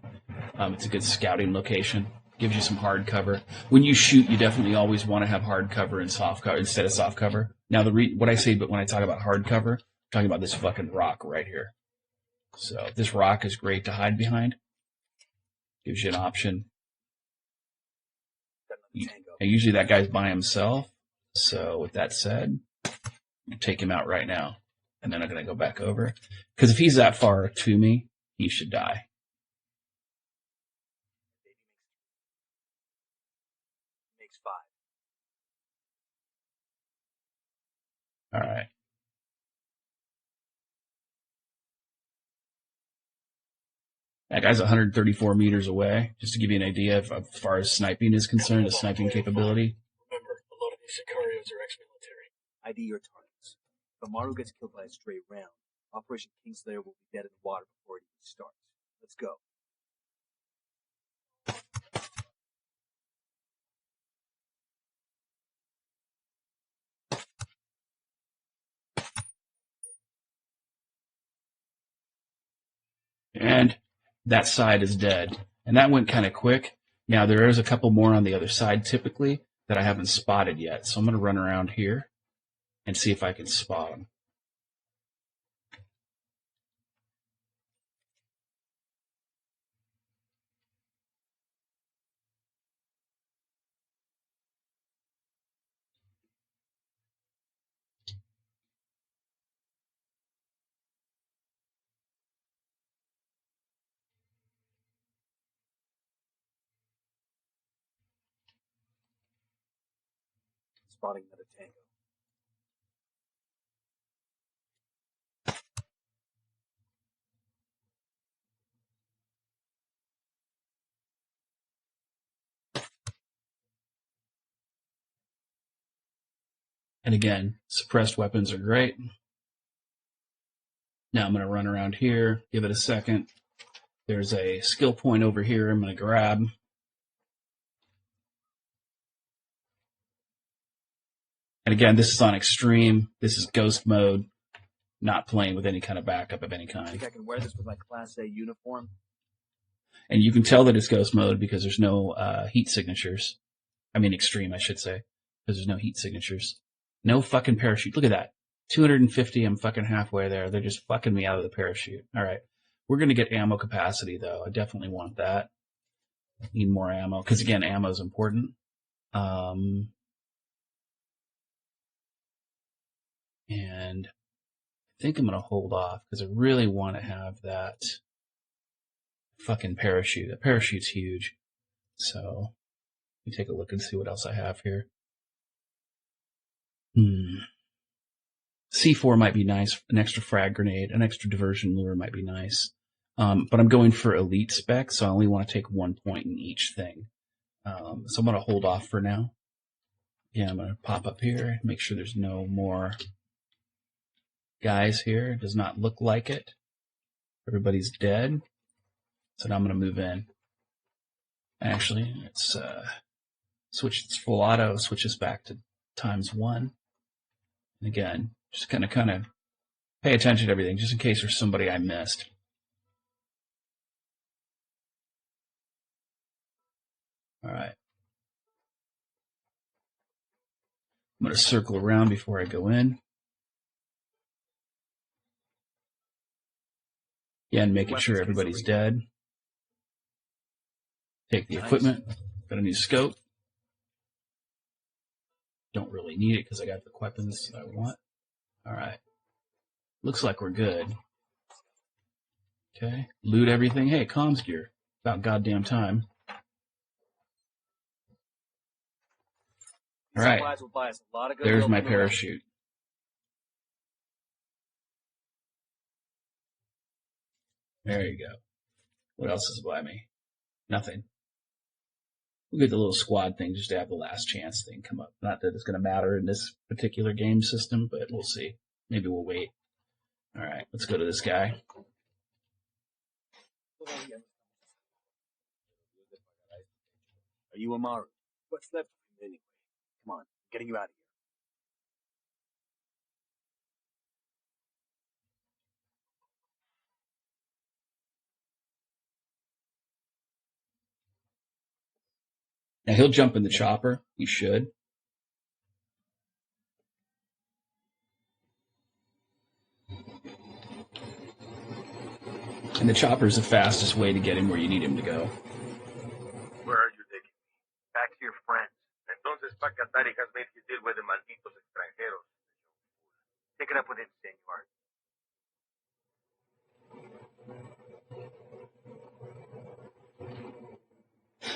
S1: It's a good scouting location. Gives you some hard cover. When you shoot, you definitely always want to have hard cover and soft cover instead of soft cover. Now, what I say, but when I talk about hard cover, I'm talking about this fucking rock right here. So this rock is great to hide behind. Gives you an option. And usually that guy's by himself. So with that said, I'll take him out right now. And then I'm going to go back over. Because if he's that far to me, he should die.
S6: Makes 5.
S1: All right. That guy's 134 meters away, just to give you an idea of, as far as sniping is concerned, the sniping capability.
S5: Remember, a lot of these Sicarios are ex-military.
S6: ID your targets. If Amaru gets killed by a stray round, Operation Kingslayer will be dead in the water before it even starts. Let's go.
S1: And that side is dead. And that went kind of quick. Now, there is a couple more on the other side, typically, that I haven't spotted yet. So I'm going to run around here and see if I can spot them.
S6: Spotting another tango.
S1: And again, suppressed weapons are great. Now I'm going to run around here, give it a second. There's a skill point over here I'm going to grab. And again, this is on extreme. This is ghost mode, not playing with any kind of backup of any
S6: I
S1: kind.
S6: think I can wear this with my Class A uniform.
S1: And you can tell that it's ghost mode because there's no heat signatures. I mean extreme, I should say, because there's no heat signatures. No fucking parachute. Look at that. 250, I'm fucking halfway there. They're just fucking me out of the parachute. All right. We're going to get ammo capacity, though. I definitely want that. Need more ammo, because, again, ammo is important. And I think I'm going to hold off, because I really want to have that fucking parachute. The parachute's huge. So, let me take a look and see what else I have here. C4 might be nice. An extra frag grenade, an extra diversion lure might be nice. But I'm going for elite spec, so I only want to take 1 point in each thing. So I'm going to hold off for now. Yeah, I'm going to pop up here, make sure there's no more guys here. It does not look like it. Everybody's dead. So now I'm going to move in. Actually, let's switch. It's full auto. Switch this back to ×1. And again, just kind of pay attention to everything, just in case there's somebody I missed. All right. I'm going to circle around before I go in. Again, making sure everybody's dead. Take the equipment. Got a new scope. Don't really need it because I got the weapons that I want. All right. Looks like we're good. Okay. Loot everything. Hey, comms gear. About goddamn time. All right. There's my parachute. There you go. What else is by me? Nothing. We'll get the little squad thing just to have the last chance thing come up. Not that it's going to matter in this particular game system, but we'll see. Maybe we'll wait. All right, let's go to this guy.
S6: Are you Amaru? What's left of him anyway? Come on, I'm getting you out of here.
S1: Now he'll jump in the chopper. He should. And the chopper is the fastest way to get him where you need him to go.
S3: Where are you taking me? Back to your friends. Entonces Pacatari has made you deal with the malditos extranjeros. Take it up with him, senor.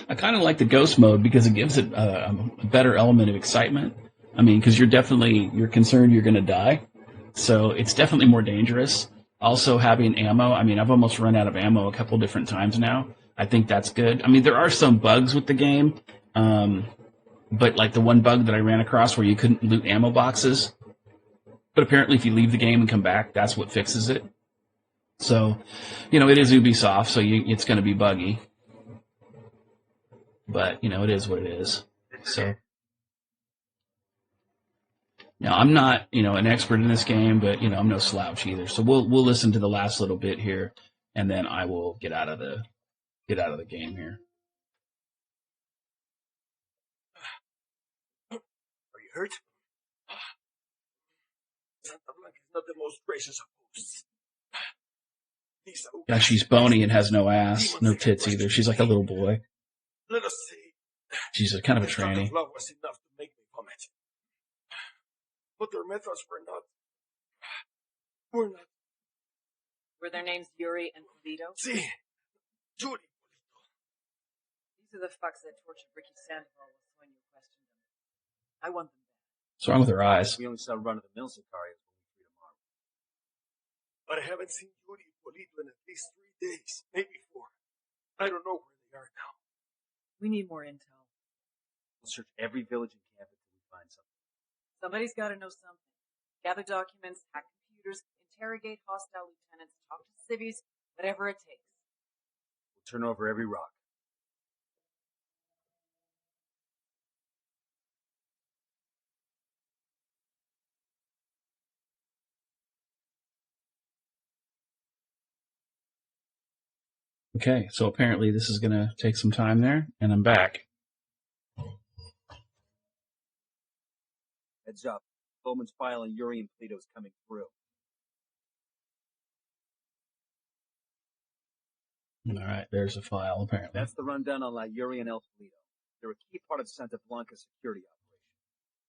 S1: I kind of like the ghost mode because it gives it a better element of excitement. I mean, because you're concerned you're going to die. So it's definitely more dangerous. Also having ammo. I mean, I've almost run out of ammo a couple different times now. I think that's good. I mean, there are some bugs with the game. But like the one bug that I ran across where you couldn't loot ammo boxes. But apparently if you leave the game and come back, that's what fixes it. So, it is Ubisoft, so it's going to be buggy. But, it is what it is. So, now I'm not, an expert in this game, but, I'm no slouch either. So we'll listen to the last little bit here, and then I will get out of the game here.
S7: Are you hurt? Santa Blanca is not the most gracious of hosts.
S1: Yeah, she's bony and has no ass, no tits either. She's like a little boy.
S7: Let us say
S1: she's kind of a tranny.
S7: love was enough to make me vomit. But their methods were not.
S9: Were their names Yuri and Polito?
S7: See, Judy.
S9: These are the fucks that tortured Ricky Sandoval when you questioned them. I want them back.
S1: What's wrong with her eyes?
S6: We only saw run-of-the-mill Sicarios when we freed Amaru.
S7: But I haven't seen Judy and Polito in at least 3 days, maybe 4. I don't know where they are now.
S9: We need more intel.
S6: We'll search every village and camp until we find something.
S9: Somebody's got to know something. Gather documents, hack computers, interrogate hostile lieutenants, talk to civvies, whatever it takes.
S6: We'll turn over every rock.
S1: Okay, so apparently this is going to take some time there, and I'm back.
S6: Heads up. Bowman's file on Yuri and Polito's coming through.
S1: All right, there's a file, apparently.
S6: That's the rundown on La Yuri and El Polito. They're a key part of Santa Blanca security operation.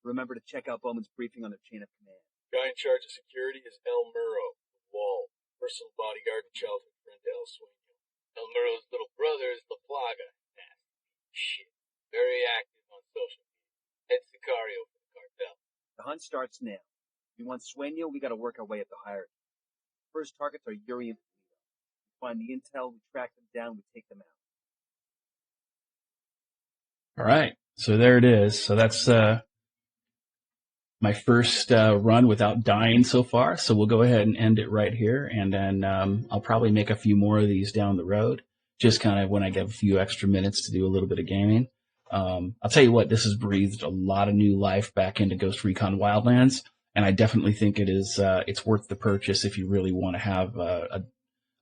S6: Remember to check out Bowman's briefing on their chain of command.
S5: Guy in charge of security is El Muro, Wall, personal bodyguard and childhood friend to El Sueño. El Muro's little brother is La Plaga. Nasty shit. Very active on social media. Head Sicario for the cartel.
S6: The hunt starts now. If we want Sueño, we gotta work our way up the hierarchy. First targets are Yuri and Polito. We find the intel, we track them down, we take them out.
S1: All right, so there it is. So that's my first run without dying so far. So we'll go ahead and end it right here, and then I'll probably make a few more of these down the road, just kind of when I get a few extra minutes to do a little bit of gaming. I'll tell you what, this has breathed a lot of new life back into Ghost Recon Wildlands, and I definitely think it's worth the purchase if you really want to have a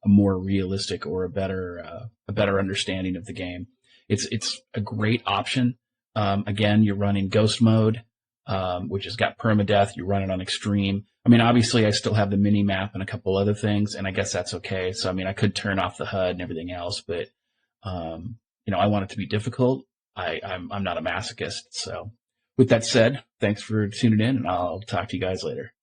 S1: more realistic or a better understanding of the game. It's a great option. Again, you're running Ghost mode, which has got permadeath. You run it on extreme. I mean, obviously, I still have the mini map and a couple other things, and I guess that's okay. So, I mean, I could turn off the HUD and everything else, but I want it to be difficult. I'm not a masochist. So, with that said, thanks for tuning in, and I'll talk to you guys later.